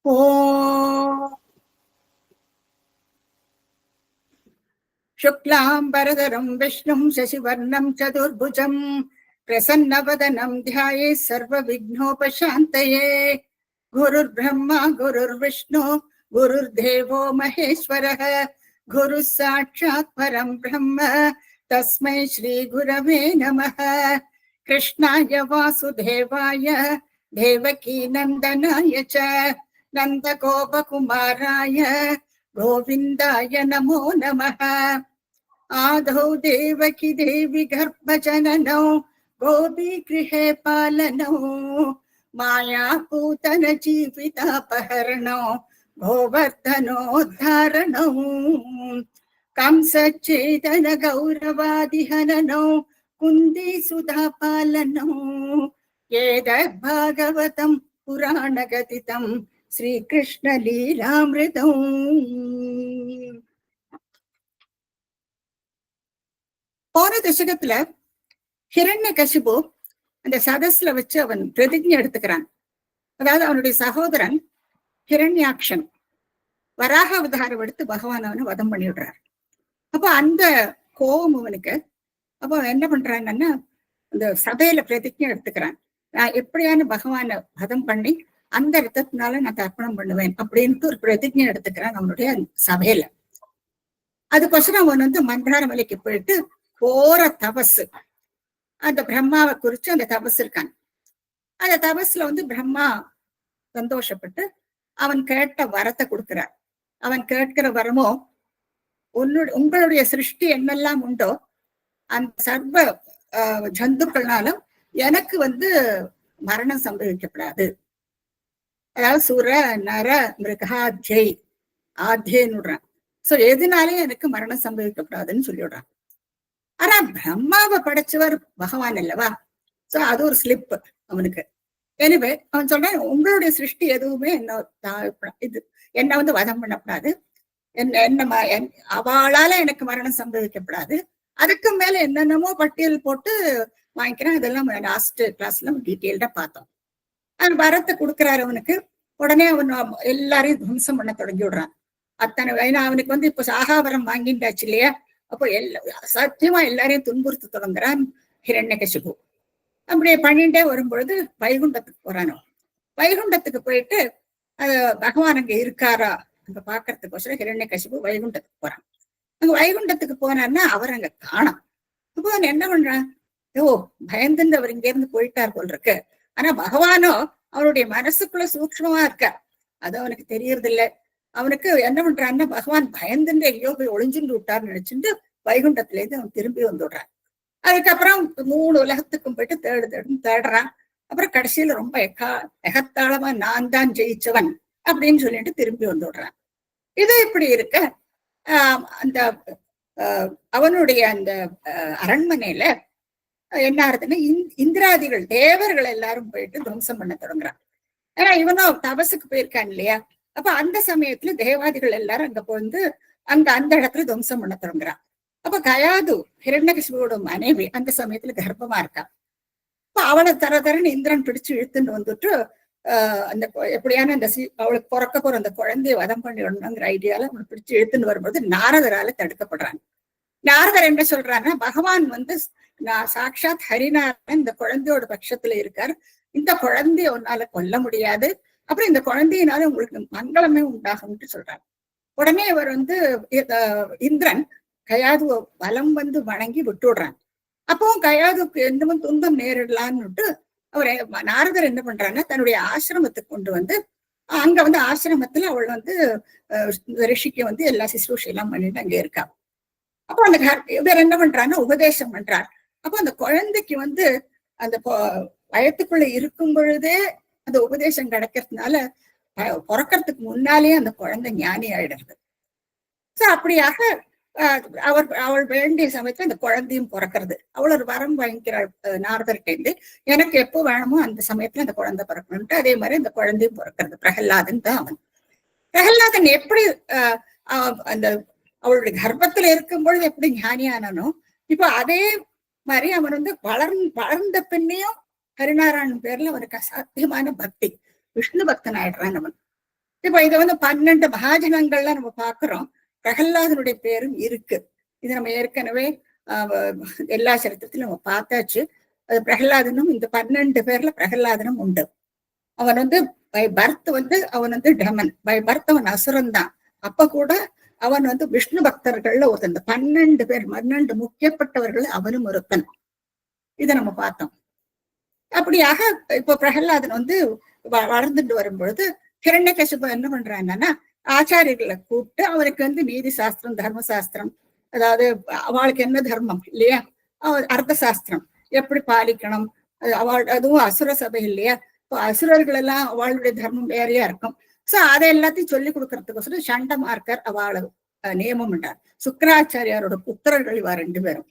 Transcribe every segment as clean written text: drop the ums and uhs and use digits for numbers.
ஓம் शुक्लांबरधरं विष्णुं शशिवर्णं चतुर्भुजं प्रसन्नवदनं ध्यायेत् सर्वविघ्नोपशान्तये। गुरुर्ब्रह्मा गुरुर्विष्णु गुरुर्देवो महेश्वरः गुरुः साक्षात् परं ब्रह्म तस्मै श्रीगुरवे नमः। कृष्णाय वासुदेवाय देवकी नन्दनाय च नन्दगोपकुमाराय गोविन्दाय नमो नमः। आदौ देवकी देवी गर्भजननौ गोपीगृहे पालनौ मायापूतन जीवितापहरणौ गोवर्धनोद्धारणौ कंसच्छेदन गौरवादिहननौ कुन्तीसुधा पालनौ एतद्भागवतं पुराणगदितं श्रीकृष्ण लीलामृतम्। போன தசகத்துல ஹிரண்யகசிபு அந்த சதஸ்ல வச்சு அவன் பிரதிஜை எடுத்துக்கிறான். அதாவது அவனுடைய சகோதரன் ஹிரண்யாக்ஷன் வராக அவதாரம் எடுத்து பகவான் அவனை வதம் பண்ணிவிடுறார். அப்போ அந்த கோபம் அவனுக்கு. அப்போ என்ன பண்றாங்கன்னா அந்த சபையில பிரதிஜை எடுத்துக்கிறான். நான் எப்படியான பகவான வதம் பண்ணி அந்த ரத்தத்தினால நான் தர்ப்பணம் பண்ணுவேன் அப்படின்ட்டு ஒரு பிரதிஜை எடுத்துக்கிறான் அவனுடைய சபையில. அதுக்கோசரம் அவன் மந்திரார மலைக்கு போயிட்டு கோர தபஸ், அந்த பிரம்மாவை குறிச்சு அந்த தபஸ் இருக்கான். அந்த தபஸ்ல பிரம்மா சந்தோஷப்பட்டு அவன் கேட்ட வரத்தை கொடுக்கிறார். அவன் கேட்கிற வரமோ, உங்களுடைய சிருஷ்டி என்னெல்லாம் உண்டோ அந்த சர்வ ஜந்துக்கள்னாலும் எனக்கு மரணம் சம்பவிக்கப்படாது. அதாவது சுர நர மிருகாத்யை ஆத்தியன்னு விடுறான். சோ எதுனாலே எனக்கு மரணம் சம்பவிக்கப்படாதுன்னு சொல்லிவிடுறான். ஆனா பிரம்மாவை படைச்சவர் பகவான் அல்லவா? சோ அது ஒரு ஸ்லிப் அவனுக்கு. எனவே அவன் சொல்றான், உங்களுடைய சிருஷ்டி எதுவுமே என்ன வதம் பண்ணப்படாது, அவளால எனக்கு மரணம் சம்பவிக்கப்படாது. அதுக்கு மேல என்னென்னமோ பட்டியல் போட்டு வாங்கிக்கிறேன். இதெல்லாம் லாஸ்ட் கிளாஸ்ல டீட்டெயில்டா பார்த்தோம். அவன் வரத்தை கொடுக்குறாரு அவனுக்கு. உடனே அவன் எல்லாரையும் துவம்சம் பண்ண தொடங்கி விடுறான். அத்தனை ஏன்னா அவனுக்கு இப்ப சாகாவரம் வாங்கிட்டாச்சு இல்லையா? அப்போ சத்தியமா எல்லாரையும் துன்புறுத்த தொடங்குறான் ஹிரண்யகசிபு. அப்படியே பண்ணிட்டே வரும்பொழுது வைகுண்டத்துக்கு போறானோ. வைகுண்டத்துக்கு போயிட்டு பகவான் அங்க இருக்காரா அங்க பாக்குறதுக்கோசரம் ஹிரண்யகசிபு வைகுண்டத்துக்கு போறான். அங்க வைகுண்டத்துக்கு போனான்னா அவர் அங்க காணோம். அப்போ அவன் என்ன பண்றான், பயந்துன்னு அவர் இங்க இருந்து போயிட்டார் போல் இருக்கு. ஆனா பகவானோ அவனுடைய மனசுக்குள்ள சூக்ஷ்மமா இருக்க, அது அவனுக்கு தெரியறது இல்லை. அவனுக்கு என்ன பண்றான்னா, பகவான் பயந்துட்டு எங்கேயோ போய் ஒளிஞ்சுட்டு விட்டார்னு நினைச்சுட்டு வைகுண்டத்துல இருந்து அவன் திரும்பி வந்துடுறான். அதுக்கப்புறம் 3 உலகத்துக்கும் போயிட்டு தேடுறான். அப்புறம் கடைசியில ரொம்ப எகத்தாளமா நான் தான் ஜெயிச்சவன் அப்படின்னு சொல்லிட்டு திரும்பி வந்துடுறான். இது இப்படி இருக்க அந்த அவனுடைய அந்த அரண்மனையில என்ன ஆகுதுன்னா, இந்திராதிகள் தேவர்கள் எல்லாரும் போயிட்டு துவம்சம் பண்ண தொடங்குறான். ஏன்னா இவனும் தபசுக்கு போயிருக்கான் இல்லையா? அப்ப அந்த சமயத்துல தேவாதிகள் எல்லாரும் அங்க அந்த இடத்துல துவம்சம் பண்ண தொடங்குறான். அப்ப கயாது ஹிரண்யகசிபுவோட மனைவி அந்த சமயத்துல கர்ப்பமா இருக்கா. அப்ப அவளை தரன்னு இந்திரன் பிடிச்சு இழுத்துன்னு வந்துட்டு அந்த எப்படியான அந்த அவளுக்கு பிறக்க போற அந்த குழந்தைய வதம் பண்ணி விடணுங்கிற ஐடியால அவனை பிடிச்சு இழுத்துன்னு வரும்போது நாரதரால தடுக்கப்படுறாங்க. நாரதர் என்ன சொல்றாங்கன்னா, பகவான் நான் சாட்சாத் ஹரிநாராயணன் இந்த குழந்தையோட பட்சத்துல இருக்கார். இந்த குழந்தைய உன்னால கொல்ல முடியாது. அப்புறம் இந்த குழந்தையினால உங்களுக்கு மங்களமே உண்டாகும்னு சொல்றாங்க. உடனே அவர் இந்திரன் கயாது வலம் வணங்கி விட்டுடுறாங்க. அப்பவும் கயாதுக்கு எந்த துன்பம் நேரிடலான்னு அவர் நாரதர் என்ன பண்றாங்கன்னா, தன்னுடைய ஆசிரமத்துக்கு கொண்டு அங்க ஆசிரமத்துல அவள் ரிஷிக்கு எல்லா சிசுரூஷையெல்லாம் பண்ணிட்டு அங்க இருக்கா. அப்போ அந்த இவர் என்ன பண்றாருன்னா உபதேசம் பண்றார். அப்போ அந்த குழந்தைக்கு அந்த வயத்துக்குள்ள இருக்கும் பொழுதே அந்த உபதேசம் கிடைக்கிறதுனால பிறக்கிறதுக்கு முன்னாலேயே அந்த குழந்தை ஞானி ஆயிடுறது. சோ அப்படியாக அவள் வேண்டிய சமயத்துல அந்த குழந்தையும் பிறக்கிறது. அவள் ஒரு வரம் வாங்கிக்கிறாள் நாரதர்கிட்ட, எனக்கு எப்போ வேணுமோ அந்த சமயத்துல அந்த குழந்தை பிறக்கணும்ட்டு. அதே மாதிரி அந்த குழந்தையும் பிறக்கிறது. பிரகல்லாதன் தான் அவன். பிரகல்லாதன் எப்படி அந்த அவளுடைய கர்ப்பத்துல இருக்கும் பொழுது எப்படி ஞானியானோ, இப்ப அதே மாதிரி அவன் வளர்ந்த பின்னையும் ஹரிநாராயணன் பேர்ல அவனுக்கு அசாத்தியமான பக்தி, விஷ்ணு பக்தன் ஆயிடுறான் அவன். இப்ப இது 12 மகாஜனங்கள்ல நம்ம பாக்குறோம். பிரகல்லாதனுடைய பேரும் இருக்கு. இது நம்ம ஏற்கனவே எல்லா சரித்திரத்திலும் நம்ம பார்த்தாச்சு. அது பிரகல்லாதனும் இந்த 12 பேர்ல பிரகல்லாதனும் உண்டு. அவன் பை பர்த் அவன் டெமன், பை பர்த் அவன் அசுரன் தான். அப்ப கூட அவன் விஷ்ணு பக்தர்கள்ல ஒருத்தன். 12 பேர் 12 முக்கியப்பட்டவர்கள் அவனும் ஒருத்தன். இதை நம்ம பார்த்தோம். அப்படியாக இப்ப பிரகல்லாதன் வளர்ந்துட்டு வரும்பொழுது ஹிரண்யகசிபு என்ன பண்றாங்கன்னா, ஆச்சாரியர்களை கூப்பிட்டு அவருக்கு நீதி சாஸ்திரம், தர்ம சாஸ்திரம், அதாவது அவளுக்கு என்ன தர்மம் இல்லையா, அர்த்த சாஸ்திரம் எப்படி பாலிக்கணும், அதுவும் அசுர சபை இல்லையா, இப்போ அசுரர்கள் எல்லாம் அவளுடைய தர்மம் வேறையா இருக்கும். சோ அதை எல்லாத்தையும் சொல்லி கொடுக்கறதுக்கோசரம் சண்டமார்க்கர் அவளை நியமம் பண்றார். சுக்கராச்சாரியாரோட புத்திரர்கள் இவா 2 பேரும்.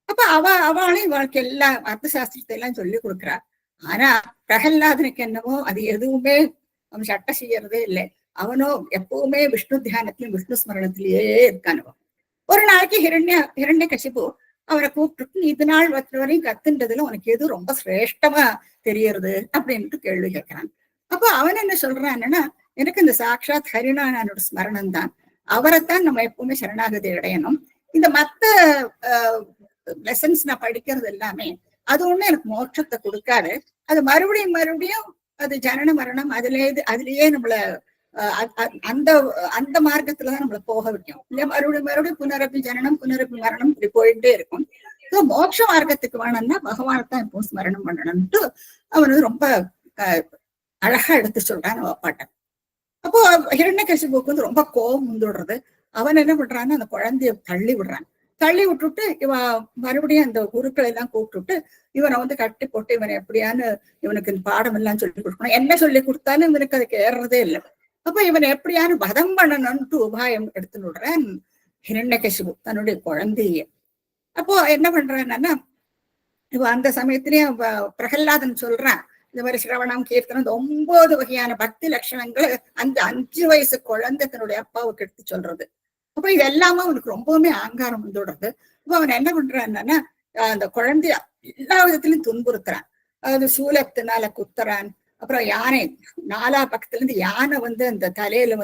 அப்ப அவளையும் இவளுக்கு எல்லா அர்த்த சாஸ்திரத்தை எல்லாம் சொல்லி கொடுக்குறா. ஆனா பிரகல்லாதனுக்கு என்னவோ அது எதுவுமே அவன் சட்ட செய்யறதே இல்லை. அவனோ எப்பவுமே விஷ்ணு தியானத்திலும் விஷ்ணு ஸ்மரணத்திலேயே இருக்கானவோ. ஒரு நாளைக்கு ஹிரண்யகசிபு அவரை கூப்பிட்டு, இது நாள் வரையும் கத்துன்றதுல உனக்கு எது ரொம்ப சிரேஷ்டமா தெரியறது அப்படின்ட்டு கேள்வி கேட்கிறான். அப்போ அவன் என்ன சொல்றான்னா, எனக்கு இந்த சாட்சாத் ஹரிநாராயணனோட ஸ்மரணம் தான், அவரைத்தான் நம்ம எப்பவுமே சரணாகதி அடையணும். இந்த மத்த லெசன்ஸ் நான் படிக்கிறது எல்லாமே அது ஒண்ணு எனக்கு மோட்சத்தை கொடுக்காது. அது மறுபடியும் அது ஜனன மரணம் அதுலயே நம்மள அந்த அந்த மார்க்கத்துலதான் நம்மள போக வைக்கும் இல்லையா. மறுபடியும் புனரப்பி ஜனனம் புனரப்பி மரணம் இப்படி போயிட்டே இருக்கும். மோட்ச மார்க்கத்துக்கு வேணும்னா பகவானைத்தான் இப்போ ஸ்மரணம் பண்ணணும்ட்டு அவனு ரொம்ப அழகா எடுத்து சொல்றான் பாட்டன். அப்போ ஹிரண்யகசிபுக்கு ரொம்ப கோபம் வந்துடுறது. அவன் என்ன பண்றான்னு அந்த குழந்தைய தள்ளி விட்டுட்டு மறுபடியும் அந்த குருக்களை எல்லாம் கூப்பிட்டுட்டு இவனை கட்டி போட்டு இவனை எப்படியான்னு இவனுக்கு பாடம் எல்லாம் சொல்லி கொடுக்கணும். என்ன சொல்லி கொடுத்தாலும் இவனுக்கு அதுக்கு ஏறதே இல்லை. அப்ப இவனை எப்படியானு வதம் பண்ணணும்ட்டு உபாயம் எடுத்துன்னு விடுறான் ஹிரண்யகசிபு தன்னுடைய குழந்தைய. அப்போ என்ன பண்றான்னா, அந்த சமயத்திலேயே பிரகல்லாதன் சொல்றான், இந்த மாதிரி சிரவணம் கீர்த்தனம் 9 வகையான பக்தி லட்சணங்கள் அந்த 5 வயசு குழந்தை தன்னுடைய அப்பாவுக்கு எடுத்து சொல்றது. அப்ப இது எல்லாமே அவனுக்கு ரொம்பவுமே ஆங்காரம் வந்துடுறது. அப்ப அவன் என்ன பண்றான்னா, அந்த குழந்தைய எல்லா விதத்திலையும் துன்புறுத்துறான். அதாவது சூலத்தினால குத்துறான். அப்புறம் யானை 4 பக்கத்துல இருந்து யானை அந்த தலையில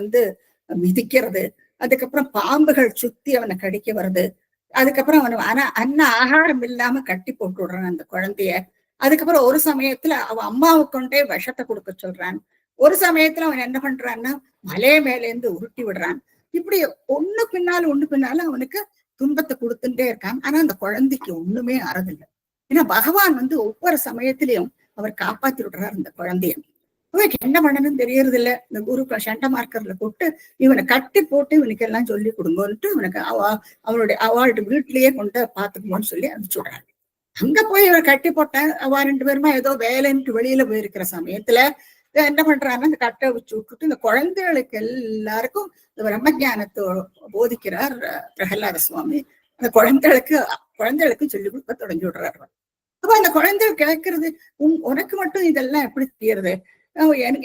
மிதிக்கிறது. அதுக்கப்புறம் பாம்புகள் சுத்தி அவனை கடிக்க வருது. அதுக்கப்புறம் அவன் ஆகாரம் இல்லாம கட்டி போட்டு விடுறான் அந்த குழந்தைய. அதுக்கப்புறம் ஒரு சமயத்துல அவன் அம்மாவுக்கு கொண்டே விஷத்தை கொடுக்க சொல்றான். ஒரு சமயத்துல அவன் என்ன பண்றான்னா, மலை மேல இருந்து உருட்டி விடுறான். இப்படி ஒண்ணு பின்னால அவனுக்கு துன்பத்தை கொடுத்துட்டே இருக்கான். ஆனா அந்த குழந்தைக்கு ஒண்ணுமே ஆறதில்லை. ஏன்னா பகவான் ஒவ்வொரு சமயத்திலையும் அவர் காப்பாத்தி விடுறாரு அந்த குழந்தைய. இவனுக்கு என்ன பண்ணணும்னு தெரியறது இல்லை. இந்த குரு சண்டமார்க்கர்ல கூப்பிட்டு இவனை கட்டி போட்டு இவனுக்கு எல்லாம் சொல்லி கொடுங்கன்ட்டு இவனுக்கு அவளுடைய வீட்டிலேயே கொண்டு பாத்துக்கணும்னு சொல்லி அனுப்பிச்சு விடுறாரு. அங்க போய் இவர் கட்டி போட்டேன். அவ 2 பேருமா ஏதோ வேலைன்ட்டு வெளியில போயிருக்கிற சமயத்துல என்ன பண்றாங்கன்னா, இந்த கட்டை வச்சு விட்டுட்டு இந்த குழந்தைகளுக்கு எல்லாருக்கும் இந்த பிரம்மஜானத்தை போதிக்கிறார் பிரகல்லாத சுவாமி. அந்த குழந்தைகளுக்கு சொல்லி கொடுக்க தொடங்கி விடுறாரு. அப்ப அந்த குழந்தைகள் கேட்கறது, உனக்கு மட்டும் இதெல்லாம் எப்படி தெரியறது,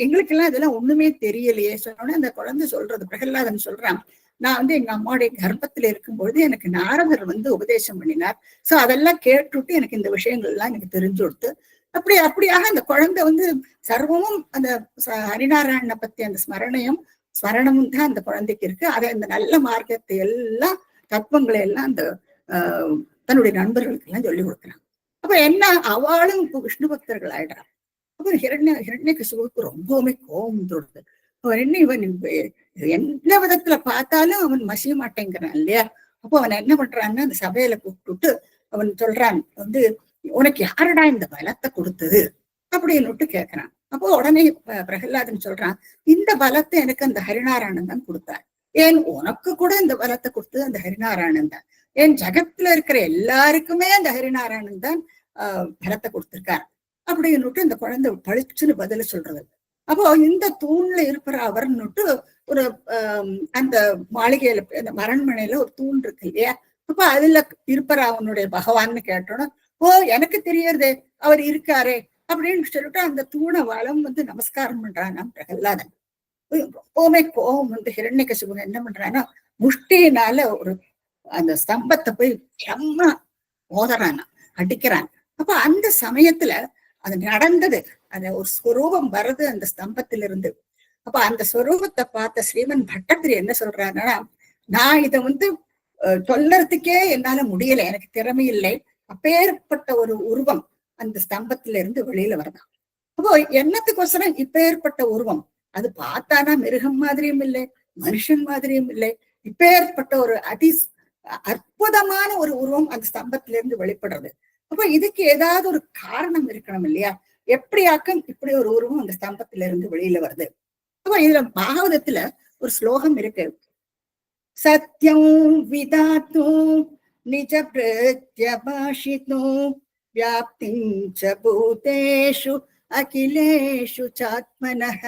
எங்களுக்கு எல்லாம் இதெல்லாம் ஒண்ணுமே தெரியலையே சொன்னோடனே அந்த குழந்தை சொல்றது, பிரகல்லாதன் சொல்றான், நான் எங்க அம்மாவுடைய கர்ப்பத்துல இருக்கும்பொழுது எனக்கு நாரதர் உபதேசம் பண்ணினார். சோ அதெல்லாம் கேட்டுட்டு எனக்கு இந்த விஷயங்கள் எல்லாம் எனக்கு தெரிஞ்சு கொடுத்து அப்படியாக அந்த குழந்தை சர்வமும் அந்த ஹரிநாராயணனை பத்தி அந்த ஸ்மரணமும் தான் அந்த குழந்தைக்கு இருக்கு. அதை அந்த நல்ல மார்க்கத்தை எல்லாம் தத்துவங்களை எல்லாம் அந்த தன்னுடைய நண்பர்களுக்கு எல்லாம் சொல்லி கொடுக்குறான். அப்ப என்ன, அவளும் இப்போ விஷ்ணு பக்தர்கள் ஆயிடுறான். அப்ப ஹிரண்யகசிபுவுக்கு ரொம்பவுமே கோபம் தொடுது. அவன் என்ன, இவன் எந்த விதத்துல பார்த்தாலும் அவன் மசிய மாட்டேங்கிறான் இல்லையா. அப்போ அவன் என்ன பண்றான்னு அந்த சபையில கூப்பிட்டுட்டு அவன் சொல்றான், உனக்கு யாருடா இந்த பலத்தை கொடுத்தது அப்படின்னு கேட்கிறான். அப்போ உடனே பிரகல்லாதன் சொல்றான், இந்த பலத்தை எனக்கு அந்த ஹரிநாராயணன் தான் கொடுத்தார். ஏன் உனக்கு கூட இந்த பலத்தை கொடுத்தது அந்த ஹரிநாராயணன் தான். ஏன் ஜகத்துல இருக்கிற எல்லாருக்குமே அந்த ஹரிநாராயணன் தான் பலத்தை கொடுத்திருக்கார் அப்படின்னு இந்த குழந்தை பழிச்சுன்னு பதில சொல்றது. அப்போ இந்த தூண்ல இருக்கிற அவர்னுட்டு ஒரு அந்த மாளிகையில அந்த அரண்மனையில ஒரு தூண் இருக்கு இல்லையா. அப்ப அதுல இருப்பற அவனுடைய பகவான்னு கேட்டோன்னா, ஓ எனக்கு தெரியறதே அவர் இருக்காரே அப்படின்னு சொல்லிட்டு அந்த தூணை வளம் நமஸ்காரம் பண்றான் பிரகல்லாதன். எப்பவுமே கோபம் ஹிரண்யகசிபு என்ன பண்றான்னா, முஷ்டியினால ஒரு அந்த ஸ்தம்பத்தை போய் செம்ம மோதறானா, அடிக்கிறான். அப்ப அந்த சமயத்துல அது நடந்தது, அந்த ஒரு ஸ்வரூபம் வருது அந்த ஸ்தம்பத்திலிருந்து. அப்ப அந்த ஸ்வரூபத்தை பார்த்த ஸ்ரீமன் பட்டத்திரி என்ன சொல்றாருன்னா, நான் இதை சொல்லறதுக்கே என்னால முடியல, எனக்கு திறமை இல்லை, அப்பேற்பட்ட ஒரு உருவம் அந்த ஸ்தம்பத்துல இருந்து வெளியில வரலாம். அப்போ என்னத்துக்கோசரம் இப்ப ஏற்பட்ட உருவம், அது பார்த்தானா மிருகம் மாதிரியும் இல்லை, மனுஷன் மாதிரியும் இல்லை, இப்ப ஏற்பட்ட ஒரு அற்புதமான ஒரு உருவம் அந்த ஸ்தம்பத்தில இருந்து வெளிப்படுறது. அப்ப இதுக்கு ஏதாவது ஒரு காரணம் இருக்கணும் இல்லையா? எப்படியாக்கும் இப்படி ஒரு உருவம் அந்த ஸ்தம்பத்தில இருந்து வெளியில வருது. அப்ப இதுல பாகவதத்துல ஒரு ஸ்லோகம் இருக்கு. சத்யம் விதாத்து நிஜ பிரத்யபாஷித்து வியாப்திஞ்ச பூதேஷு அகிலேஷு சாத்மனஹ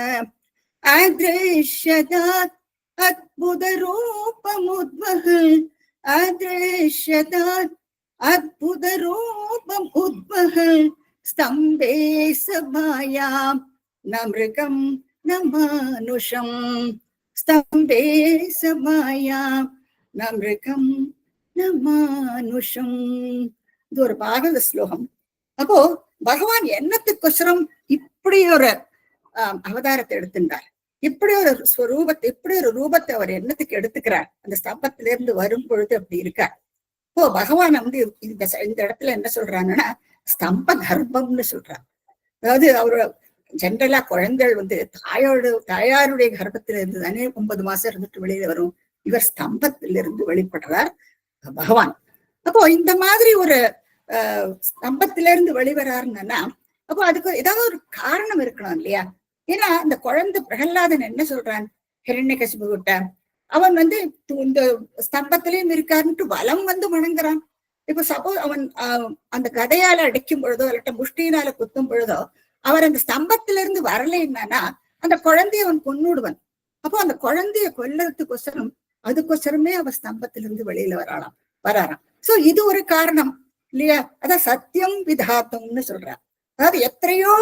அத்ருஷ்யதாத் அத்புத ரூபமுத்வஹல் அத்ருஷ்யதாத் அத்புத ரூபம் உத்வஹல் ஸ்தம்பே சபாயாம் ந மிருகம் ந மானுஷம் ஸ்தம்பே சபாயாம் ந மிருகம் ந மானுஷம். இது ஒரு பாகவத ஸ்லோகம். அப்போ பகவான் என்னத்துக்கொசரம் இப்படி ஒரு அவதாரத்தை எடுத்துட்டார், இப்படி ஒரு ஸ்வரூபத்தை, இப்படி ஒரு ரூபத்தை அவர் என்னத்துக்கு எடுத்துக்கிறார், அந்த ஸ்தம்பத்தில இருந்து வரும் பொழுது அப்படி இருக்கார். இப்போ பகவான் இந்த இடத்துல என்ன சொல்றாங்கன்னா ஸ்தம்ப கர்ப்பம்னு சொல்றார். அதாவது அவரு ஜென்ரலா குழந்தைகள் தாயாருடைய கர்ப்பத்தில இருந்து தானே 9 மாசம் இருந்துட்டு வெளியில வரும். இவர் ஸ்தம்பத்திலிருந்து வெளிப்படுறார் பகவான். அப்போ இந்த மாதிரி ஒரு ஸ்தம்பத்திலிருந்து வெளிவராருன்னா அப்போ அதுக்கு ஏதாவது ஒரு காரணம் இருக்கணும் இல்லையா? ஏன்னா அந்த குழந்தை பிரகலாதன் என்ன சொல்றான் ஹிரண்யகசிபு கிட்ட, அவன் இந்த ஸ்தம்பத்திலையும் இருக்காருன்ட்டு வலம் வணங்குறான். இப்ப சப்போஸ் அவன் அந்த கதையால அடிக்கும் பொழுதோ இல்லாட்ட முஷ்டினால குத்தும் பொழுதோ அவர் அந்த ஸ்தம்பத்திலிருந்து வரலைன்னா அந்த குழந்தைய அவன் கொன்னுடுவன். அப்போ அந்த குழந்தைய கொல்லறதுக்கொசரம் அதுக்கொசரமே அவன் ஸ்தம்பத்திலிருந்து வெளியில வராராம். சோ இது ஒரு காரணம் இல்லையா? அதான் சத்தியம் விதாத்தம்னு சொல்றார். அதாவது எத்தனையோ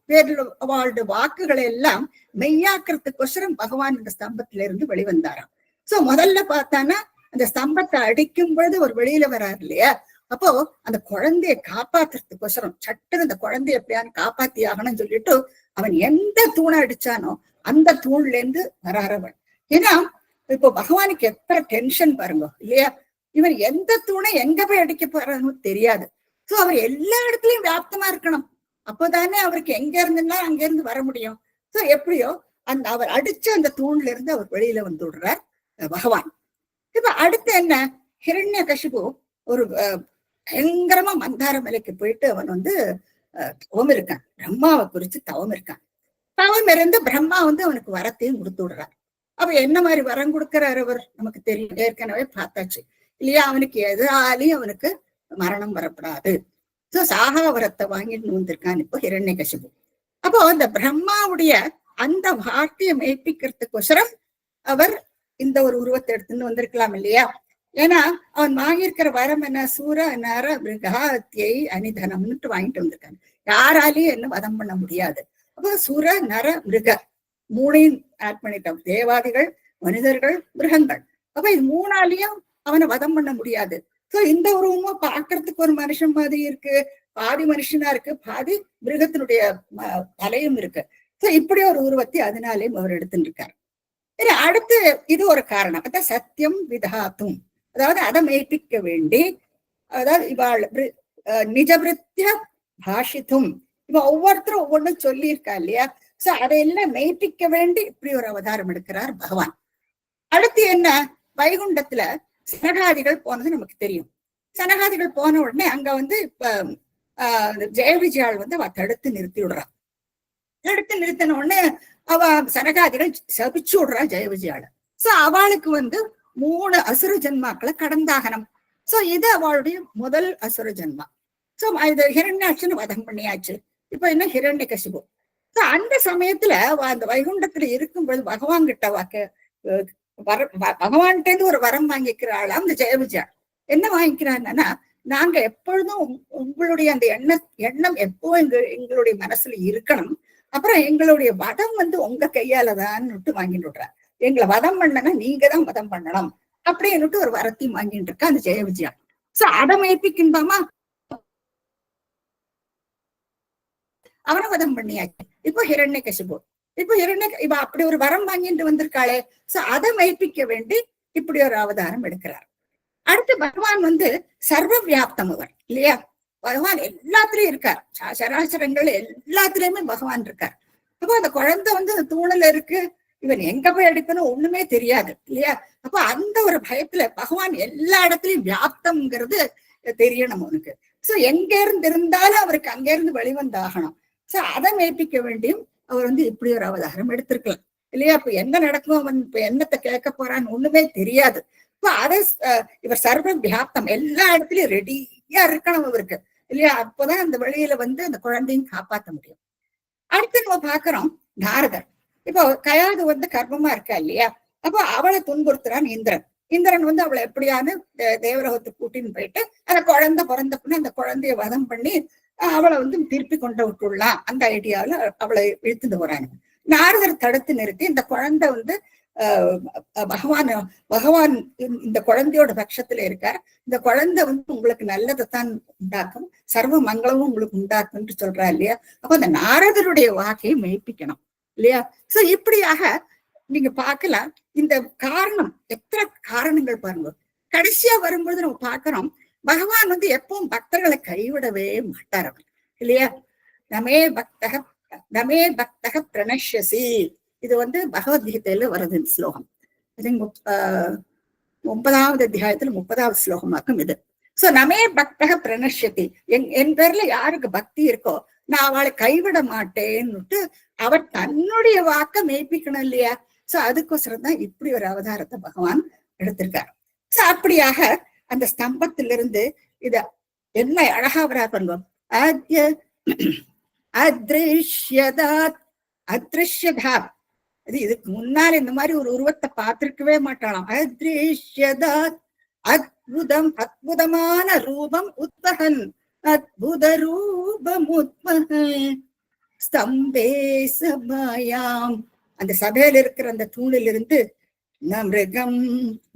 பேர்ல அவளுடைய வாக்குகளை எல்லாம் மெய்யாக்குறதுக்கொசரம் பகவான் இந்த ஸ்தம்பத்தில இருந்து வெளிவந்தாராம். சோ முதல்ல பார்த்தானா அந்த ஸ்தம்பத்தை அடிக்கும் பொழுது ஒரு வெளியில வராரு இல்லையா? அப்போ அந்த குழந்தைய காப்பாத்துறதுக்கொசரம் சட்டுன்னு அந்த குழந்தைய எப்படியான்னு காப்பாத்தி ஆகணும்னு சொல்லிட்டு அவன் எந்த தூணை அடிச்சானோ அந்த தூண்ல இருந்து வராறவன். ஏன்னா இப்போ பகவானுக்கு எத்தனை டென்ஷன் பாருங்க இல்லையா? இவன் எந்த தூணை எங்க போய் அடிக்க போறான்னு தெரியாது. சோ அவர் எல்லா இடத்துலயும் வியாப்தமா இருக்கணும். அப்போதானே அவருக்கு எங்க இருந்துன்னா அங்க இருந்து வர முடியும். சோ எப்படியோ அவர் அடிச்ச அந்த தூண்ல இருந்து அவர் வெளியில விடுறார் பகவான். இப்ப அடுத்து என்ன, ஹிரண்யகசிபு ஒரு பயங்கரமா மந்தார மலைக்கு போயிட்டு அவன் தவம் இருக்கான், பிரம்மாவை குறிச்சு தவம் இருக்கான். தவம் இருந்து பிரம்மா அவனுக்கு வரத்தையும் கொடுத்து விடுறார். அவ என்ன மாதிரி வரம் கொடுக்கிறார் அவர் நமக்கு தெரியும், ஏற்கனவே பார்த்தாச்சு இல்லையா? அவனுக்கு எதாலையும் அவனுக்கு மரணம் வரப்படாது. சோ சாகா வரத்தை வாங்கிட்டு வந்திருக்கான் இப்போ ஹிரண்யகசிபு. அப்போ அந்த பிரம்மாவுடைய அந்த வார்த்தையை மெய்ப்பிக்கிறதுக்கொசரம் அவர் இந்த ஒரு உருவத்தை எடுத்துன்னு வந்திருக்கலாம் இல்லையா? ஏன்னா அவன் வாங்கியிருக்கிற வரம் என்ன, சூர நர மிருகாத்தியை அனிதனம்னுட்டு வாங்கிட்டு வந்திருக்காங்க. யாராலையும் என்ன வதம் பண்ண முடியாது. அப்போ சுர நர மிருக மூணையும் ஆட் பண்ணிட்டான், தேவாதிகள் மனிதர்கள் மிருகங்கள். அப்ப இது மூணாலையும் அவனை வதம் பண்ண முடியாது. சோ இந்த உருவமும் பார்க்கறதுக்கு ஒரு மனுஷன் மாதிரி இருக்கு, பாதி மனுஷனா இருக்கு, பாதி மிருகத்தினுடைய தலையும் இருக்கு. சோ இப்படி ஒரு உருவத்தை அதனாலேயும் அவர் எடுத்துட்டு இருக்காரு. அடுத்து இது ஒரு காரணம், அதான் சத்தியம் விதாத்தும், அதாவது அதை மெய்ப்பிக்க வேண்டி, அதாவது இவாள் நிஜபிருத்திய பாஷித்தும், இவ ஒவ்வொருத்தரும் ஒவ்வொன்றும் சொல்லி இருக்கா இல்லையா? சோ அதையெல்லாம் மெய்ப்பிக்க வேண்டி இப்படி ஒரு அவதாரம் எடுக்கிறார் பகவான். அடுத்து என்ன, வைகுண்டத்துல சனகாதிகள் போனது நமக்கு தெரியும். சனகாதிகள் போன உடனே அங்க இப்ப ஜெய விஜயாள் அவ தடுத்து நிறுத்தி விடுறான். தடுத்து நிறுத்தின உடனே அவ சனகாதிகள் சபிச்சு விடுறா ஜெய விஜயாள. சோ அவளுக்கு 3 அசுர ஜென்மாக்களை கடந்தாகணும். சோ இது அவளுடைய முதல் அசுர ஜென்மா. சோ இது ஹிரண்யாட்சன் வதம் பண்ணியாச்சு. இப்ப என்ன ஹிரண்யகசிபு. சோ அந்த சமயத்துல அந்த வைகுண்டத்துல இருக்கும் பொழுது பகவான் கிட்ட பகவான்கிட்ட இருந்து ஒரு வரம் வாங்கிக்கிறாளாம் அந்த ஜெய விஜயா. என்ன வாங்கிக்கிறான்னா, நாங்க எப்பொழுதும் உங்களுடைய அந்த எண்ணம் எப்போ எங்களுடைய மனசுல இருக்கணும், அப்புறம் எங்களுடைய வதம் உங்க கையாலதான்னு வாங்கிட்டு விடுறார். எங்களை வதம் பண்ணனா நீங்க தான் வதம் பண்ணணும் அப்படின்னு ஒரு வரத்தையும் வாங்கிட்டு இருக்கா அந்த ஜெய விஜயா. சோ அதை மேய்ப்பிக்கின்றாமா, அவனை வதம் பண்ணியாச்சு. இப்போ ஹிரண்யகசிபு. இப்ப இவ அப்படி ஒரு வரம் வாங்கிட்டு வந்திருக்காளே, சோ அதை மெய்ப்பிக்க வேண்டி இப்படி ஒரு அவதாரம் எடுக்கிறார். அடுத்து பகவான் சர்வ வியாப்தம் அவர் இல்லையா? பகவான் எல்லாத்துலயும் இருக்கார், சராசரங்கள் எல்லாத்துலயுமே பகவான் இருக்கார். அப்போ அந்த குழந்தை அந்த தூணல இருக்கு, இவன் எங்க போய் அடிக்கணும் ஒண்ணுமே தெரியாது இல்லையா? அப்ப அந்த ஒரு பயத்துல பகவான் எல்லா இடத்துலயும் வியாப்தம்ங்கிறது தெரியணும் அவனுக்கு. சோ எங்க இருந்து இருந்தாலும் அவருக்கு அங்க இருந்து வெளிவந்தாகணும். சோ அதை மெய்ப்பிக்க வேண்டியும் அவர் இப்படி ஒரு அவதாரம் எடுத்திருக்கலாம் இல்லையா? இப்ப என்ன நடக்கும், அவன் இப்ப என்னத்தை கேட்க போறான்னு ஒண்ணுமே தெரியாது. இப்ப அதை இவர் சர்வ வியாப்தம், எல்லா இடத்துலயும் ரெடியா இருக்கணும் அவருக்கு இல்லையா? அப்போதான் அந்த வெளியில அந்த குழந்தையும் காப்பாற்ற முடியும். அடுத்து நம்ம பாக்குறோம் நாரதர். இப்போ கயாது கர்ப்பமா இருக்கா இல்லையா? அப்போ அவளை துன்புறுத்துறான் இந்திரன். இந்திரன் அவளை எப்படியானு தேவலோகத்துக்கு கூட்டின்னு போயிட்டு அந்த குழந்தை பிறந்தப்புன்னு அந்த குழந்தைய வதம் பண்ணி அவளை திருப்பி கொண்டு விட்டுடலாம் அந்த ஐடியாவில அவளை இழுத்துட்டு போறாங்க. நாரதர் தடுத்து நிறுத்தி இந்த குழந்தை பகவான் இந்த குழந்தையோட பட்சத்துல இருக்கார், இந்த குழந்தை உங்களுக்கு நல்லதைத்தான் உண்டாக்கும், சர்வ மங்களமும் உங்களுக்கு உண்டாக்கும்னு சொல்றா இல்லையா? அப்ப அந்த நாரதருடைய வாக்கையை மெய்ப்பிக்கணும் இல்லையா? சோ இப்படியாக நீங்க பார்க்கலாம். இந்த காரணம் எத்தனை காரணங்கள் பாருங்க. கடைசியா வரும்பொழுது நம்ம பார்க்கிறோம், பகவான் எப்பவும் பக்தர்களை கைவிடவே மாட்டார் அவர் இல்லையா? நமே பக்தக பிரணஷ்யசி, இது பகவத்கீதையில வருது இந்த ஸ்லோகம். 9வது அத்தியாயத்துல 30வது ஸ்லோகமாக்கும் இது. சோ நமே பக்தக பிரணஷ்யதி, என் பேர்ல யாருக்கு பக்தி இருக்கோ நான் அவளை கைவிட மாட்டேன்னுட்டு அவர் தன்னுடைய வாக்க மெய்ப்பிக்கணும் இல்லையா? சோ அதுக்கோசரம் தான் இப்படி ஒரு அவதாரத்தை பகவான் எடுத்திருக்காரு. சோ அப்படியாக அந்த ஸ்தம்பத்திலிருந்து இத என்ன அழகா வரா பண்ணுவோம். அத்ருஷ்யதா, இதுக்கு முன்னால இந்த மாதிரி ஒரு உருவத்தை பார்த்திருக்கவே மாட்டாளாம். அத்ருஷ்யதா, அத்புதம், அற்புதமான ரூபம், உத்பகன், அத்புத ரூபம் உத்பகன் ஸ்தம்பே சபாயாம், அந்த சபையில இருக்கிற அந்த தூணில் இருந்து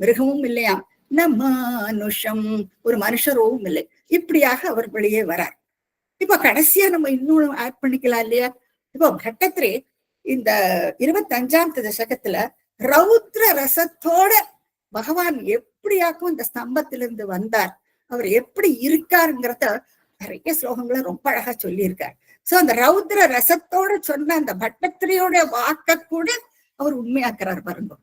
மிருகமும் இல்லையா, ந மானுஷம், ஒரு மனுஷரோவும் இல்லை, இப்படியாக அவர் வெளியே வரார். இப்ப கடைசியா நம்ம இன்னொன்னு ஆட் பண்ணிக்கலாம் இல்லையா? இப்போ பட்டத்திரி இந்த 25ஆம் தசகத்துல ரௌத்ர ரசத்தோட பகவான் எப்படியாக்கும் இந்த ஸ்தம்பத்திலிருந்து வந்தார், அவர் எப்படி இருக்காருங்கிறத நிறைய ஸ்லோகங்களை ரொம்ப அழகா சொல்லியிருக்கார். சோ அந்த ரௌத்ர ரசத்தோட சொன்ன அந்த பட்டத்திரியோட வாக்க கூட அவர் உண்மையாக்குறார் பாருங்க.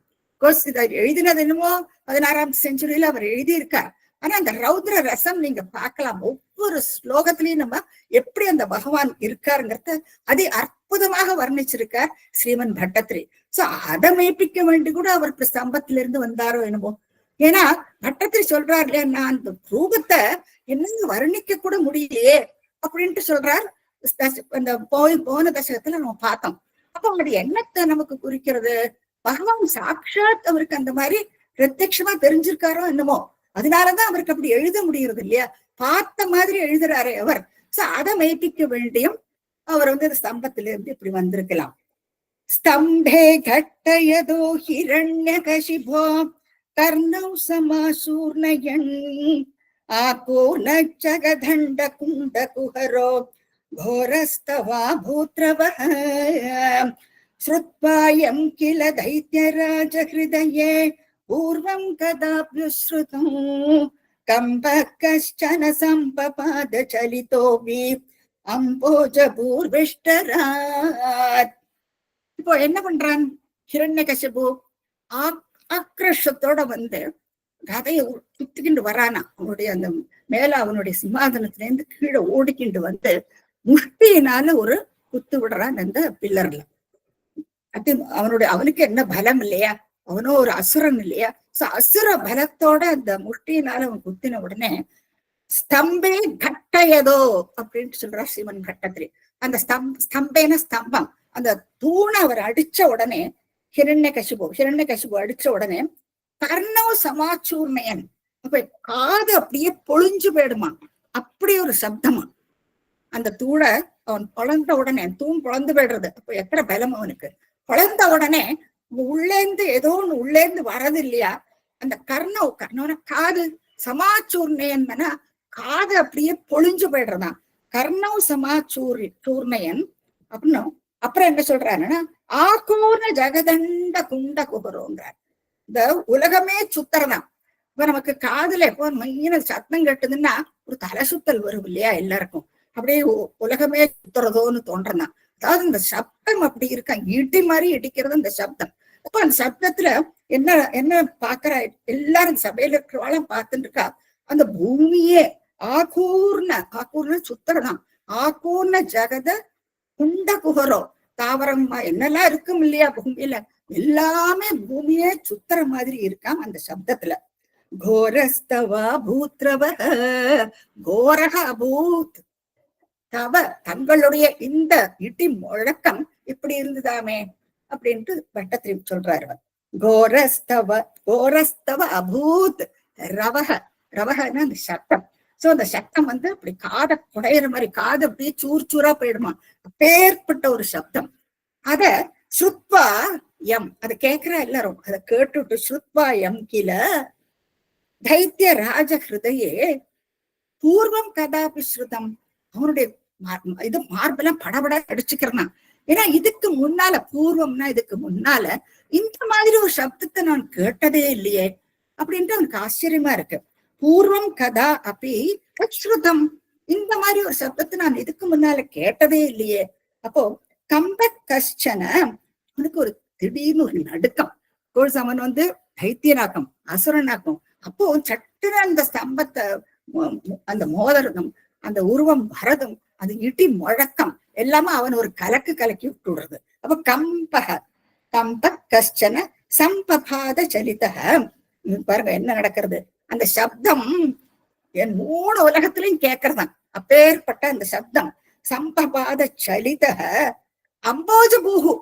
கோர்ஸ் இதை எழுதினது என்னமோ 16ஆம் செஞ்சுரியில அவர் எழுதியிருக்கார். ஆனா அந்த ரௌத்ர ரசம் நீங்க பார்க்கலாம், ஒவ்வொரு ஸ்லோகத்திலையும் நம்ம எப்படி அந்த பகவான் இருக்காருங்கிறத அதி அற்புதமாக வர்ணிச்சிருக்கார் ஸ்ரீமன் பட்டத்திரி. சோ அதை மெய்ப்பிக்க வேண்டி கூட அவருக்கு ஸ்தம்பத்திலிருந்து வந்தாரோ என்னமோ. ஏன்னா பட்டத்திரி சொல்றாரு இல்லையா, நான் அந்த ரூபத்தை என்னன்னு வர்ணிக்க கூட முடியலையே அப்படின்ட்டு சொல்றார். அந்த போன தசகத்துல நம்ம பார்த்தோம். அப்ப அவருடைய எண்ணத்தை நமக்கு குறிக்கிறது பகவான் சாட்சாத் அவருக்கு அந்த மாதிரி பிரத்யட்சமா தெரிஞ்சிருக்காரோ என்னமோ, அதனாலதான் அவருக்கு அப்படி எழுத முடியறது இல்லையா, பார்த்த மாதிரி எழுதுறாரே அவர். சோ அதை மெய்ப்பிக்க வேண்டியும் அவர் அந்த ஸ்தம்பத்திலிருந்து இப்படி வந்திருக்கலாம். ஸ்தம்பே கட்டயதோ ஹிரண்யகசிபோ கர்ணௌ சமாசூர்ணயன் ஆகோர்ணச்சகதண்ட குண்ட குஹரோ घोरस्तवा भूत्रवः श्रुत्वायं किल दैत्यराज हृदये पूर्वं कदाप्युश्रुतं कम्बः कश्चन सम्पपाद चलितोऽपि अम्बोजपूर्विष्टरात्. இப்போ என்ன பண்றான் ஹிரண்யகசிபு? ஆக்ரோஷத்தோட கதையை சுத்திக்கிண்டு வரானா. அவனுடைய அந்த மேல அவனுடைய சிம்மாசனத்துல இருந்து கீழே ஓடிக்கிண்டு முஷ்டியினால ஒரு குத்து விடுறான் அந்த பில்லர்ல. அது அவனுக்கு என்ன பலம் இல்லையா, அவனோ ஒரு அசுரன் இல்லையா? சோ அசுர பலத்தோட அந்த முஷ்டியினால அவன் குத்தின உடனே ஸ்தம்பே கட்டயதோ அப்படின்ட்டு சொல்றார் ஸ்ரீமன் பட்டத்திரி. அந்த ஸ்தம்பேன ஸ்தம்பம், அந்த தூணை அவர் அடிச்ச உடனே ஹிரண்யகசிபு அடிச்ச உடனே கர்ணோ சமாச்சூர்ணயன், அப்ப காது அப்படியே பொழிஞ்சு போயிடுமா, அப்படி ஒரு சப்தமா. அந்த தூணை அவன் பொழந்த உடனே தூண் பொழந்து போயிடுறது. அப்ப எத்தனை பலம் அவனுக்கு. பொழந்த உடனே உள்ளேந்து ஏதோ ஒண்ணு உள்ளேந்து வரது இல்லையா, அந்த கர்ணோன காது, சமாச்சூர்ணயன் காது அப்படியே பொழிஞ்சு போயிடுறதான். கர்ணவ் சூர்ணயன் அப்படின்னு அப்புறம் என்ன சொல்றாருன்னா, ஆகோன ஜெகதண்ட குண்ட குபரோன்றார். இந்த உலகமே சுத்தறதான். இப்ப நமக்கு காதுல எப்போ மையின சத்தம் கட்டுதுன்னா ஒரு தலை சுத்தல் வரும் இல்லையா எல்லாருக்கும். அப்படியே உலகமே சுத்துறதோன்னு தோன்றதான். அதாவது இந்த சப்தம் அப்படி இருக்கா, இடி மாதிரி இடிக்கிறது இந்த சப்தம். அப்ப அந்த சப்தத்துல என்ன என்ன பாக்குற எல்லாரும் சபையில இருக்கிறவாளும் பார்த்துட்டு இருக்கா, அந்த பூமியே ஆகூர்ன சுத்தறதான். ஆகூர்ன ஜெகத குண்ட குகரோ, தாவரம் என்னெல்லாம் இருக்கும் இல்லையா பூமியில, எல்லாமே பூமியே சுத்துற மாதிரி இருக்காம் அந்த சப்தத்துல. கோரஸ்தவா பூத்ரவ கோரக அபூத் தவ, தங்களுடைய இந்த இடி முழக்கம் இப்படி இருந்துதாமே அப்படின்ட்டு பட்டத்திரி சொல்றாரு. கோரஸ்தவ அபூத் ரவக, ரவகன்னா அந்த சத்தம். சோ அந்த சத்தம் அப்படி காதை குடையிற மாதிரி, காது அப்படியே சூர்ச்சூரா போயிடுமா, அப்பேற்பட்ட ஒரு சப்தம். அத ஸ்ருத்வா எம், அதை கேட்கிற எல்லாரும் அதை கேட்டுட்டு ஸ்ருத்வா எம் கீழ தைத்திய ராஜ ஹிருதயே பூர்வம் கதாபி ஸ்ருதம், அவனுடைய இது மார்பெல்லாம் படபட அடிச்சுக்கிறான். ஏன்னா இதுக்கு முன்னால, பூர்வம்னா இதுக்கு முன்னால இந்த மாதிரி ஒரு சப்தத்தை நான் கேட்டதே இல்லையே அப்படின்ட்டு அவனுக்கு ஆச்சரியமா இருக்கு. பூர்வம் கதா அப்படி ஸ்ருதம், இந்த மாதிரி ஒரு சப்தத்தை நான் இதுக்கு முன்னால கேட்டதே இல்லையே. அப்போ கம்ப கஷ்டன, அவனுக்கு ஒரு திடீர்னு ஒரு நடுக்கம். அவன் தைத்தியனாக்கம், அசுரனாக்கம். அப்போ சட்டுன அந்த ஸ்தம்பத்தை, அந்த மோதரதும் அந்த உருவம் வரதும் அந்த இடி முழக்கம் எல்லாமே அவன் ஒரு கலக்கி விட்டுடுறது. அப்ப கம்ப கஷ்டன சம்பபாத சலிதக, பாருங்க என்ன நடக்கிறது. அந்த சப்தம் என் 3 உலகத்திலையும் கேட்கறதான். அப்பேற்பட்ட அந்த சப்தம் சம்பபாத சலிதக அம்போஜ பூஹு,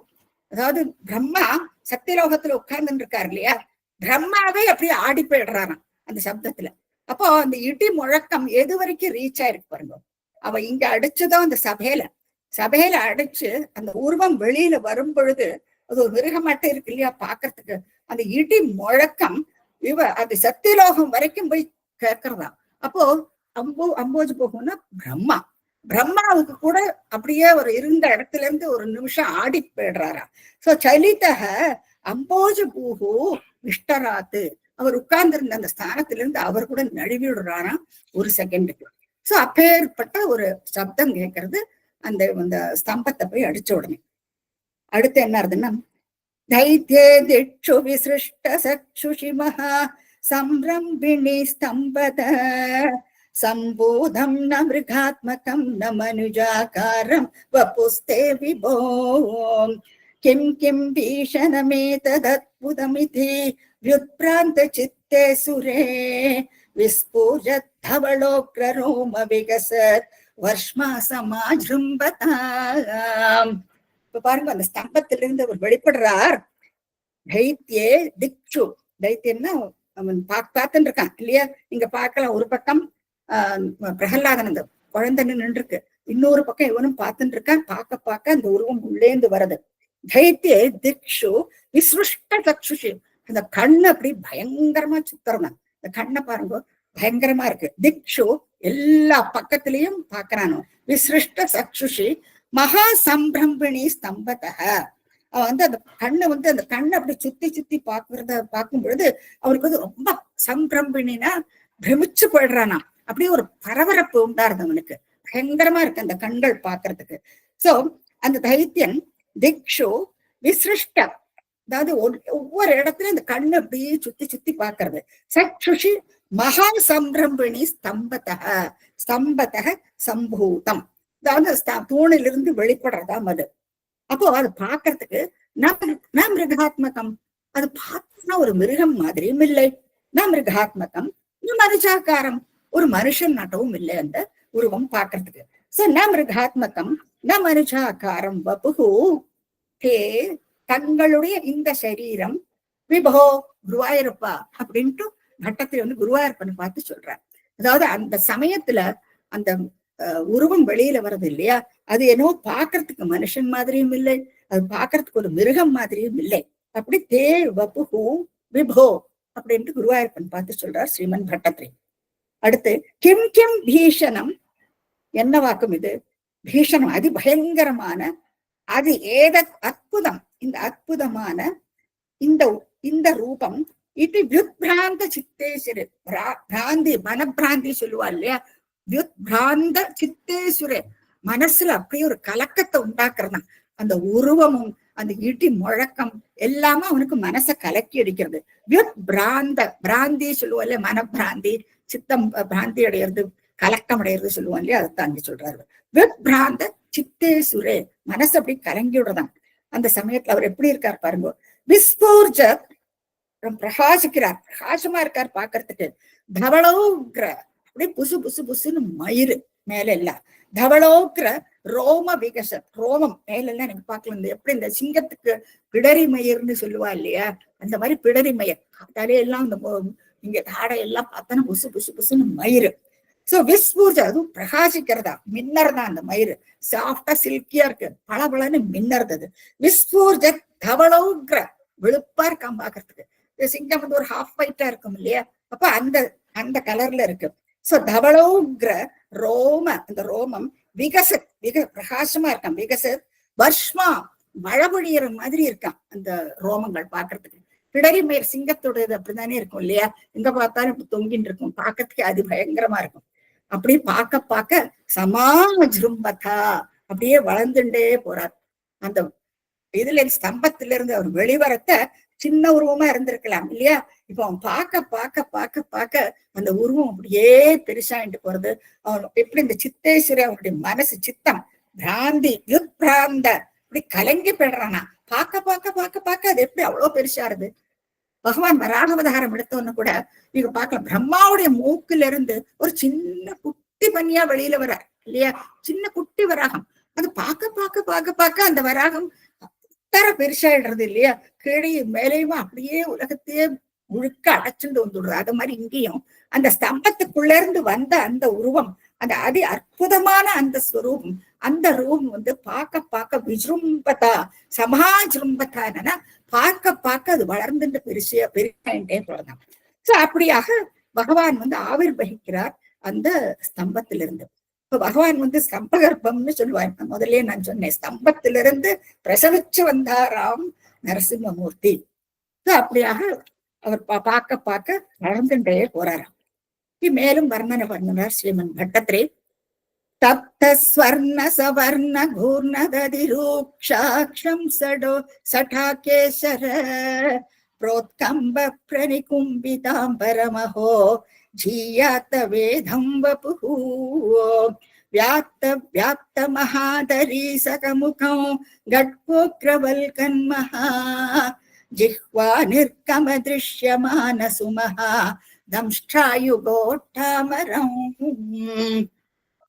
அதாவது பிரம்மா சத்தியலோகத்துல உட்கார்ந்துட்டு இருக்காரு இல்லையா, பிரம்மாவே அப்படியே ஆடி போயிடுறாராம் அந்த சப்தத்துல. அப்போ அந்த இடி முழக்கம் எது வரைக்கும் ரீச் ஆயிருக்கு பாருங்க. அவ இங்க அடிச்சுதான் அந்த சபையில அடிச்சு அந்த உருவம் வெளியில வரும் பொழுது அது ஒரு மிருகமாட்டம் இருக்கு இல்லையா பாக்குறதுக்கு, அந்த இடி முழக்கம் அது சத்தியலோகம் வரைக்கும் போய் கேட்கறதா. அப்போ அம்போஜ் போகும்னா பிரம்மாவுக்கு கூட அப்படியே ஒரு இருந்த இடத்துல இருந்து ஒரு நிமிஷம் ஆடி போயிடுறாரா. சோ சலிதக அம்போஜ பூஹு இஷ்டராத்து, அவர் உட்கார்ந்து இருந்த அந்த ஸ்தானத்துல இருந்து அவர் கூட நழுவி விடுறாராம் ஒரு செகண்டுக்கு. சோ அப்பேற்பட்ட ஒரு சப்தம் கேட்கறது அந்த ஸ்தம்பத்தை போய் அடிச்ச உடனே. அடுத்து என்ன ஆகுதுன்னா, தைத்யே திக்ஷு விசிருஷ்ட சக்ஷுஷி மகா சம்ரம்பிணி ஸ்தம்பத சம்பூதம் ந மிருகாத்மகம் ந மனுஜாகாரம் வபுஸ்தே விபோ கிம் கிம் பீஷணமேதத்புதமிதி व्युत्प्रान्त चित्ते सुरे विस्फुरत् धवलोग्ररोम विकसत् वर्ष्मा समाजृम्भताम्. இப்ப பாருங்க அந்த ஸ்தம்பத்திலிருந்து இருந்து அவர் வெளிப்படுறார். தைத்தியே திக்ஷு, தைத்தியன்னா அவன் பார்த்துட்டு இருக்கான் இல்லையா, நீங்க பார்க்கலாம். ஒரு பக்கம் பிரகலாதன் அந்த குழந்தை நின்று இருக்கு, இன்னொரு பக்கம் இவனும் பார்த்துட்டு இருக்கான். பார்க்க அந்த உருவம் உள்ளேந்து வருது. தைத்தியே திக்ஷு விஸ்ருஷ்ட சக்ஷுஷி, அந்த கண்ணு அப்படி பயங்கரமா சுத்தரணும். இந்த கண்ணை பாருங்க பயங்கரமா இருக்கு. திக்ஷு எல்லா பக்கத்திலையும் பாக்குறானோ. விசிருஷ்ட சக்ஷுஷி மகா சம்பிரம்பிணி ஸ்தம்பதக, அவன் அந்த கண்ணை அந்த கண்ணை அப்படி சுத்தி பார்க்கும் பொழுது அவனுக்கு ரொம்ப சம்பிரம்பினா பிரமிச்சு போயிடுறானா. அப்படியே ஒரு பரபரப்பு உண்டாருது அவனுக்கு. பயங்கரமா இருக்கு அந்த கண்கள் பாக்குறதுக்கு. சோ அந்த தைத்தியன் திக்ஷு விசிருஷ்ட, அதாவது ஒவ்வொரு இடத்துலயும் இந்த கண்ணு அப்படியே சுத்தி பாக்குறது. சக்ஷுஷி மகா சம்பிரம்பிணி ஸ்தம்பதக சம்பூதம், அதாவது தூணிலிருந்து வெளிப்படுறதாம் அது. அப்போ அது பாக்குறதுக்கு மிருகாத்மகம், அது பார்த்தோம்னா ஒரு மிருகம் மாதிரியும் இல்லை. மிருகாத்மகம் மனுஷாக்காரம், ஒரு மனுஷன் நாட்டவும் இல்லை அந்த உருவம் பாக்குறதுக்கு. சோ மிருகாத்மகம் மனுஷாக்காரம் வபுகு தே, தங்களுடைய இந்த சரீரம் விபோ குருவாயூரப்பா அப்படின்ட்டு பட்டத்தை குருவாயூரப்பனை பார்த்து சொல்றார். அதாவது அந்த சமயத்துல அந்த உருவம் வெளியில வர்றது இல்லையா, அது என்னவோ பாக்குறதுக்கு மனுஷன் மாதிரியும் இல்லை, அது பாக்குறதுக்கு ஒரு மிருகம் மாதிரியும் இல்லை. அப்படி தே வபுகு விபோ அப்படின்ட்டு குருவாயூரப்பன் பார்த்து சொல்றார் ஸ்ரீமன் பட்டத்திரி. அடுத்து கிம் கிம் பீஷணம், என்ன வாக்கும் இது? பீஷணம், அதி பயங்கரமான அது ஏத அற்புதம், இந்த அற்புதமான இந்த இந்த ரூபம் இது வியுத்பிராந்த சித்தேஸ்வரி, பிராந்தி மனப்பிராந்தி சொல்லுவா இல்லையா, வியுத்பிராந்த சித்தேஸ்வரி, மனசுல அப்படியே ஒரு கலக்கத்தை உண்டாக்குறதான் அந்த உருவமும் அந்த இடி முழக்கம் எல்லாமே அவனுக்கு மனசை கலக்கி அடிக்கிறது. வியுத் பிராந்த, பிராந்தி சொல்லுவோம் இல்லையா, மனப்பிராந்தி, சித்தம் பிராந்தி அடையிறது, கலக்கம் அடையிறது சொல்லுவோம் இல்லையா, அதைத்தான் அங்க சொல்றாரு. வியுத் பிராந்த சித்தேசுரே, மனசு அப்படி கலங்கி விடுறதான். அந்த சமயத்துல அவர் எப்படி இருக்கார் பாருங்க, விஸ்பூர்ஜ பிரகாசிக்கிறார், பிரகாசமா இருக்கார் பாக்குறதுக்கு. தவளோக்ர, அப்படியே புசு புசு புசுன்னு மயிறு மேல எல்லாம், தவளோக்ர ரோம விகச, ரோமம் மேல எல்லாம் எனக்கு பார்க்கலாம். இந்த எப்படி இந்த சிங்கத்துக்கு பிடரி மயிர்னு சொல்லுவா இல்லையா, அந்த மாதிரி பிடரி மயிர் தலையெல்லாம் இந்த இங்க தாடை எல்லாம் பார்த்தோன்னா புசு புசு புசுன்னு மயிறு. சோ விஸ்பூர்ஜ, அதுவும் பிரகாசிக்கிறதா, மின்னறதா அந்த மயிறு, சாஃப்டா சில்கியா இருக்கு, பளபளன்னு மின்னறது. விஸ்பூர்ஜ தவளோக்ர, வெளுப்பா இருக்காம பாக்குறதுக்கு. சிங்கம் வந்து ஒரு ஹாஃப் ஒயிட்டா இருக்கும் இல்லையா, அப்ப அந்த அந்த கலர்ல இருக்கு. சோ தவளோக்ர ரோம, அந்த ரோமம் விகசத், பிரகாசமா இருக்கான். விகசத் வர்ஷ்மா, மழை பொழியிற மாதிரி இருக்கான் அந்த ரோமங்கள் பாக்குறதுக்கு. பிடரி மயிர் சிங்கத்தோடது அப்படித்தானே இருக்கும் இல்லையா, எங்க பார்த்தாலும் இப்படி தொங்கின்னு இருக்கும், பாக்கிறதுக்கு அது பயங்கரமா இருக்கும். அப்படியே பார்க்க பார்க்க சமாஜ்ரும்பதா, அப்படியே வளர்ந்துட்டே போறார். அந்த இதுல ஸ்தம்பத்துல இருந்து அவர் வெளிவரத்த சின்ன உருவமா இருந்திருக்கலாம் இல்லையா, இப்ப அவன் பார்க்க பார்க்க பார்க்க பார்க்க அந்த உருவம் அப்படியே பெருசாயிட்டு போறது. அவன் எப்படி இந்த சித்தேஸ்வரி, அவனுடைய மனசு சித்தம் பிராந்தி யுத்பிராந்த, அப்படி கலங்கி போயிடுறானா, பார்க்க பார்க்க பார்க்க பார்க்க அது எப்படி அவ்வளவு பெருசாருது. பகவான் வராகவதாரம் எடுத்தோன்னு கூட நீங்க பார்க்கலாம், பிரம்மாவுடைய மூக்குல இருந்து ஒரு சின்ன குட்டி பனியா வெளியில வர இல்லையா, சின்ன குட்டி வராகம். அது பார்க்க பார்க்க பார்க்க பார்க்க அந்த வராகம் தர பெருசாயிடுறது இல்லையா, கீழே மேலேயுமா அப்படியே உலகத்தையே முழுக்க அடைச்சுட்டு வந்துடுறது. அது மாதிரி இங்கேயும் அந்த ஸ்தம்பத்துக்குள்ள இருந்து வந்த அந்த உருவம், அந்த அதி அற்புதமான அந்த ஸ்வரூபம், அந்த ரூபம் வந்து பார்க்க பார்க்க விஜృంభதா சமாஜృంభதா, என்னன்னா பார்க்க பார்க்க அது வளர்ந்துட்டு பெருசாயிட்டே போறதான். சோ அப்படியாக பகவான் வந்து ஆவிர்வகிக்கிறார் அந்த ஸ்தம்பத்திலிருந்து. இப்ப பகவான் வந்து ஸ்தம்பகர்ப்பம்னு சொல்லுவாங்க. முதல்ல நான் சொன்னேன், ஸ்தம்பத்திலிருந்து பிரசவிச்சு வந்தாராம் நரசிம்மமூர்த்தி. அப்படியாக அவர் பார்க்க பார்க்க வளர்ந்துட்டே போறாராம். மேலும் வர்ணனை பண்ணுறார் ஸ்ரீமன் பட்டத்திரே. தப்த ஸ்வர்ண சவர்ண கூர்ணததிரூக்ஷாக்ஷம் சடோ சடாகேசர प्रोत्कम्ब प्रनिकुम्बिताम्बरमहो जीयात वेदं वपुः व्याप्त व्याप्त महादरी सकमुखं गड्कोग्रवल्कन्महा जिह्वा निर्गम दृश्यमान सुमहा दंष्ट्रायुगोट्टामरं.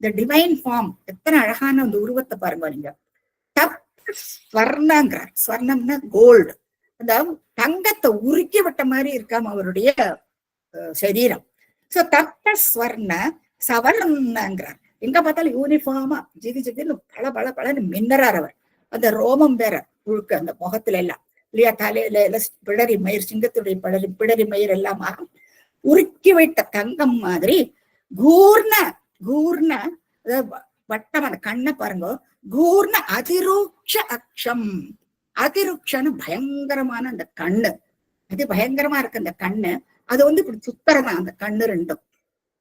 The divine form எத்தனை அழகான அந்த உருவத்தை பாருங்க நீங்க. ஸ்வர்ணங்கிறார், ஸ்வர்ணம்னா கோல்டு, அந்த தங்கத்தை உருக்கி விட்ட மாதிரி இருக்காம அவருடைய சரீரம். சோ தப்த ஸ்வர்ண சவர்ணங்கிறார், எங்க பார்த்தாலும் யூனிஃபார்மா ஜிகு ஜிகுன்னு பல பல பலன்னு மின்னறார் அவர். அந்த ரோமம் வேற முழுக்க அந்த முகத்துல எல்லாம் இல்லையா, தலையில பிடரி மயிர், சிங்கத்துடைய பிடரி மயிர் எல்லாம் உருக்கி வைத்த தங்கம் மாதிரி. கூர்ண கூர்ண வட்டம், அந்த கண்ணை பாருங்க, கூர்ண அதிரூக்ஷ அக்ஷம். அதிருக்ஷன்னு பயங்கரமான அந்த கண்ணு, அது பயங்கரமா இருக்கு அந்த கண்ணு. அது வந்து இப்படி சுத்தறதான் அந்த கண்ணு ரெண்டும்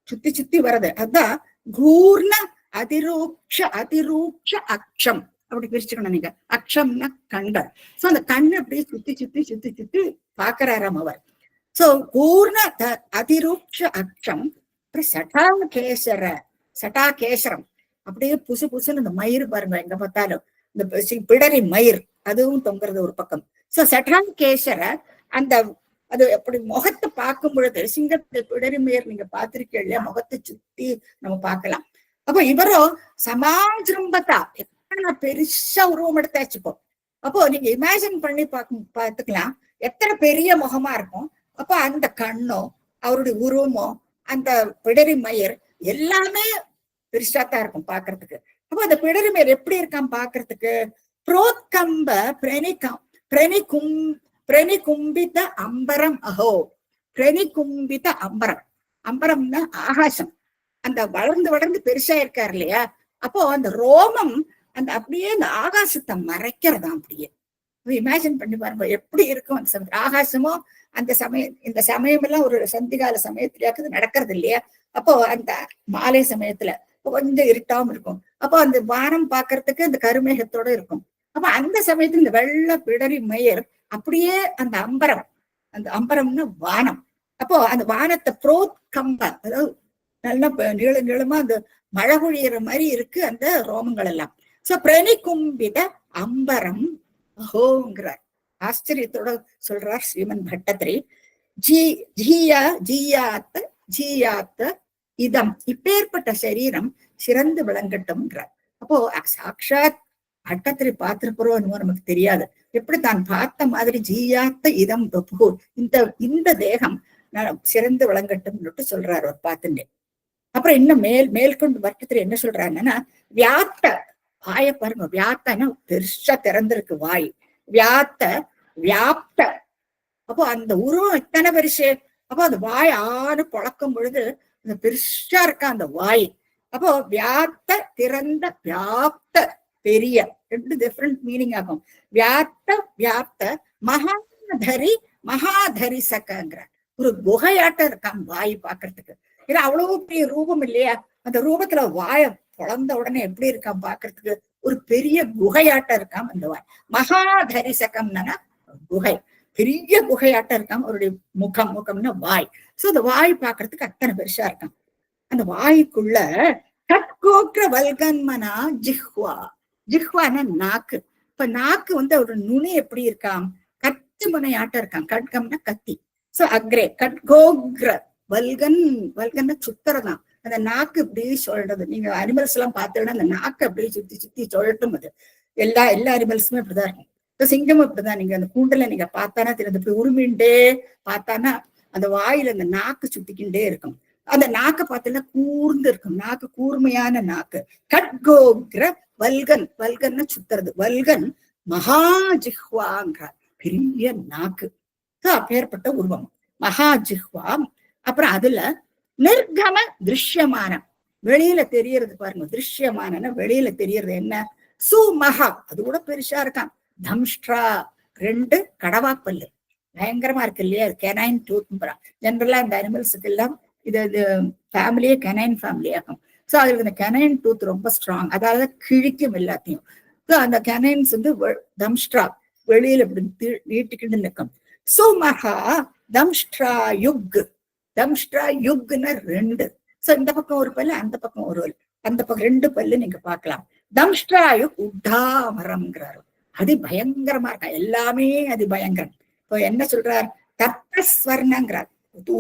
சுத்தி சுத்தி வர்றது. அதான் கூர்ண அதிரூக்ஷ அதிரூக்ஷ அக்ஷம் அப்படி பிரிச்சுக்கணும் நீங்க. அக்ஷம்னா கண்கள். சோ அந்த கண்ணு அப்படியே சுத்தி சுத்தி சுத்தி சுத்தி பாக்குறாராம் அவர். சோ கூர்ண அதிரூக்ஷ அக்ஷம். சட்டாகேசர, சட்டாகேசரம் அப்படியே புசு புசுன்னு இந்த மயிர் பாருங்க, எங்க பார்த்தாலும் இந்த பிடரி மயிர் அதுவும் தொங்குறது ஒரு பக்கம். சோ சட்டாகேசர அந்த அது அப்படி முகத்தை பார்க்கும் பொழுது, சிங்கத்தை பிடரி மயிர் நீங்க பார்த்திருக்கீங்க இல்லையா, முகத்தை சுத்தி நம்ம பார்க்கலாம். அப்போ இவரோ சமாஜ்ரும்பதா, எத்தனை பெருசா உருவம் எடுத்தாச்சுப்போ. அப்போ நீங்க இமேஜின் பண்ணி பார்த்துக்கலாம் எத்தனை பெரிய முகமா இருக்கும். அப்போ அந்த கண்ணோ அவருடைய உருவமோ அந்த பிடரி மயிர் எல்லாமே பெருசாத்தான் இருக்கும் பாக்குறதுக்கு. அப்போ அந்த பிடரி மயிர் எப்படி இருக்கான் பாக்குறதுக்கு, புரோத்கம்ப பிரணிகும்பித அம்பரம் அஹோ. பிரணிகும்பித அம்பரம், அம்பரம்னா ஆகாசம். அந்த வளர்ந்து வளர்ந்து பெருசா இருக்காரு இல்லையா, அப்போ அந்த ரோமம் அந்த அப்படியே அந்த ஆகாசத்தை மறைக்கிறதா அப்படியே. இமேஜின் பண்ணி பாருங்க எப்படி இருக்கும் அந்த சமயம். ஆகாசமும் அந்த சமயம், இந்த சமயம் எல்லாம் ஒரு சந்திகால சமயத்திலேயாக்குது நடக்கிறது இல்லையா? அப்போ அந்த மாலை சமயத்துல கொஞ்சம் இருட்டாவும் இருக்கும். அப்போ அந்த வானம் பாக்குறதுக்கு அந்த கருமேகத்தோட இருக்கும். அப்ப அந்த சமயத்துல இந்த வெள்ள பிடரி மயிர் அப்படியே அந்த அம்பரம், அந்த அம்பரம்னு வானம். அப்போ அந்த வானத்தை புரோத் கம்ப, அதாவது நல்லா நீளமா அந்த மழை பொழியிற மாதிரி இருக்கு அந்த ரோமங்கள் எல்லாம். சோ பிரணிகும்பித அம்பரம் அஹோங்கிறார். ஆச்சரியத்தோட சொல்றார் ஸ்ரீமன் பட்டத்திரி. ஜீயாத்த இதம், இப்பேற்பட்ட சரீரம் சிறந்து விளங்கட்டும்ங்கிறார். அப்போ சாட்சாத் பட்டத்திரி பார்த்திருக்கிறோம் நமக்கு தெரியாது. எப்படி தான் பார்த்த மாதிரி ஜீயாத்த இதம் பபு, இந்த தேகம் சிறந்து விளங்கட்டும்னு சொல்றாரு ஒரு பார்த்துட்டே. அப்புறம் இன்னும் மேற்கொண்டு பட்டத்திரி என்ன சொல்றாருன்னா, வியாத்த வாய பாருங்க, வியாத்தனா பெருசா திறந்திருக்கு வாய், வியாத்த வியாப்த. அப்போ அந்த உருவம் இத்தனை பெருசு. அப்போ அந்த வாய் ஆறு பழக்கும் பொழுது அந்த பெருசா இருக்கா அந்த வாய். அப்போ வியாத்த திறந்த, வியாப்த பெரிய, ரெண்டு டிஃப்ரெண்ட் மீனிங் ஆகும். வியாத்த வியாப்த மகாதரி மகாதரி சக்கங்கிற ஒரு குகையாட்டம் இருக்கான் வாய் பாக்குறதுக்கு. ஏன்னா அவ்வளவு பெரிய ரூபம் இல்லையா? அந்த ரூபத்துல வாய பொழந்த உடனே எப்படி இருக்கான் பாக்குறதுக்கு, ஒரு பெரிய குகையாட்டம் இருக்காம் அந்த வாய். மகாதரிசகம்னா குகை, பெரிய குகையாட்டம் இருக்காம் அவருடைய முகம்னா வாய். சோ அந்த வாய் பாக்குறதுக்கு அத்தனை பெருசா இருக்கான். அந்த வாய்க்குள்ள கட்கோக்ர வல்கன்மனா ஜிஹ்வா, ஜிஹ்வானா நாக்கு. இப்ப நாக்கு ஒரு நுனி எப்படி இருக்காம், கத்தி முனையாட்டம் இருக்கான். கட்கம்னா கத்தி. சோ அக்ரே கட்கோக்ர வல்கன், வல்கன்னா சுத்துறதான். அந்த நாக்கு இப்படி சொல்றது, நீங்க அனிமல்ஸ் எல்லாம் பார்த்தீங்கன்னா அந்த நாக்கு அப்படியே சுத்தி சுத்தி சொல்லட்டும். அது எல்லா அனிமல்ஸுமே இப்படிதான் இருக்கும். இப்ப சிங்கம் இப்படிதான். நீங்க அந்த கூண்டுல நீங்க பார்த்தானா தெரியாது, இப்படி உருமிண்டே பார்த்தானா அந்த வாயில அந்த நாக்கு சுத்திக்கிண்டே இருக்கும். அந்த நாக்கை பார்த்தீங்கன்னா கூர்ந்து இருக்கும். நாக்கு கூர்மையான நாக்கு. கட்கோக்ர வல்கன், வல்கன்னு சுத்துறது. வல்கன் மகாஜிஹ்வாங்கிற பெரிய நாக்கு. அப்பேற்பட்ட உருவம் மகாஜிஹ்வா. அப்புறம் அதுல நிர்கம திருஷ்யமான, வெளியில தெரியறது பாருங்க. திருஷ்யமான வெளியில தெரியறது என்ன, சுமகா, அது கூட பெருசா இருக்கான். தம்ஷ்ட்ரா, ரெண்டு கடவாப்பல்லு பயங்கரமா இருக்கு இல்லையா? Canine tooth. ஜெனரலா இந்த அனிமல்ஸுக்கு எல்லாம் இது ஃபேமிலியே கெனைன் ஃபேமிலி ஆகும். சோ அதுக்கு இந்த கெனைன் டூத் ரொம்ப ஸ்ட்ராங், அதாவது கிழிக்கும் எல்லாத்தையும். சோ அந்த கெனைன்ஸ் தம்ஷ்ட்ரா வெளியில இப்படி நீட்டிக்கிட்டு நிற்கும். சுமகா தம்ஷ்ட்ரா யுக், தம்ஷ்ட்ரா யுக்னா ரெண்டு. சோ இந்த பக்கம் ஒரு பல்லு, அந்த பக்கம் ஒரு பல்லு, அந்த பக்கம் ரெண்டு பல்லு நீங்க பார்க்கலாம். தம்ஷ்ட்ரா யுக் உத்தாமரம்ங்கிறாரு. அது பயங்கரமா இருக்கா, எல்லாமே அது பயங்கரம். இப்போ என்ன சொல்றார், தப்தஸ்வர்ணங்கிறார்.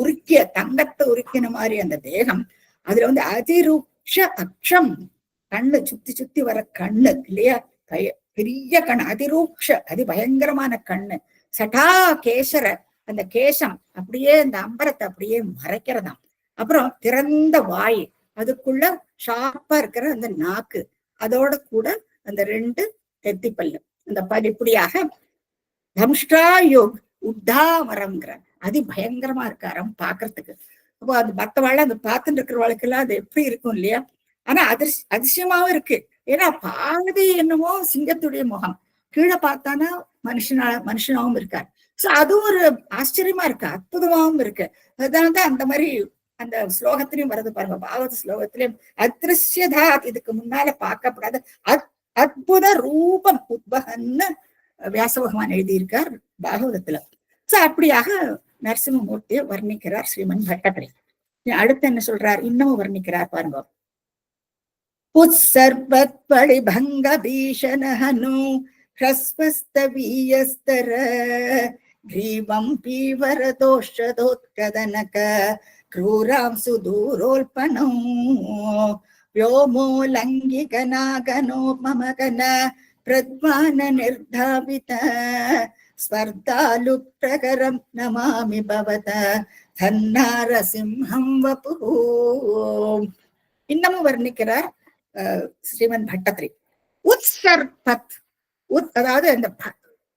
உருக்கிய தங்கத்தை உருக்கின மாதிரி அந்த தேகம். அதுல அதிரூக்ஷ அக்ஷம், கண்ணு சுத்தி சுத்தி வர கண்ணு இல்லையா? பெரிய கண், அதிரூக்ஷ அதி பயங்கரமான கண்ணு. சடா கேசர, அந்த கேசம் அப்படியே அந்த அம்பரத்தை அப்படியே மறைக்கிறதாம். அப்புறம் திறந்த வாய், அதுக்குள்ள ஷார்ப்பா இருக்கிற அந்த நாக்கு, அதோட கூட அந்த ரெண்டு தெத்தி பல்லு, அந்த பல் இப்படியாக தம்ஷ்டாயோக் உத்தாமரம்ங்கிற அதி பயங்கரமா இருக்காராம் பாக்குறதுக்கு. அப்போ அது மத்தவாழ அந்த பார்த்துட்டு இருக்கிற வாழ்க்கையெல்லாம் அது எப்படி இருக்கும் இல்லையா? ஆனா அதிசயமாவும் இருக்கு. ஏன்னா பாதி என்னமோ சிங்கத்துடைய முகம், கீழே பார்த்தானா மனுஷனாவும் இருக்கார். சோ அதுவும் ஒரு ஆச்சரியமா இருக்கு, அற்புதமாவும் இருக்கு. அதனாலதான் அந்த மாதிரி அந்த ஸ்லோகத்திலையும் வருது பாருங்க, பாகவத ஸ்லோகத்திலையும் அதிருஷ்யதா, இதுக்கு முன்னால பார்க்கப்படாத அற்புத ரூபம் உத்பகன்னு வியாச பகவான் எழுதியிருக்கார் பாகவதத்துல. சோ அப்படியாக நரசிம்மமூர்த்தியை வர்ணிக்கிறார் ஸ்ரீமன் பட்டத்திரி. அடுத்து என்ன சொல்றார், இன்னமும் வர்ணிக்கிறார் பாருங்க. உத்சர்பத் பளிபங்க பீஷணஹனு ஹ்ரஸ்வஸ்தவீயஸ்தர கிரீவம் பீவர தோஷதோத்கதனக க்ரூராம் சுதூரோல்பனோ व्योमोलङ्घिकनागनो मम गण प्रद्मान निर्धावित स्पर्धालुप्रकरं नमामि भवत धन्नारसिंहं वपुः. இன்னமும் வர்ணிக்கிறார் ஸ்ரீமன் பட்டத்திரி. உத்சர்பத், அதாவது அந்த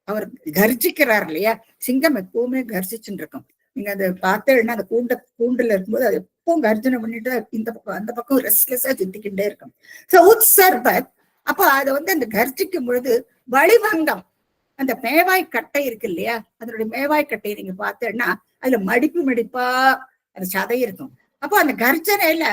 அவர் கர்ஜிக்கிறார் இல்லையா? சிங்கம் எப்பவுமே கர்ஜிச்சுட்டு இருக்கும். நீங்க அதை பார்த்தேன்னா அந்த கூண்டுல இருக்கும்போது அது எப்பவும் கர்ஜனை பண்ணிட்டு இந்த பக்கம் அந்த பக்கம் ரெஸ்ட்லெஸ்ஸா சுத்திக்கிட்டே இருக்கும். சோ உத்சர்பத், அப்போ அதை வந்து அந்த கர்ஜிக்கும் பொழுது வழிபங்கம், அந்த மேவாய் கட்டை இருக்கு இல்லையா, அதனுடைய மேவாய் கட்டையை நீங்க பார்த்தேன்னா அதுல மடிப்பு மடிப்பா அந்த சதை இருக்கும். அப்போ அந்த கர்ஜனையில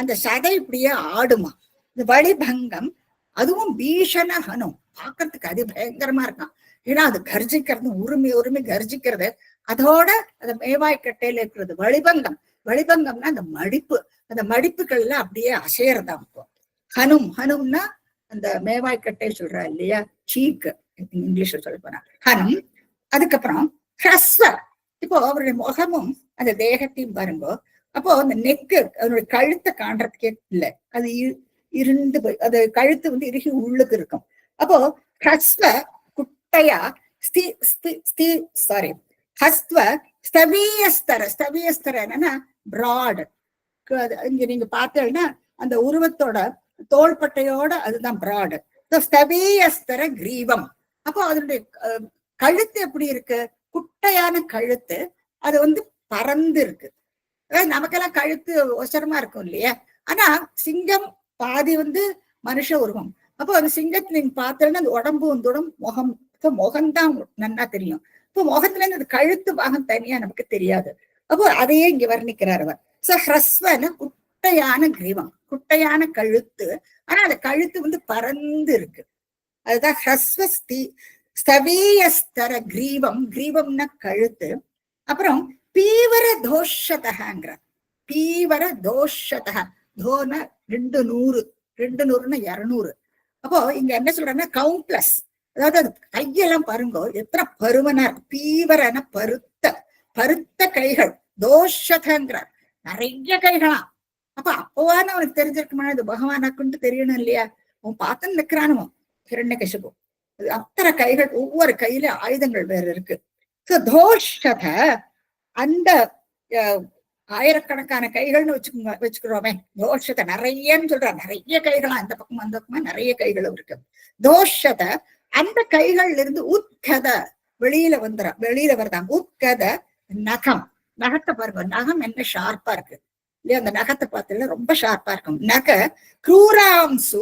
அந்த சதை இப்படியே ஆடுமா. இந்த வழிபங்கம், அதுவும் பீஷண ஹனும், பார்க்கறதுக்கு அது பயங்கரமா இருக்கான். ஏன்னா அது கர்ஜிக்கிறது, உரிமை உரிமை கர்ஜிக்கிறது, அதோட அந்த மேவாய் கட்டையில இருக்கிறது வழிபங்கம். வழிபங்கம்னா அந்த மடிப்பு, அந்த மடிப்புகள்ல அப்படியே அசையறதா இருக்கும். ஹனும், ஹனும்னா அந்த மேவாய் கட்டை சொல்றா இல்லையா, சீக்கு இங்கிலீஷ்ல சொல்ல போனா ஹனும். அதுக்கப்புறம் ஹ்ரஸ்வ, இப்போ அவருடைய முகமும் அந்த தேகத்தையும் பாருங்க. அப்போ அந்த நெக்கு, அதனுடைய கழுத்தை காண்றதுக்கே இல்லை, அது இருந்து போய் அது கழுத்து வந்து இறுகி உள்ளுக்கு இருக்கும். அப்போ ஹஸ்வ குட்டையா, சாரி ஹஸ்வ ஸ்தவீயஸ்தர, ஸ்தவீயஸ்தர என்னன்னா பிராட். இங்க நீங்க பார்த்தீங்கன்னா அந்த உருவத்தோட தோள்பட்டையோட அதுதான் பிராடு. ஸ்தவீயஸ்தர கிரீவம். அப்போ அதனுடைய கழுத்து எப்படி இருக்கு, குட்டையான கழுத்து, அது வந்து பறந்து இருக்கு. நமக்கெல்லாம் கழுத்து ஒசரமா இருக்கும் இல்லையா, ஆனா சிங்கம் பாதி வந்து மனுஷ உருவம். அப்போ அந்த சிங்கத்துல நீங்க பார்த்தோன்னா அந்த உடம்பு வந்துடும், முகம்தான் நன்னா தெரியும். இப்போ முகத்துல இருந்து அந்த கழுத்து பாகம் தனியா நமக்கு தெரியாது. அப்போ அதையே இங்க வர்ணிக்கிறார் அவர். சோ ஹ்ரஸ்வன குட்டையான கிரீவம், குட்டையான கழுத்து, ஆனா அந்த கழுத்து வந்து பறந்து இருக்கு, அதுதான் ஹ்ரஸ்வ ஸ்தவீயஸ்தர கிரீவம். கிரீவம்னா கழுத்து. அப்புறம் பீவர தோஷதங்கிற, பீவர தோஷத, தோன 200, 200ன்னா 200. அப்போ இங்க என்ன சொல்றாங்கன்னா கவுண்ட்லெஸ், அதாவது அது கையெல்லாம் பாருங்க எத்தனை பருமனா இருக்கு. பீவரன பருத்த, பருத்த கைகள். தோஷதங்கிறார், நிறைய கைகளாம். அப்ப அப்பவான அவனுக்கு தெரிஞ்சிருக்குமா இது பகவானாக்குன்ட்டு தெரியணும் இல்லையா, அவன் பார்த்து நிக்கிறானோ ஹிரண்யகசிபு. அத்தனை கைகள், ஒவ்வொரு கையில ஆயுதங்கள் வேற இருக்கு. தோஷத, அந்த ஆயிரக்கணக்கான கைகள்னு வச்சுக்கிறோமே, தோஷத்தை நிறையன்னு சொல்ற, நிறைய கைகளா அந்த பக்கம் அந்த பக்கமா நிறைய கைகளும் இருக்கு. தோஷத, அந்த கைகள்ல இருந்து உத்கத, வெளியில வருதாங்க. உத்கத நகம், நகத்தை பாருங்க, நகம் என்ன ஷார்ப்பா இருக்கு இல்லையா, அந்த நகத்தை பார்த்தல ரொம்ப ஷார்ப்பா இருக்கும். நக க்ரூராம்சு,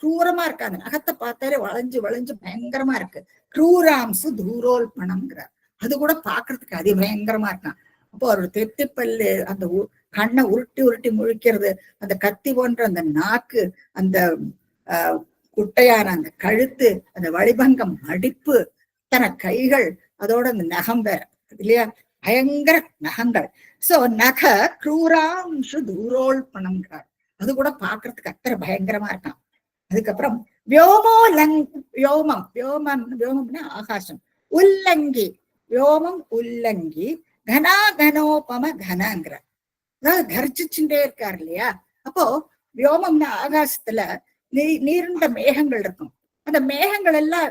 க்ரூரமா இருக்கு, அந்த நகத்தை பார்த்தாலே வளைஞ்சு வளைஞ்சு பயங்கரமா இருக்கு. க்ரூராம்சு தூரோல்பணம்ங்கிறார், அது கூட பாக்குறதுக்கு அதி பயங்கரமா இருக்கான். அப்போ அவரோட தெத்திப்பல்லு, அந்த கண்ணை உருட்டி உருட்டி முழிக்கிறது, அந்த கத்தி போன்ற அந்த நாக்கு, அந்த குட்டையான அந்த கழுத்து, அந்த வழிபங்கம் மடிப்பு, இத்தனை கைகள், அதோட அந்த நகம் வேற இல்லையா, பயங்கர நகங்கள். சோ நக க்ரூராம்சு தூரோல்பணம்ங்கிறார், அது கூட பாக்குறதுக்கு அத்தனை பயங்கரமா இருக்கான். அதுக்கப்புறம் வியோமோலங், வியோமம், வியோமம்னா ஆகாசம். உல்லங்கி, வியோமம் உல்லங்கி, கனா கனோபம கனங்கிற, அதாவது கர்ஜிச்சுட்டே இருக்காரு இல்லையா. அப்போ வியோமம்னா ஆகாசத்துல நீர்ந்த மேகங்கள் இருக்கும், அந்த மேகங்கள் எல்லாம்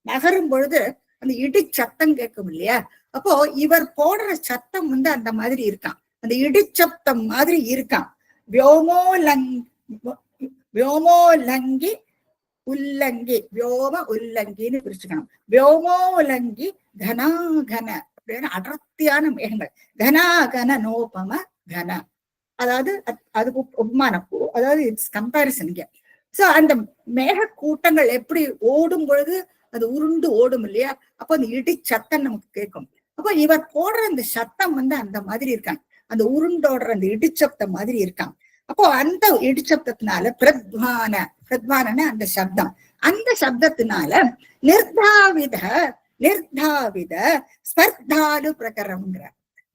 நகரும் பொழுது அந்த இடி சத்தம் கேட்கும் இல்லையா. அப்போ இவர் போடுற சத்தம் வந்து அந்த மாதிரி இருக்கான், அந்த இடிச்சப்தம் மாதிரி இருக்கான். வியோமோலங்கி உல்லங்கி, வியோம உல்லங்கின்னு பிரிச்சுக்கணும். வியோமோலங்கி கனாகன அப்படின்னு அடர்த்தியான மேகங்கள். கனாகன நோபம கன, அதாவது அதுக்கு உப்மானம், அதாவது இட்ஸ் கம்பாரிசன் இங்க. சோ அந்த மேக கூட்டங்கள் எப்படி ஓடும் பொழுது அது உருண்டு ஓடும் இல்லையா, அப்போ அந்த இடி சத்தம் நமக்கு கேட்கும். அப்போ இவர் போடுற அந்த சத்தம் வந்து அந்த மாதிரி இருக்காங்க, அந்த உருண்டோடுற அந்த இடிச்சப்தம் மாதிரி இருக்கான். அப்போ அந்த இடிச்சப்தத்தினால பிரத்வான அந்த சப்தம், அந்த சப்தத்தினால நிர்தாவித ஸ்பர்தாலு பிரகரம்ங்கிற.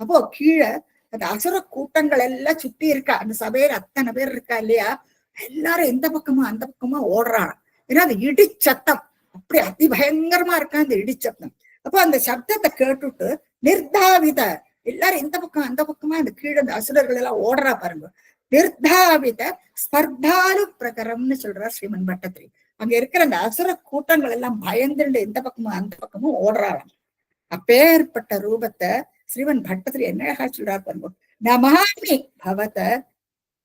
அப்போ கீழே அந்த அசுர கூட்டங்கள் எல்லாம் சுத்தி இருக்கா, அந்த சபையில அத்தனை பேர் இருக்கா இல்லையா, எல்லாரும் எந்த பக்கமா அந்த பக்கமா ஓடுறாங்க. ஏன்னா அந்த இடிச்சத்தம் அப்படி அதி பயங்கரமா இருக்கா அந்த இடிச்சப்தம். அப்போ அந்த சப்தத்தை கேட்டுட்டு நிர்தாவித, எல்லாரும் எந்த பக்கம் அந்த பக்கமா அந்த கீழே அந்த அசுரர்கள் எல்லாம் ஓடுறா பாருங்க. நிர்தாவித ஸ்பர்தாலு பிரகரம்னு சொல்றார் ஸ்ரீமன் பட்டத்திரி. அங்க இருக்கிற அந்த அசுர கூட்டங்கள் எல்லாம் பயந்துண்டு எந்த பக்கமும் அந்த பக்கமும் ஓடுறாராம். அப்பேற்பட்ட ரூபத்தை ஸ்ரீமன் பட்டத்திரி என்ன சொல்றார் பாருங்க. நமாமி பவத,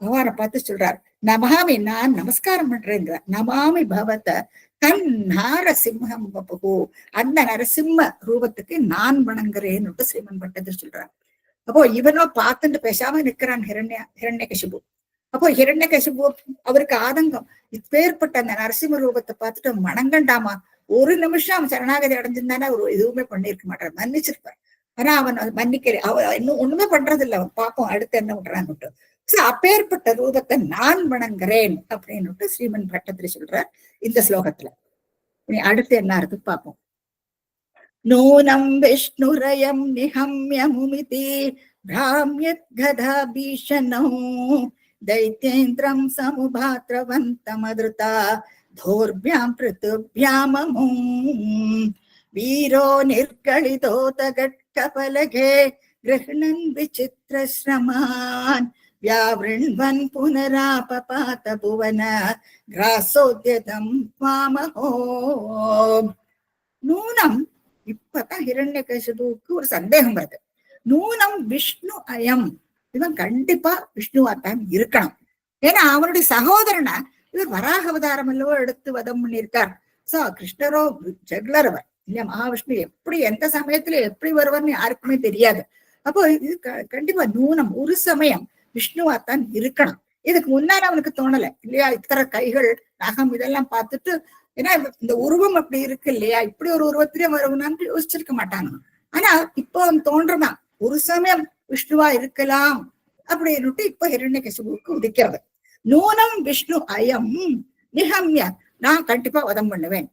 பகவானை பார்த்து சொல்றார், நமாமி நான் நமஸ்காரம் பண்றேங்கிற. நமாமி பவத தன் நாரசிம்ஹம் பபு, அந்த நரசிம்ம ரூபத்துக்கு நான் வணங்குறேன்னு ஸ்ரீமன் பட்டத்திரி சொல்றார். அப்போ இவனோ பார்த்துட்டு பேசாம நிக்கிறான் ஹிரண்யகசிபு. அப்போ ஹிரண்யகசிபு அவருக்கு ஆதங்கம், இப்பேற்பட்ட அந்த நரசிம்ம ரூபத்தை பார்த்துட்டு மணங்கண்டாமா, ஒரு நிமிஷம் அவன் சரணாகதி அடைஞ்சிருந்தானே அவர் எதுவுமே பண்ணிருக்க மாட்டான், மன்னிச்சிருப்பான். ஆனா அவன் மன்னிக்கிற அவன் இன்னும் ஒண்ணுமே பண்றது இல்லை. அவன் பார்ப்போம் அடுத்து என்ன பண்றான்னு. அப்பேற்பட்ட ரூபத்தை நான் வணங்குறேன் அப்படின்னு ஸ்ரீமன் பட்டத்திரி சொல்றார் இந்த ஸ்லோகத்துல. இனி அடுத்து என்ன இருக்கு பார்ப்போம். நூனம் விஷ்ணுரயம் நிஹம்யமுமிதி பிராம்யத் கதா பீஷணோ दैत्येन्द्रं समुभात्रवन्तमदृता धोर्भ्यां पृथुभ्याममुं वीरो निर्गलितोतगट्कपलगे गृह्णन् विचित्रश्रमान् व्यावृण्वन् पुनरापपात भुवन ग्रासोद्यतं मामहो. நூனம், இப்பதான் ஹிரண்யகசிபுவுக்கு ஒரு சந்தேகம் வருது. நூனம் விஷ்ணு அயம், இவன் கண்டிப்பா விஷ்ணுவாத்தான் இருக்கணும். ஏன்னா அவனுடைய சகோதரனை இவர் வராக அவதாரம் அல்லவோ எடுத்து வதம் பண்ணியிருக்கார். சோ கிருஷ்ணரோ ஜெகலரவர் இல்லையா, மகாவிஷ்ணு எப்படி எந்த சமயத்துல எப்படி வருவார்னு யாருக்குமே தெரியாது. அப்போ இது கண்டிப்பா நூனம் ஒரு சமயம் விஷ்ணுவாத்தான் இருக்கணும். இதுக்கு முன்னால அவனுக்கு தோணல இல்லையா, இத்தனை கைகள் நகம் இதெல்லாம் பார்த்துட்டு, ஏன்னா இந்த உருவம் அப்படி இருக்கு இல்லையா, இப்படி ஒரு உருவத்திலே வருவனான்னு யோசிச்சிருக்க மாட்டாங்க. ஆனா இப்போ அவன் தோன்றதான் ஒரு சமயம் விஷ்ணுவா இருக்கலாம் அப்படின்னுட்டு இப்ப ஹிரண்யகசிபுவுக்கு உதிக்கிறது. நூனம் விஷ்ணு அயம் நிஹம்ய, நான் கண்டிப்பா வதம் பண்ணுவேன்.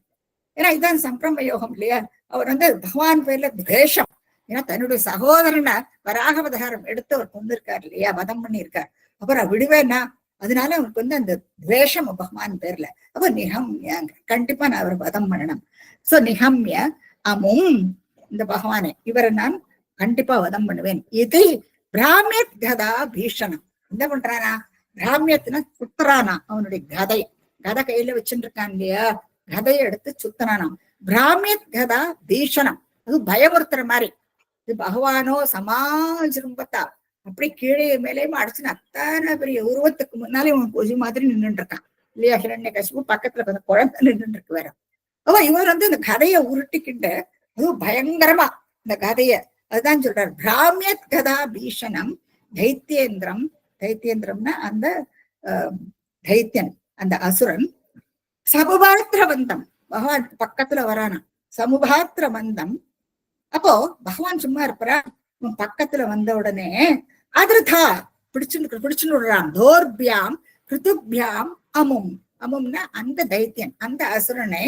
ஏன்னா இதுதான் சம்பிரம யோகம் இல்லையா. அவர் பகவான் பேர்ல துவேஷம், ஏன்னா தன்னுடைய சகோதரனை வராகவதாரம் எடுத்து அவர் கொண்டிருக்காரு இல்லையா, வதம் பண்ணியிருக்கார். அப்புறம் விடுவேன்னா அதனால அவனுக்கு அந்த துவேஷம் பகவான் பேர்ல. அப்ப நிஹம்ய, கண்டிப்பா நான் அவர் வதம் பண்ணணும். சோ நிஹம்ய அமும், இந்த பகவானை இவரை நான் கண்டிப்பா வதம் பண்ணுவேன். இது பிராமியத் கதா பீஷணம், என்ன பண்றானா, பிராமியத்துனா சுத்துறானா, அவனுடைய கதை கையில வச்சுட்டு இருக்கான் இல்லையா, கதையை எடுத்து சுத்துறானாம். பிராமியத் கதா பீஷணம், அது பயமுறுத்துற மாதிரி. இது பகவானோ சமாஜ் ரூபத்தா அப்படி கீழே மேலேயும் அடைச்சுன்னு அத்தனை பெரிய உருவத்துக்கு முன்னாலே இவன் பூஜை மாதிரி நின்றுட்டு இருக்கான் இல்லையா. ஹிரண்யகசிபு பக்கத்துல கொஞ்சம் குழந்தை நின்றுட்டு இருக்கு வேற. அப்ப இவர் இந்த கதையை உருட்டிக்கிட்டு அதுவும் பயங்கரமா இந்த கதைய, அதுதான் சொல்றாரு பிராமியத் கதா பீஷணம் தைத்தியேந்திரம். தைத்தியேந்திரம்னா அந்த தைத்தியன், அந்த அசுரன். சமுபாத்திரவந்தம், பகவான் பக்கத்துல வரானா, சமுபாத்திரவந்தம். அப்போ பகவான் சும்மா இருப்பா, பக்கத்துல வந்த உடனே அதிர்தா பிடிச்சுன்னு விடுறான். தோர்பியாம் பிருத்துபியாம் அமும், அமும்னா அந்த தைத்தியன், அந்த அசுரனை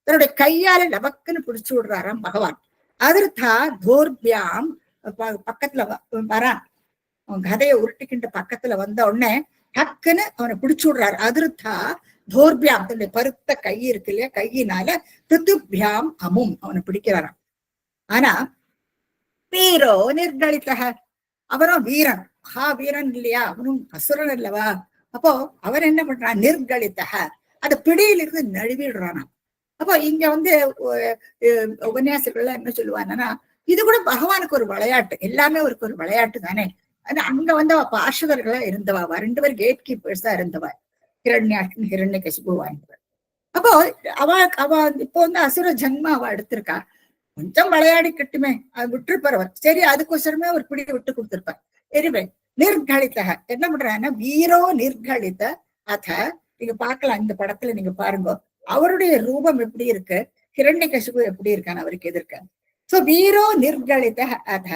தன்னுடைய கையால லபக்குன்னு பிடிச்சு விடுறாராம் பகவான். அதிர்தா தோர்பியாம், பக்கத்துல வரான், அவன் கதையை உருட்டிக்கிட்டு பக்கத்துல வந்த உடனே டக்குன்னு அவனை பிடிச்சு விடுறாரு. அதிர்தா தோர்பியாம், தன்னுடைய பருத்த கை இருக்கு இல்லையா, கையினால பிருத்துபியாம் அமும் அவனை பிடிக்கிறாராம். ஆனா வீரோ நிர்கலிதக, அவரும் வீரன், மகா வீரன் இல்லையா, அவனும் அசுரன் இல்லவா. அப்போ அவன் என்ன பண்றான், நிர்கலிதக, அந்த பிடியிலிருந்து நழுவிடுறானா. அப்போ இங்க உபன்யாசர்கள் என்ன சொல்லுவாங்கன்னா, இது கூட பகவானுக்கு ஒரு விளையாட்டு, எல்லாமே அவருக்கு ஒரு விளையாட்டு தானே. அங்க அவ பார்ஷதர்களா இருந்தவா, 2 பேர் கேட் கீப்பர்ஸா இருந்தவா, ஹிரண்யாட்சன் ஹிரண்யகசிபு வாய்ந்தவர். அப்போ அவ இப்போ அசுர ஜன்மா அவ எடுத்திருக்கா, கொஞ்சம் விளையாடி கட்டுமே, அது விட்டுருப்பார். சரி, அதுக்கோசரமே அவர் பிடி விட்டு கொடுத்திருப்பார். எரிவே நிர்கலிதக என்ன பண்றாங்கன்னா, வீரோ நிர்கலித அத, நீங்க பார்க்கலாம் இந்த படத்துல, நீங்க பாருங்க அவருடைய ரூபம் எப்படி இருக்கு, ஹிரண்யகசிபு எப்படி இருக்கான்னு அவருக்கு எதிர்க்க. சோ வீரோ நிர்கலித அத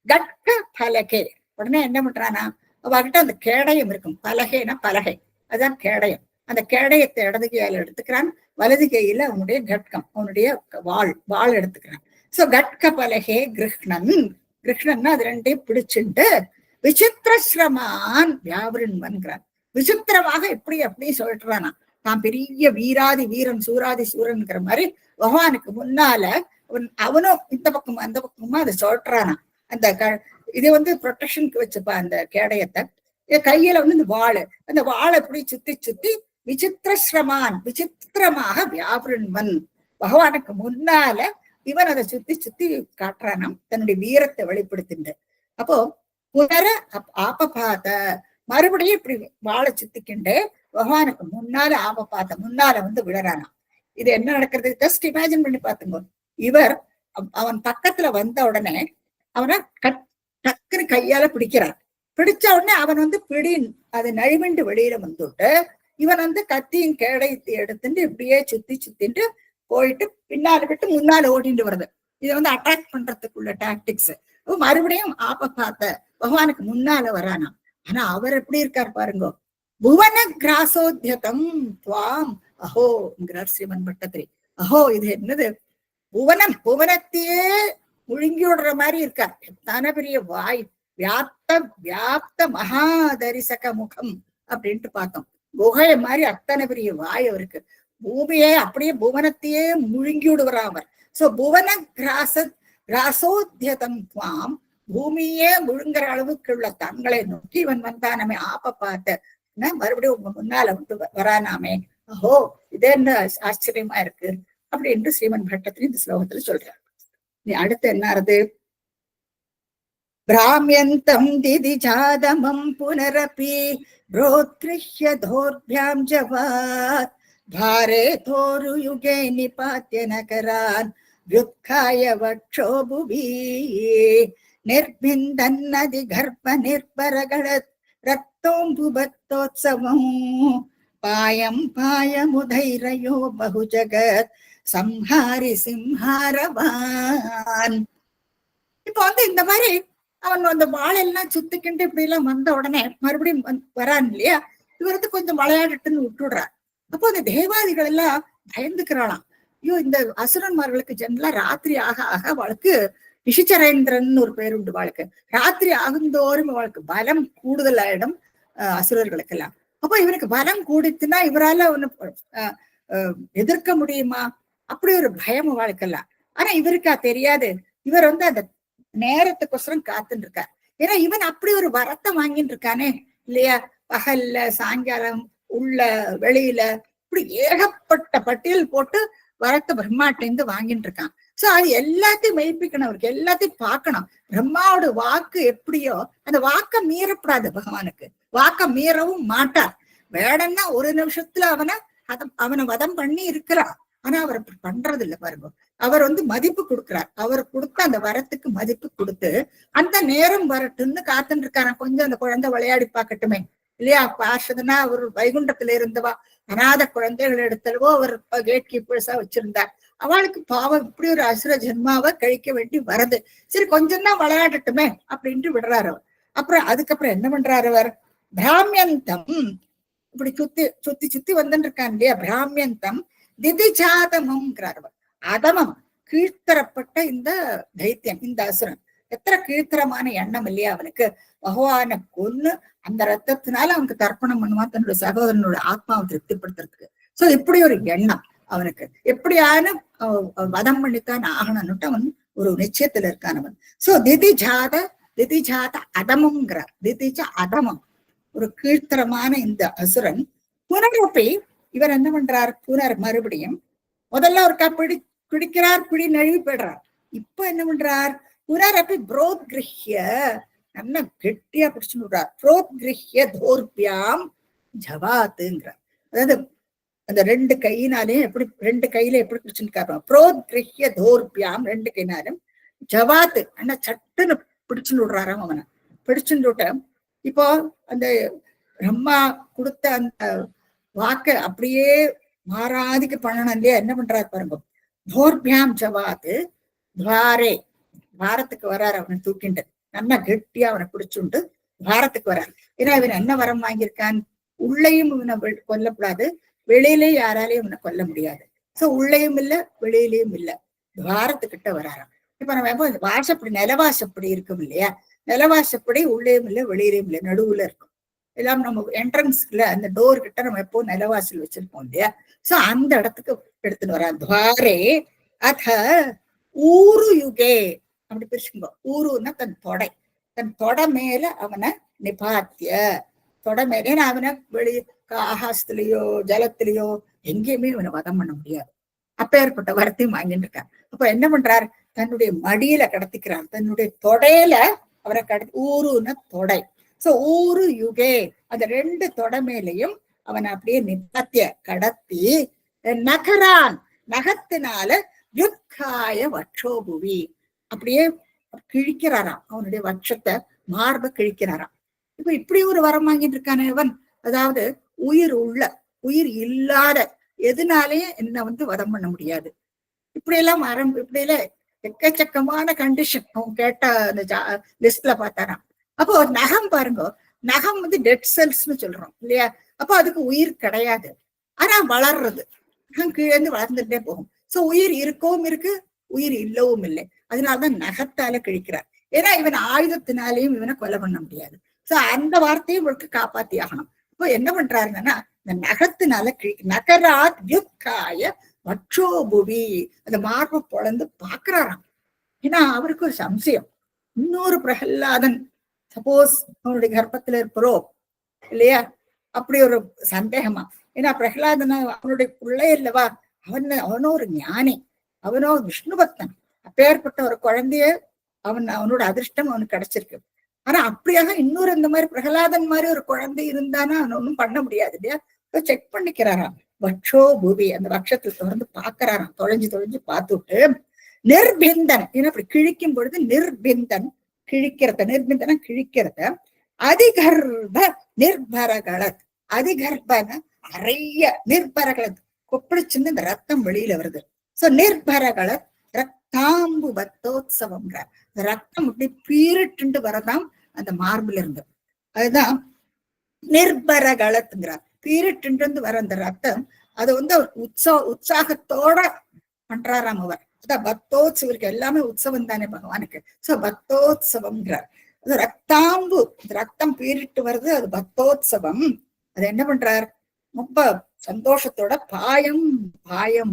கட்க பலகே, உடனே என்ன பண்றானா, அவகிட்ட அந்த கேடயம் இருக்கும், பலகைனா பலகை, அதுதான் கேடயம். அந்த கேடயத்தை இடது கையால எடுத்துக்கிறான், வலது கையில அவனுடைய கட்கம், அவனுடைய வாள் எடுத்துக்கிறான். சோ கட்க பலகே கிருஷ்ணன், கிருஷ்ணன் அது ரெண்டையும் பிடிச்சுட்டு விசித்திரஸ்ரமான் வியாவிரன்வன்கிறான். விசித்திரமாக எப்படி அப்படி சொல்றானா, தான் பெரிய வீராதி வீரன் சூராதி சூரன்ங்கிற மாதிரி பகவானுக்கு முன்னால அவனும் இந்த பக்கம் அந்த பக்கமா அதை சொல்றானா. அந்த இது ப்ரொடெக்ஷனுக்கு வச்சுப்பா அந்த கேடயத்தை. கையில இந்த வாழை, அந்த வாழை இப்படி சுத்தி சுத்தி விசித்திரஸ்ரமான், விசித்திரமாக வியாபிரன்வன், பகவானுக்கு முன்னால இவன் அதை சுத்தி சுத்தி காட்டுறானாம், தன்னுடைய வீரத்தை வெளிப்படுத்தின்ற. அப்போ புனர ஆபபாத, மறுபடியும் இப்படி வாழை சுத்திக்கிண்டு பகவானுக்கு முன்னால ஆபபாத, முன்னால விழறானாம். இது என்ன நடக்கிறது, ஜஸ்ட் இமேஜின் பண்ணி பார்த்துங்க. இவர் அவன் பக்கத்துல வந்த உடனே அவனை டக்குன்னு கையால பிடிக்கிறார். பிடிச்ச உடனே அவன் பிடின் அது நழுவிண்டு வெளியில வந்துட்டு இவன் கத்தியும் கேடயத்தை எடுத்துட்டு இப்படியே சுத்தி சுத்திட்டு போயிட்டு பின்னால விட்டு முன்னால ஓடிட்டு வருது. இதை அட்டாக் பண்றதுக்குள்ள டாக்டிக்ஸ். மறுபடியும் ஆப்ப பார்த்த பகவானுக்கு முன்னால வரானா. ஆனா அவர் எப்படி இருக்கார் பாருங்க. புவன கிராசோத்தியதம் துவாம் அஹோங்கிறார் ஸ்ரீமன் பட்டத்திரி. அஹோ இது என்னது, புவனம் புவனத்தையே முழுங்கி விடுற மாதிரி இருக்கார். எத்தனை பெரிய வாய், வியாப்த வியாப்த மகாதரிசக முகம் அப்படின்ட்டு பார்த்தோம். குகை மாதிரி அத்தனை பெரிய வாய் அவருக்கு. பூமியே அப்படியே புவனத்தையே முழுங்கி விடுவார் அவர். சோ புவன கிராசோத்தியதம் துவாம், பூமியே முழுங்குற அளவுக்கு உள்ள தங்களை நோக்கி இவன் வந்தானமே ஆப்ப பார்த்த மறுபடியும் உங்க முன்னால வரானாமே. அஹோ இது என்ன ஆச்சரியமா இருக்கு அப்படின்னு ஸ்ரீமன் பட்டத்திரி இந்த ஸ்லோகத்துல சொல்றார். நீ அடுத்து என்ன ஆறுது, பிராமியந்தம் திதி ஜாதமம் புனரபி ப்ரோத்கிருஹ்ய தோர்பியாம் ஜவாத் பாரே தோரு யுகே நிபாத்ய நகரான் வ்யுத்காய வக்ஷோ புவி நிர்பிந்தன்னதி கர்ப்ப நிர்பரகடத் ரத்தோம்புபத்தோத்சவம் பாயம் பாயமுதைரயோ பகுஜகத் சம்ஹாரி சிம்ஹாரவான். இப்ப இந்த மாதிரி அவன் வாழெல்லாம் சுத்திக்கிட்டு இப்படி எல்லாம் வந்த உடனே மறுபடியும் வரான் இல்லையா, இவருக்கு கொஞ்சம் விளையாடுட்டுன்னு விட்டுடுறார். அப்போ அந்த தேவாதிகள் எல்லாம் பயந்துக்கிறாளாம். ஐயோ இந்த அசுரன்மார்களுக்கு ஜென்ரலா ராத்திரி ஆக ஆக அவளுக்கு விஷச்சரேந்திரன் ஒரு பேர் உண்டு. வாழ்க்கை ராத்திரி ஆகுந்தோறும் அவளுக்கு பலம் கூடுதல் ஆயிடும் அசுரர்களுக்கு எல்லாம். அப்போ இவனுக்கு பலம் கூடித்துனா இவரால ஒண்ணு எதிர்க்க முடியுமா, அப்படி ஒரு பயம் வாழ்க்கெல்லாம். ஆனா இவருக்கா தெரியாது. இவர் அந்த நேரத்துக்கோசரம் காத்துட்டு இருக்கார். ஏன்னா இவன் அப்படி ஒரு வரத்தை வாங்கிட்டு இருக்கானே இல்லையா, பகல்ல சாயங்காலம் உள்ள வெளியில இப்படி ஏகப்பட்ட பட்டியல் போட்டு வரத்தை பிரம்மாட்டேந்து வாங்கிட்டு இருக்கான். சோ அது எல்லாத்தையும் மெய்ப்பிக்கணும், அவருக்கு எல்லாத்தையும் பார்க்கணும். பிரம்மாவோட வாக்கு எப்படியோ அந்த வாக்க மீறப்படாது. பகவானுக்கு வாக்க மீறவும் மாட்டார். வேடன்னா ஒரு நிமிஷத்துல அவனை வதம் பண்ணி இருக்கிறார். ஆனா அவர் பண்றது இல்லை பாருங்க. அவர் மதிப்பு கொடுக்கிறார். அவர் கொடுத்த அந்த வரத்துக்கு மதிப்பு கொடுத்து அந்த நேரம் வரட்டுன்னு காத்துட்டு இருக்காரு. கொஞ்சம் அந்த குழந்தை விளையாடி பார்க்கட்டுமே இல்லையா. பார்ஷதுன்னா அவர் வைகுண்டத்துல இருந்தவா அநாத குழந்தைகள் எடுத்தவோ அவர் கேட் கீப்பர்ஸா வச்சிருந்தார். அவளுக்கு பாவம் இப்படி ஒரு அசுர ஜென்மாவை கழிக்க வேண்டி வருது. சரி கொஞ்சம் தான் விளையாடட்டுமே அப்படின்ட்டு விடுறாரு அவர். அதுக்கப்புறம் என்ன பண்றாரு அவர், பிராமியந்தம் இப்படி சுத்தி சுத்தி வந்துட்டு இருக்கான் இல்லையா. பிராமியந்தம் திதிஜாதமம்ங்கிறார் அவர். அதமம் கீழ்த்தரப்பட்ட இந்த தைத்தியம், இந்த அசுரன் எத்தனை கீழ்த்தரமான எண்ணம் இல்லையா அவனுக்கு. பகவான கொன்னு அந்த ரத்தத்தினால அவனுக்கு தர்ப்பணம் பண்ணுவான் தன்னுடைய சகோதரனோட ஆத்மாவை திருப்திப்படுத்துறதுக்கு. சோ இப்படி ஒரு எண்ணம் அவனுக்கு. எப்படியான வதம் பண்ணித்தான் ஆகணும்னுட்டு அவன் ஒரு நிச்சயத்துல இருக்கான் அவன். சோ திதிஜாத அதமம்ங்கிறார். திதிஜ அதமம் ஒரு கீழ்த்தரமான இந்த அசுரன். புனரப்பி இவர் என்ன பண்றார், மறுபடியும் முதல்ல ஒருக்கா பிடிக்கிறார், பிடி நழுவி போயிடுறார். இப்ப என்ன பண்றார், புனரப்பி புரோத்கிருஹ்ய நல்லா கெட்டியா பிடிச்சு விடுறார். புரோத்கிருஹ்ய தோர்பியாம் ஜவாத்துங்கிறார். அதாவது அந்த ரெண்டு கையினாலையும் ரெண்டு கையில எப்படி பிடிச்சுன்னு புரோத்கிருஹ்ய தோர்பியாம் ரெண்டு கையினாலும் ஜவாத்து அண்ணா சட்டுன்னு பிடிச்சுன்னு விடுறாராம் அவனை. பிடிச்சுன்னு விட்ட இப்போ அந்த பிரம்மா கொடுத்த அந்த வாக்க அப்படியே மாறாதிக்கு பண்ணணும் இல்லையா. என்ன பண்றாரு பாருங்க, தோர்பியாம் ஜவாத்து துவாரே துவாரத்துக்கு வர்றாரு. அவனை தூக்கிண்டு நல்லா கெட்டியா அவனை பிடிச்சுண்டு துவாரத்துக்கு வர்றாரு. ஏன்னா இவன் என்ன வரம் வாங்கியிருக்கான், உள்ளேயும் இவனை கொல்லக்கூடாது, வெளியிலேயும் யாராலையும் இவனை கொல்ல முடியாது. சோ உள்ளேயும் இல்ல வெளியிலயும் இல்ல, துவாரத்துக்கிட்ட வராராம். இப்ப நம்ம வாசப்படி நிலவாசப்படி இருக்கும் இல்லையா, நிலவாசப்படி உள்ளேயும் இல்லை வெளியிலையும் இல்லை, நடுவுல இருக்கும். எல்லாம் நம்ம என்ட்ரன்ஸ்ல அந்த டோர் கிட்ட நம்ம எப்போ நிலவாசல் வச்சிருப்போம் இல்லையா. சோ அந்த இடத்துக்கு எடுத்துட்டு வரான். துவாரே அத ஊரு யுகே அப்படி பிரிச்சுக்கோ. ஊருன்னா தன் தொடை மேல அவனை நிபாத்திய தொடை மேல. ஏன்னா அவனை வெளி ஆகாசத்திலேயோ ஜலத்திலேயோ எங்கேயுமே அவனை வதம் பண்ண முடியாது. அப்பேற்பட்ட வரத்தையும் வாங்கிட்டு இருக்கார். அப்ப என்ன பண்றார், தன்னுடைய மடியில கடத்திக்கிறார். தன்னுடைய தொடையில அவரை ஊருன்னா தொடை. சோ ஊரு யுகே அந்த ரெண்டு தொடை மேலையும் அவனை அப்படியே நிபாத்திய கடத்தி நகரான் நகத்தினால யுத்காய வட்சோபுவி அப்படியே கிழிக்கிறாராம். அவனுடைய வட்சத்தை மார்பை கிழிக்கிறாராம். இப்ப இப்படி ஒரு வரம் வாங்கிட்டு இருக்கானே இவன், அதாவது உயிர் உள்ள உயிர் இல்லாத எதுனாலேயும் என்ன வதம் பண்ண முடியாது. இப்படி எல்லாம் இப்படி எல்லாம் எக்கச்சக்கமான கண்டிஷன் அவன் கேட்ட அந்த லிஸ்ட்ல பார்த்தாராம். அப்போ ஒரு நகம் பாருங்க, நகம் டெட் செல்ஸ்ன்னு சொல்றோம் இல்லையா? அப்போ அதுக்கு உயிர் கிடையாது, ஆனா வளர்றது கீழே வளர்ந்துட்டே போகும். சோ உயிர் இருக்கவும் இருக்கு, உயிர் இல்லவும் இல்லை. அதனாலதான் நகத்தால கிழிக்கிறார். ஏன்னா இவன் ஆயுதத்தினாலையும் இவனை கொலை பண்ண முடியாது. சோ அந்த வார்த்தையும் இவருக்கு காப்பாத்தி ஆகணும். இப்போ என்ன பண்றாருன்னா, இந்த நகத்தினால நகராத் யுக்காய வட்சோபுவி, அந்த மார்பு பொழந்து பாக்குறாராம். ஏன்னா அவருக்கு ஒரு சம்சயம், இன்னொரு பிரகல்லாதன் சப்போஸ் அவனுடைய கர்ப்பத்துல இருப்பரோ இல்லையா, அப்படி ஒரு சந்தேகமா. ஏன்னா பிரகலாதன அவனுடைய பிள்ளை இல்லவா, அவனோ ஒரு ஞானி, அவனோ விஷ்ணு பக்தன், அப்பேற்பட்ட ஒரு குழந்தைய அவனோட அதிர்ஷ்டம் அவனுக்கு கிடைச்சிருக்கு. ஆனா அப்படியாக இன்னொரு இந்த மாதிரி பிரகலாதன் மாதிரி ஒரு குழந்தை இருந்தானா அவன் ஒன்னும் பண்ண முடியாது இல்லையா? செக் பண்ணிக்கிறாராம். வட்சோ பூவி, அந்த வட்சத்துல தொடர்ந்து பாக்குறாராம், தொலைஞ்சு பார்த்துட்டு நிர்பிந்தன், ஏன்னா அப்படி கிழிக்கும் பொழுது நிர்பிந்தன் நிர்பிந்தன கிழிக்கிறத, அதிகர்ப்ப நிர்பரகளத், அதிகர்ப்பன நிறைய, நிர்பரகளத் கொப்பளிச்சுன்னு இந்த ரத்தம் வெளியில வருது. சோ நிர்பரகளத் ரத்தாம்பு பத்தோத்சவம்ன்ற ரத்தம் அப்படி பீரிட்டு வரதான் அந்த மார்பில் இருந்து. அதுதான் நிர்பரகளத்துங்கிறார். பீரிட்டு வர அந்த ரத்தம் அது அவர் உற்சாகத்தோட பண்றாராம் அவர். அதான் பக்தோத்சவருக்கு எல்லாமே உற்சவம் தானே பகவானுக்கு. சோ பக்தோத்சவம்ங்கிறார். அது ரத்தாம்பு, ரத்தம் பீரிட்டு வருது, அது பக்தோத்சவம். அது என்ன பண்றார், ரொம்ப சந்தோஷத்தோட பாயம்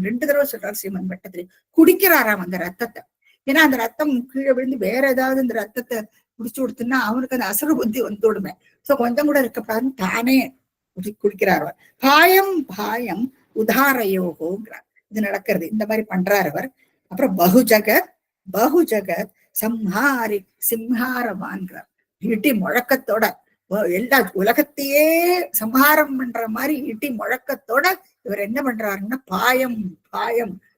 2 தடவை சொல்றார் ஸ்ரீமன் பட்டத்திரி. குடிக்கிறாராம் அந்த ரத்தத்தை. ஏன்னா அந்த ரத்தம் கீழே விழுந்து வேற ஏதாவது இந்த ரத்தத்தை குடிச்சு கொடுத்துன்னா அவனுக்கு அந்த அசுர புத்தி வந்துடுமே. சோ கொஞ்சம் கூட இருக்கக்கூடாதுன்னு தானே குடிக்கிறார் அவர். பாயம் உதாரயோகோங்கிறார். இது நடக்கிறது, இந்த மாதிரி பண்றார் அவர். அப்புறம் பகுஜகத் சம்ஹாரி சிம்ஹாரவான்கிறார். இட்டி முழக்கத்தோட எல்லா உலகத்தையே சம்ஹாரம் பண்ற மாதிரி இட்டி முழக்கத்தோட இவர் என்ன பண்றாருன்னா பாயம்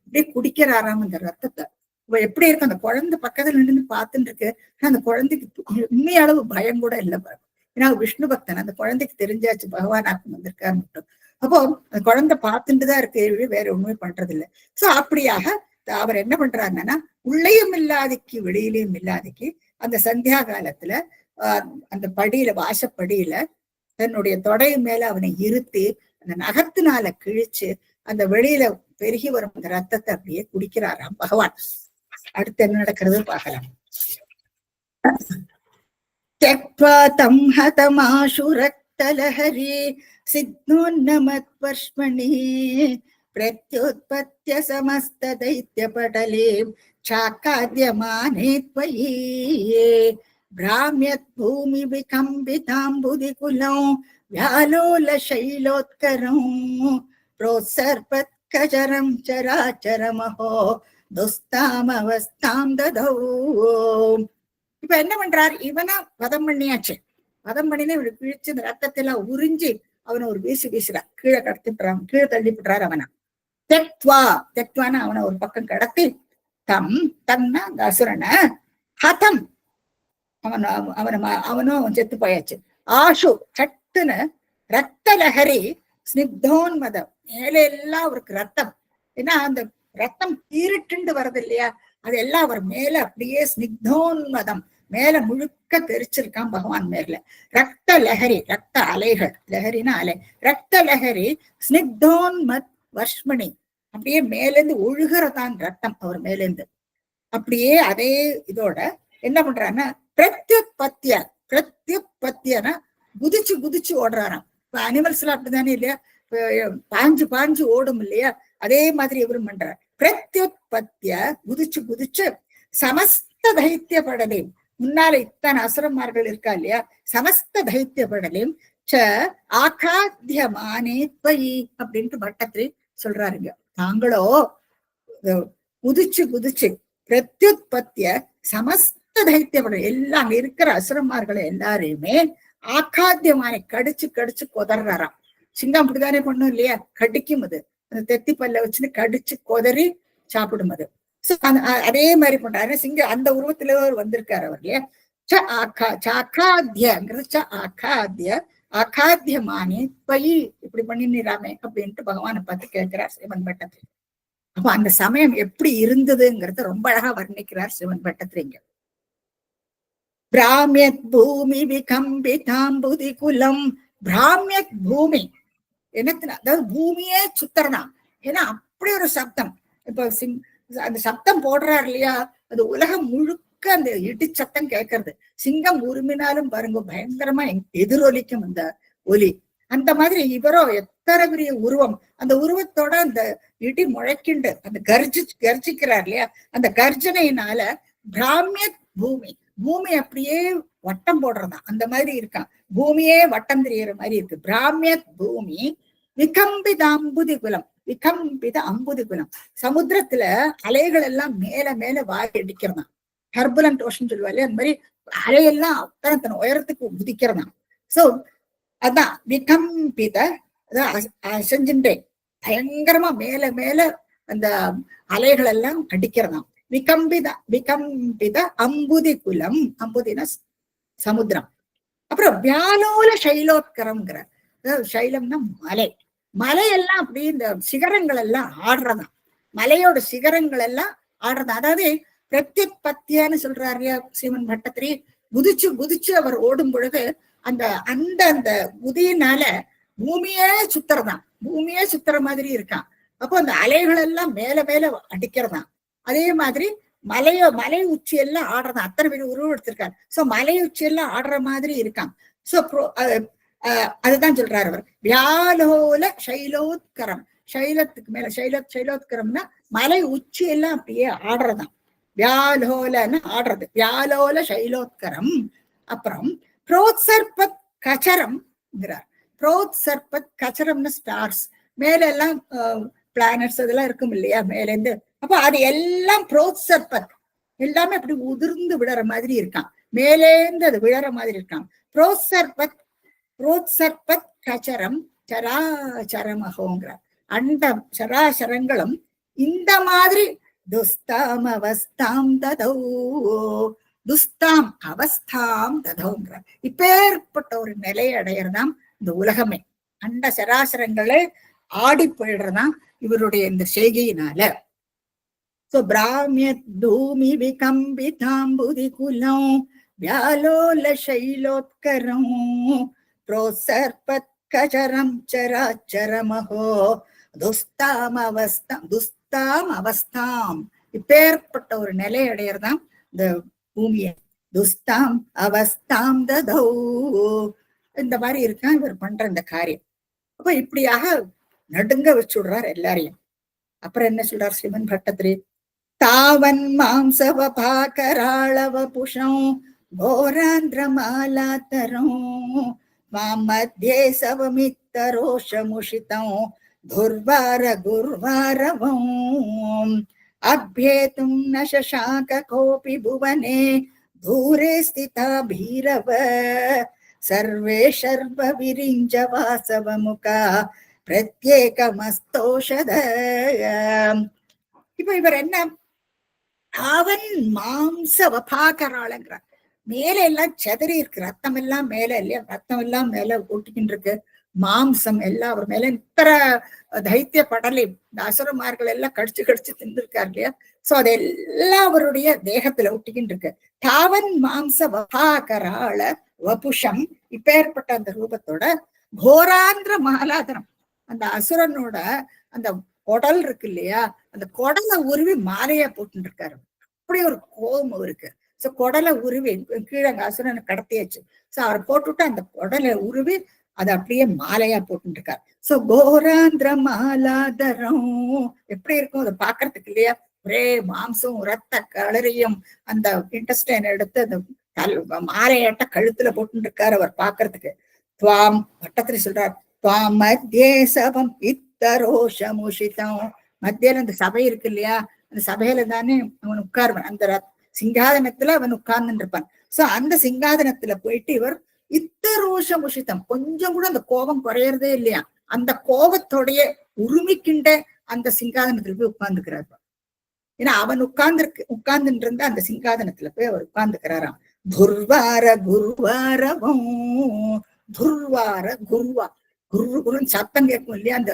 இப்படியே குடிக்கிறாராம் அந்த ரத்தத்தை. இவ எப்படி இருக்கு, அந்த குழந்தை பக்கத்துல நின்று பார்த்துட்டு இருக்கு. அந்த குழந்தைக்கு உண்மைய அளவு பயம் கூட இல்லை பாரு. ஏன்னா விஷ்ணு பக்தன், அந்த குழந்தைக்கு தெரிஞ்சாச்சு பகவானாக்கு வந்திருக்காரு மட்டும். அப்போ அந்த குழந்தை பார்த்துட்டுதான் இருக்கு, வேற ஒண்ணுமே பண்றது இல்லை. சோ அப்படியாக அவர் என்ன பண்றாருன்னா, உள்ளேயும் இல்லாதிக்கு வெளியிலையும் இல்லாதிக்கு அந்த சந்தியா காலத்துல அந்த படியில, வாசப்படியில தன்னுடைய தொடை மேல அவனை இருத்தி அந்த நகத்தினால கிழிச்சு அந்த வெளியில பெருகி வரும் அந்த ரத்தத்தை அப்படியே குடிக்கிறாராம் பகவான். அடுத்து என்ன நடக்கிறது பார்க்கலாம். தம் ஹதமாஷு ரக்தலஹரி சித்னோன்னமத்வர்ஷ்மணி பிரத்யுத்பத்ய சமஸ்த தைத்ய படலே சாக்காத்யமானே த்வயி பிராம்யத் பூமி விகம்பிதாம்புதி குலம் व्यालोल शैलोत्करं प्रोत्सर्पत् कचरं चराचरमहो दुस्ताम அவஸ்தாம் ददौ. இப்ப என்ன பண்றார், இவனா வதம் பண்ணியாச்சு. வதம் பண்ணினா இவனை கிழிச்சு இந்த ரத்தத்தெல்லாம் உறிஞ்சி அவனை ஒரு வீசுறார், கீழே கடத்திடுறான், கீழே தள்ளிவிடுறாரு அவனை. தெக்வானா அவனை ஒரு பக்கம் கடத்தி தன்னா அந்த அசுரனை ஹதம், அவனும் செத்து போயாச்சு. ஆஷு சட்டுன்னு ரத்த லஹரி ஸ்னிக்தோன்மதம், மேல எல்லாம் அவருக்கு ரத்தம். ஏன்னா அந்த ரத்தம் பீரிட்டு வருது இல்லையா, அது எல்லாம் அவர் மேல அப்படியே ஸ்னிக்தோன்மதம், மேல முழுக்க தெரிச்சிருக்கான் பகவான் மேல. ரத்த லஹரி, ரத்த அலைகள், லஹரினா அலை, ரத்த லஹரி ஸ்னிக்தோன்மத் வர்ஷ்மணி, அப்படியே மேலேந்து ஒழுகிறதான் ரத்தம் அவர் மேலேந்து. அப்படியே அதே இதோட என்ன பண்றாருன்னா பிரத்யுத்பத்தியனா குதிச்சு ஓடுறாராம். இப்ப அனிமல்ஸ் எல்லாம் அப்படித்தானே இல்லையா, பாஞ்சு ஓடும் இல்லையா, அதே மாதிரி இவரும் பண்றார். பிரத்யுத்பத்திய குதிச்சு சமஸ்த தைத்திய படலையும், முன்னால இத்தனை அசுரமார்கள் இருக்கா இல்லையா, சமஸ்த தைத்திய படலையும் ச ஆகாத்தியமானே த்வயி அப்படின்ட்டு பட்டத்திரி சொல்றாருங்க. தாங்களோ குதிச்சு பிரத்யுத்பத்திய சமஸ்த தைத்திய படம் எல்லாம் அங்க இருக்கிற அசுரமார்களை எல்லாரையுமே ஆகாத்தியமான கடிச்சு கொதறாராம். சிங்கம் அப்படித்தானே பண்ணும் இல்லையா, கடிக்கும் அது, அந்த தெத்தி பல்ல வச்சுன்னு கடிச்சு கொதறி சாப்பிடும் அது. அதே மாதிரி பண்றாரு. சிங்கம் அந்த உருவத்துல வந்திருக்காரு அவர் இல்லையா, சாக்காத்தியங்கிறது ஆக்காத்திய ஆக்காத்தியமானே பயி இப்படி பண்ணிராமே அப்படின்ட்டு பகவானை பார்த்து கேட்கிறார் சிவன் பட்டத்திரி. அப்ப அந்த சமயம் எப்படி இருந்ததுங்கிறத ரொம்ப அழகா வர்ணிக்கிறார் சிவன் பட்டத்திரிங்க. பிராமியத் பூமி விகம்பிதாம்புதி குலம். பிராமியத் பூமி என்னத்தினா, அதாவது பூமியே சுத்தரதான். ஏன்னா அப்படி ஒரு சப்தம். இப்ப அந்த சப்தம் போடுறாரு இல்லையா, அது உலகம் முழுக்க அந்த இடி சத்தம் கேட்கறது. சிங்கம் உருமினாலும் பாருங்க பயங்கரமா எதிரொலிக்கும் அந்த ஒலி. அந்த மாதிரி இவரோ எத்தனை பெரிய உருவம், அந்த உருவத்தோட அந்த இடி முழக்கிண்டு அந்த கர்ஜிக்கிறார் இல்லையா, அந்த கர்ஜனையினால பிராமிய பூமி, பூமி அப்படியே வட்டம் போடுறதான் அந்த மாதிரி இருக்கான். பூமியே வட்டம் தெரியற மாதிரி இருக்கு. பிராமிய பூமி விகம்பித அம்புதி குலம். விகம்பித அம்புதி குலம், சமுத்திரத்துல அலைகள் எல்லாம் மேல மேல வாய் அடிக்கிறதாம். டர்புலன்ட் ஓஷன் சொல்லுவாரு, அந்த மாதிரி அலையெல்லாம் அத்தனை உயரத்துக்கு உதிக்கிறதாம். சோ அதான் விகம்பித, அசைஞ்சுட்டே பயங்கரமா மேல மேல அந்த அலைகள் எல்லாம் அடிக்கிறதாம். விகம்பித அம்புதி குலம். அம்புதினா சமுத்திரம். அப்புறம் வியாலோல சைலோத்கரம்ங்கிற, அதாவது சைலம்னா மலை. மலையெல்லாம் அப்படி இந்த சிகரங்கள் எல்லாம் ஆடுறதாம். மலையோட சிகரங்கள் எல்லாம் ஆடுறதா. அதாவது பிரத்யுத்பத்தியான்னு சொல்றாரு சிவன் பட்டத்திரி. குதிச்சு குதிச்சு அவர் ஓடும் பொழுது அந்த அந்த அந்த உதியினால பூமியே சுத்துறதான், பூமியே சுத்துற மாதிரி இருக்கான். அப்போ அந்த அலைகள் எல்லாம் மேல மேல அடிக்கிறதாம். அதே மாதிரி மலை உச்சி எல்லாம் ஆடுறதான். அத்தனை பேர் உருவம் எடுத்திருக்காரு. சோ மலை உச்சி எல்லாம் ஆடுற மாதிரி இருக்கான். சோ அதுதான் சொல்றாரு அவர். வியாலோல சைலோத்கரம். சைலத்துக்கு மேல சைலோத்கரம்னா மலை உச்சி எல்லாம் அப்படியே ஆடுறதாம். வியாலோலன்னு ஆடுறது, வியாலோல சைலோத்கரம். அப்புறம் புரோத்சர்பத் கச்சரம்ங்கிறார். புரோத்சர்பத் கச்சரம்னு ஸ்டார்ஸ் மேல எல்லாம் பிளானட்ஸ் அதெல்லாம் இருக்கும் இல்லையா மேல இருந்து. அப்ப அது எல்லாம் புரோத்சர்பத் எல்லாமே அப்படி உதிர்ந்து விழற மாதிரி இருக்கான். மேலேந்து அது விழற மாதிரி இருக்கான். புரோத்சர்பத் கச்சரம் சராச்சரமகோங்கிறார். அந்த சராசரங்களும் இந்த மாதிரி துஸ்தாம் அவஸ்தாம் ததோ, துஸ்தாம் அவஸ்தாம் ததோங்கிற இப்பேற்பட்ட ஒரு நிலை அடையறதாம் இந்த உலகமே. அண்ட சராசரங்களே ஆடி போயிடுறதாம் இவருடைய இந்த செய்கையினால. சோ பிராமியத் பூமி விகம்பிதாம்புதி குலம் வியாலோல சைலோத்கரம் புரோத்சர்பத் கச்சரம் சராச்சரமஹோ துஸ்தாம் அவஸ்தாம் இப்பேற்பட்ட ஒரு நிலை அடையறதாம் இந்த பூமியை. துஸ்தாம் அவஸ்தாம் ததோ, இந்த மாதிரி இருக்கான் இவர் பண்ற இந்த காரியம். அப்ப இப்படியாக நடுங்க வச்சுடுறார் எல்லாரையும். அப்புறம் என்ன சொல்றார் சிவன் பட்டத்திரி? தாவன் மாம்சவபாகராளவ புஷம் கோராந்திரமாலாத்தரம் மத்தியே சவமித்தரோஷமுஷிதம் துர்வார குர்வாரவம் அப்யேதும் ந சசாக கோபி புவனே தூரே ஸ்திதா பீரவ சர்வே சர்வ விரிஞ்ச வாசவ முகா பிரத்யேகமஸ்தோஷத. இப்ப இவர் என்ன, அவன் மாம்ச வபாகராளங்கிறார். மேல எல்லாம் செதறி இருக்கு, ரத்தம் எல்லாம் மேல இல்லையா, ரத்தம் எல்லாம் மேல ஓட்டிக்கிட்டு இருக்கு. மாம்சம் எல்லாம் அவர் மேல இத்தனை தைத்திய படலை இந்த அசுரமார்கள் எல்லாம் கடிச்சு தின்றுருக்காரு இல்லையா. சோ அதெல்லாம் அவருடைய தேகத்துல ஒட்டிக்கிட்டு இருக்கு. தாவன் மாம்ச வபாகராள வபுஷம் இப்பேற்பட்ட அந்த ரூபத்தோட கோராந்திர மாலாதனம், அந்த அசுரனோட அந்த குடல் இருக்கு இல்லையா, அந்த குடலை உருவி மாலையா போட்டு இருக்காரு. அப்படி ஒரு கோபம் இருக்கு. சோ குடலை உருவி கீழே அந்த அசுரனை கடத்தியாச்சு. சோ அவர் போட்டுவிட்டு அந்த குடலை உருவி அதை அப்படியே மாலையா போட்டு இருக்காரு. சோ கோராந்திர மாலாதரம் எப்படி இருக்கும் அதை பாக்குறதுக்கு இல்லையா, ஒரே மாம்சம் ரத்த கலரையும் அந்த இன்டெஸ்டைன் எடுத்து அந்த மாலையாட்ட கழுத்துல போட்டு இருக்காரு அவர் பாக்குறதுக்கு. துவாம் பட்டத்திரி சொல்றார், துவாம் மத்தியே சபம் இத்தரோஷமுஷிதம். மத்தியில அந்த சபை இருக்கு இல்லையா, அந்த சபையில தானே அவன் உட்கார்வன், அந்த சிங்காதனத்துல அவன் உட்கார்ந்துட்டு இருப்பான். சோ அந்த சிங்காதனத்துல போயிட்டு இவர் இத்தரோஷமுஷிதம், கொஞ்சம் கூட அந்த கோபம் குறையறதே இல்லையா, அந்த கோபத்தோடைய உரிமைக்கின்ற அந்த சிங்காதனத்துல போய் உட்கார்ந்துக்கிறார். ஏன்னா அவன் உட்கார்ந்துட்டு இருந்த அந்த சிங்காதனத்துல போய் அவர் உட்கார்ந்துக்கிறாராம். துர்வார குருவாரவம். துர்வார குருவா, குரு குருன்னு சத்தம் கேட்கும் இல்லையா, அந்த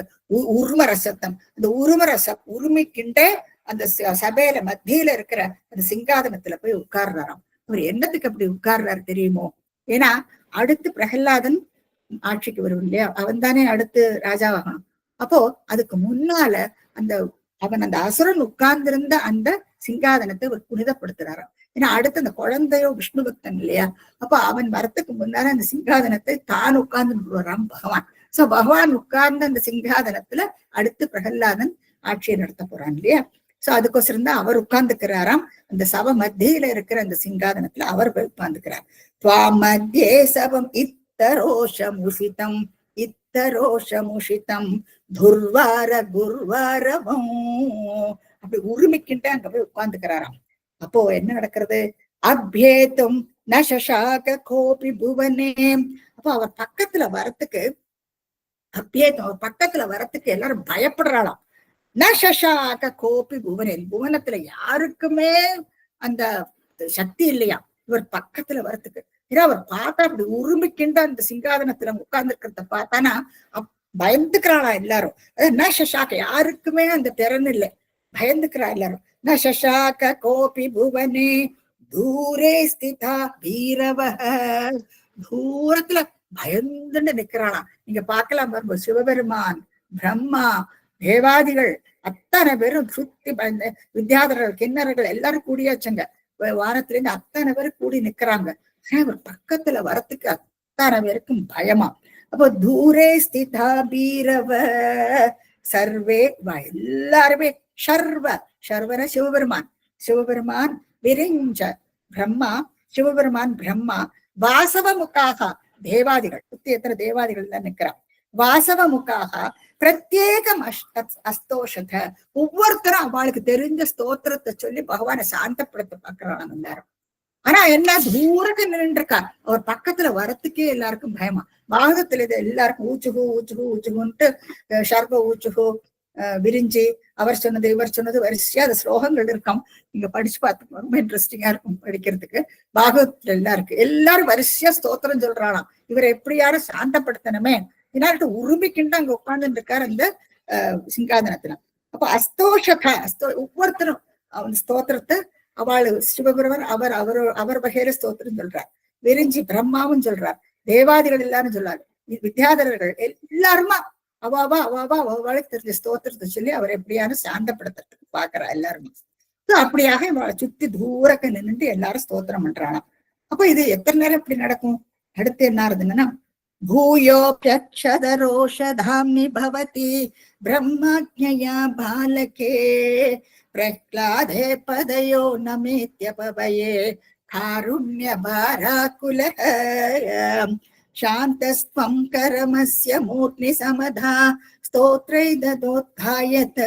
உருமர சத்தம். அந்த உருமர உருமிக்கிண்டே அந்த சபையில மத்தியில இருக்கிற அந்த சிங்காதனத்துல போய் உட்கார்றாராம். அவர் என்னத்துக்கு அப்படி உட்கார்றாரு தெரியுமோ? ஏன்னா அடுத்து பிரகலாதன் ஆட்சிக்கு வரும் இல்லையா, அவன் தானே அடுத்து ராஜாவாகணும். அப்போ அதுக்கு முன்னால அந்த அவன் அந்த அசுரன் உட்கார்ந்திருந்த அந்த சிங்காதனத்தை அவர் புனிதப்படுத்துறாராம். ஏன்னா அடுத்து அந்த குழந்தையோ விஷ்ணு பக்தன் இல்லையா, அப்ப அவன் வரத்துக்கு முன்னால அந்த சிங்காதனத்தை தான் உட்கார்ந்து வர்றான் பகவான். சோ பகவான் உட்கார்ந்த அந்த சிங்காதனத்துல அடுத்து பிரகலாதன் ஆட்சியை நடத்த போறான் இல்லையா. சோ அதுக்கோசரம் தான் அவர் உட்கார்ந்துக்கிறாராம். அந்த சபை மத்தியில இருக்கிற அந்த சிங்காதனத்துல அவர் உட்கார்ந்துக்கிறார். துவா மத்தியே சபம் இத்தரோஷமுஷிதம் இத்தரோஷமுஷிதம் துர்வார குர்வாரவம். அப்படி உரிமைக்கிட்ட அங்க போய் உட்கார்ந்துக்கிறாராம். அப்போ என்ன நடக்கிறது? அப்யேத்தும் நசசாக கோபி புவனே. அப்போ அவர் பக்கத்துல வரத்துக்கு, அப்யேத்தும் அவர் பக்கத்துல வரத்துக்கு எல்லாரும் பயப்படுறாளாம். நசசாக கோபி புவனேன், புவனத்துல யாருக்குமே அந்த சக்தி இல்லையா இவர் பக்கத்துல வரத்துக்கு. ஏன்னா அவர் பார்த்தா அப்படி உரிமைக்கின்ற அந்த சிங்காதனத்துல உட்கார்ந்து இருக்கிறத பார்த்தானா பயந்துக்கிறாளா எல்லாரும். நசசாக யாருக்குமே அந்த திறன் இல்லை, பயந்துக்கிறா எல்லாரும். நசசாக கோபி புவனே தூரே ஸ்திதா பீரவ. தூரத்துல பயந்துன்னு நிக்கிறாளாம். நீங்க பார்க்கலாம் பாருங்க, சிவபெருமான், பிரம்மா, தேவாதிகள் அத்தனை பேரும் சுத்தி பயந்த, வித்யாதரர்கள், கிண்ணறர்கள் எல்லாரும் கூடியாச்சுங்க. வானத்துல இருந்து அத்தனை பேரும் கூடி நிக்கிறாங்க. ஒரு பக்கத்துல வரத்துக்கு அத்தனை பேருக்கும் பயமா. அப்போ தூரே ஸ்திதா பீரவ சர்வே, எல்லாருமே சர்வ, சர்வன சிவபெருமான், சிவபெருமான் விரிஞ்ச பிரம்மா, சிவபெருமான் பிரம்மா, வாசவ முக்காக தேவாதிகள், சுத்தி எத்தனை தேவாதிகள் எல்லாம் நிக்கிறான். வாசவ முக்காக பிரத்யேகம் அஸ்தோஷத, ஒவ்வொருத்தரும் அவளுக்கு தெரிஞ்ச ஸ்தோத்திரத்தை சொல்லி பகவானை சாந்தப்படுத்த பாக்குறான் எல்லாரும். ஆனா என்ன தூரக்கு நின்றுருக்கா, அவர் பக்கத்துல வரத்துக்கே எல்லாருக்கும் பயமா. பாகத்துல இது எல்லாருக்கும் ஊச்சுகு ஊச்சுகு ஊச்சுகுன்ட்டு ஷர்ப ஊச்சுகு விரிஞ்சி அவர் சொன்னது இவர் சொன்னது வரிசையா அந்த ஸ்லோகங்கள் இருக்கும். நீங்க படிச்சு பார்த்து ரொம்ப இன்ட்ரெஸ்டிங்கா இருக்கும் படிக்கிறதுக்கு. பாகவத்துல எல்லாம் இருக்கு, எல்லாரும் வரிசையா ஸ்தோத்திரம் சொல்றானாம். இவரை எப்படியாரும் சாந்தப்படுத்தணுமே என்னாட்டு உரிமைக்கிண்டு அங்க உட்கார்ந்துட்டு இருக்காரு அந்த சிங்காதனத்துல. அப்ப அஸ்தோஷக, ஒவ்வொருத்தரும் அவன் ஸ்தோத்திரத்தை அவள் சிவபெருமன் அவர் வகையில ஸ்தோத்திரம் சொல்றார். விரிஞ்சி பிரம்மாவும் சொல்றார், தேவாதிகள் எல்லாரும் சொல்றாரு, வித்யாதரர்கள் எல்லாருமா அவாவா அவளுக்கு தெரிஞ்ச ஸ்தோத்திரத்தை சொல்லி அவர் எப்படியான சாந்தப்படுத்துறதுக்கு பாக்குறா எல்லாருமே. அப்படியாக இவளை சுத்தி தூரக்க நின்றுட்டு எல்லாரும் ஸ்தோத்திரம் பண்றானா. அப்ப இது எத்தனை நேரம் இப்படி நடக்கும்? அடுத்து என்ன ஆகுதுன்னா, பூயோப்யக்ஷதரோஷதாம்னி பவதி பிரம்மாஜ்ஞயா பாலகே பிரஹ்லாதே பதயோ நமேத்யபவயே காருண்ய பாராகுல சாந்தஸ்வம் கரமஸ்ய மூர்த்தி சமதா ஸ்தோத்ரைரதோத்காயத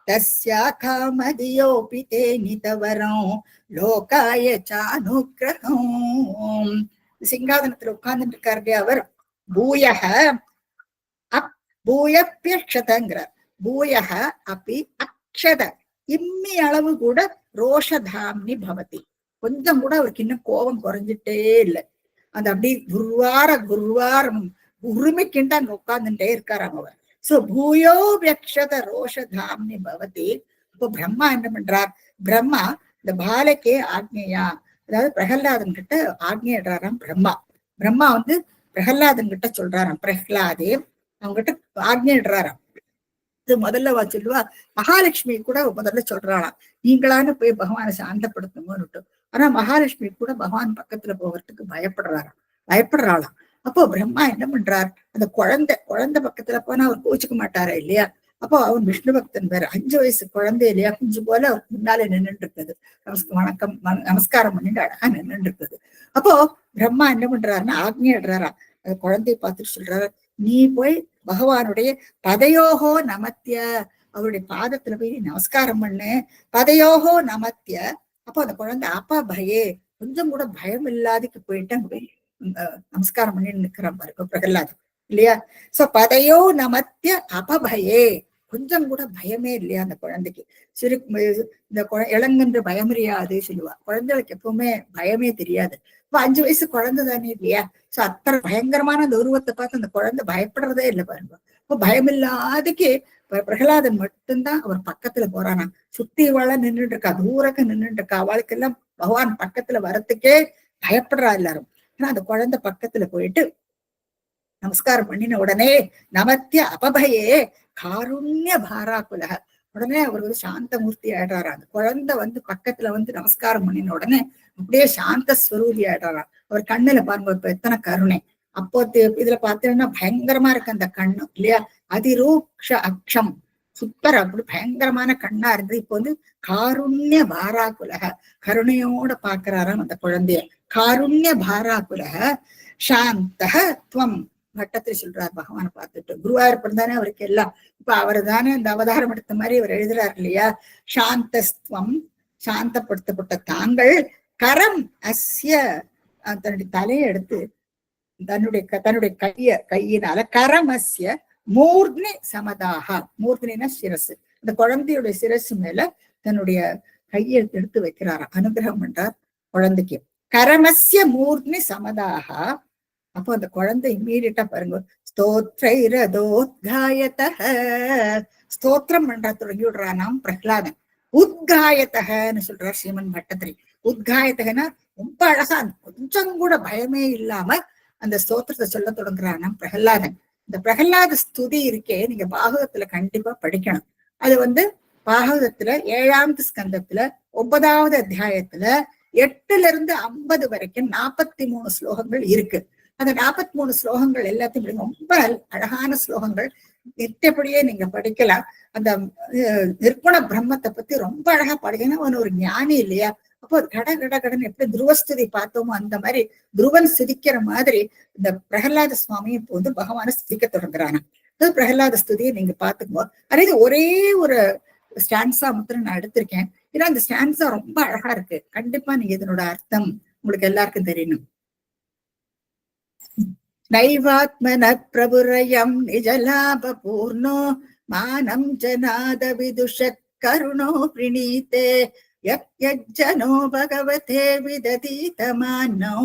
தஸ்யா காமதியோபி தே நிதவரம் லோகாய சானுக்ரகம். சிங்காதனத்துல உட்கார்ந்துட்டு இருக்காரு அவர். பூயக பூயப்பியக்ஷதங்கிறார். பூயக அப்படி அக்ஷத, இம்மி அளவு கூட ரோஷதாம்னி பவதி, கொஞ்சம் கூட அவருக்கு இன்னும் கோபம் குறைஞ்சிட்டே இல்லை. அந்த அப்படி குருவாரம் உரிமைக்கிண்டு அங்க உட்கார்ந்துட்டே இருக்காராம் அவர். சோ பூயோ வியக்ஷத ரோஷதாம்னி பவதி. இப்போ பிரம்மா என்ன பண்றார்? பிரம்மா இந்த பாலக்கே ஆக்ஞையா, அதாவது பிரகலாதன் கிட்ட ஆக்ஞையிடுறாராம் பிரம்மா. பிரம்மா பிரகலாதன் கிட்ட சொல்றாராம், பிரகலாதே அவங்ககிட்ட ஆக்ஞையிடுறாராம். இது முதல்ல சொல்லுவா, மகாலட்சுமி கூட முதல்ல சொல்றாளாம், நீங்களான்னு போய் பகவானை சாந்தப்படுத்துங்கன்னு. ஆனா மகாலட்சுமி கூட பகவான் பக்கத்துல போகிறதுக்கு பயப்படுறாளாம். அப்போ பிரம்மா என்ன பண்றார்? அந்த குழந்தை பக்கத்துல போனா அவர் கோச்சுக்க மாட்டாரா இல்லையா. அப்போ அவன் விஷ்ணு பக்தன் வேற, 5 வயசு குழந்தை இல்லையா, குஞ்சு போல அவர் முன்னாலே நின்றுட்டு இருக்குது. வணக்கம் நமஸ்காரம் பண்ணிட்டு அழகா நின்றுட்டு இருக்குது. அப்போ பிரம்மா என்ன பண்றாருன்னா ஆக்ஞையிடுறாரா, அந்த குழந்தைய பார்த்துட்டு சொல்றாரு, நீ போய் பகவானுடைய பதையோகோ நமத்திய, அவருடைய பாதத்துல போய் நமஸ்காரம் பண்ணு, பதையோகோ நமத்திய. அப்போ அந்த குழந்தை அப்பா பயே, கொஞ்சம் கூட பயம் இல்லாதக்கு போயிட்டு அங்க போய் நமஸ்காரம் பண்ணி நிக்கிறான் பாருங்க பிரகலாதன் இல்லையா. சோ பதையோ நமத்திய அபபயே, கொஞ்சம் கூட பயமே இல்லையா அந்த குழந்தைக்கு. சிறு இந்த இளங்கன்று பயமறியாது சொல்லுவா. குழந்தைகளுக்கு எப்பவுமே பயமே தெரியாது. இப்ப 5 வயசு குழந்தை தானே இல்லையா? சோ அத்தனை பயங்கரமான அந்த உருவத்தை பார்த்து அந்த குழந்தை பயப்படுறதே இல்லை பாருங்க. இப்ப பயமில்லாதக்கு பிரகலாதன் மட்டும்தான் அவர் பக்கத்துல போறானா. சுத்தி வாழ நின்றுட்டு இருக்கா, தூரக்க நின்றுட்டு இருக்கா. அவளுக்கு எல்லாம் பகவான் பக்கத்துல வரத்துக்கே பயப்படுறா எல்லாரும். ஆனா அந்த குழந்தை பக்கத்துல போயிட்டு நமஸ்காரம் பண்ணின உடனே நமத்திய அபபயே காருண்ய பாராகுலக, உடனே அவர் வந்து சாந்த மூர்த்தி ஆயிடுறாரா. அந்த குழந்தை வந்து பக்கத்துல வந்து நமஸ்காரம் பண்ணின உடனே அப்படியே சாந்த ஸ்வரூபி ஆயிடுறாரா. அவர் கண்ணுல பாருங்க இப்ப எத்தனை கருணை. அப்போ இதுல பார்த்தீங்கன்னா பயங்கரமா இருக்கு அந்த கண்ணு இல்லையா, அதிரூக்ஷ அக்ஷம், சூப்பர், அப்படி பயங்கரமான கண்ணா இருந்து இப்ப வந்து காருண்ய பாராகுலக, கருணையோட பாக்குறாராம் அந்த குழந்தைய. காருண்ய பாராகுலக சாந்தக துவம், பட்டத்தை சொல்றார் பகவானை பார்த்துட்டு. குருவாயூரப்பன் தானே அவருக்கு எல்லாம். இப்ப அவர் தானே இந்த அவதாரம் எடுத்த மாதிரி அவர் எழுதுறாரு இல்லையா. சாந்தஸ்துவம், சாந்தப்படுத்தப்பட்ட தாங்கள், கரம் அஸ்ய, தன்னுடைய தலையை எடுத்து தன்னுடைய கையினால கரமஸ்ய மூர்த்னி சமதாக, மூர்த்னா சிரசு, அந்த குழந்தையுடைய சிரசு மேல தன்னுடைய கையை எடுத்து வைக்கிறாராம், அனுகிரகம் பண்றார் குழந்தைக்கு. கரமஸ்ய மூர்த்னி சமதாக. அப்போ அந்த குழந்தை இம்மீடியட்டா பாருங்க, ஸ்தோத்ரைரதோத்காயத, ஸ்தோத்திரம் பண்ற தொடங்கி விடுறானாம் பிரகலாதன். உத்காயத்தகன்னு சொல்றார் ஸ்ரீமன் பட்டத்திரி. உத்காயத்தகனா ரொம்ப அழகா கொஞ்சம் கூட பயமே இல்லாம அந்த ஸ்தோத்திரத்தை சொல்ல தொடங்குறானாம் பிரகலாதன். இந்த பிரகலாத ஸ்துதி இருக்கே, நீங்க பாகவதத்துல கண்டிப்பா படிக்கணும். அது வந்து பாகவதத்துல 7வது ஸ்கந்தத்துல 9வது அத்தியாயத்துல 8-50 வரைக்கும் 43 ஸ்லோகங்கள் இருக்கு. அந்த 43 ஸ்லோகங்கள் எல்லாத்தையும் ரொம்ப அழகான ஸ்லோகங்கள், நித்தப்படியே நீங்க படிக்கலாம். அந்த நிர்குண பிரம்மத்தை பத்தி ரொம்ப அழகா படிக்கணும். அவன் ஒரு ஞானி இல்லையா, அப்போ கட கட கடன் எப்படி துருவஸ்துதி பார்த்தோமோ அந்த மாதிரி துருவன் சிதிக்கிற மாதிரி இந்த பிரகலாத சுவாமி இப்போ வந்து பகவான சிதிக்க தொடங்குறானா. அது பிரகலாத ஸ்துதியை நீங்க பாத்துக்கோ. அதே ஒரே ஒரு ஸ்டான்ஸா மாத்திரம் நான் எடுத்திருக்கேன். ஏன்னா அந்த ஸ்டான்ஸா ரொம்ப அழகா இருக்கு. கண்டிப்பா நீங்க இதனோட அர்த்தம் உங்களுக்கு எல்லாருக்கும் தெரியணும். நைவாத்மன பிரபுரயம் நிஜலாப பூர்ணோ மானம் ஜனாத விதுஷ கருணோ பிரணீதே யஜ்ஜனோ பகவதே விததீதமானோ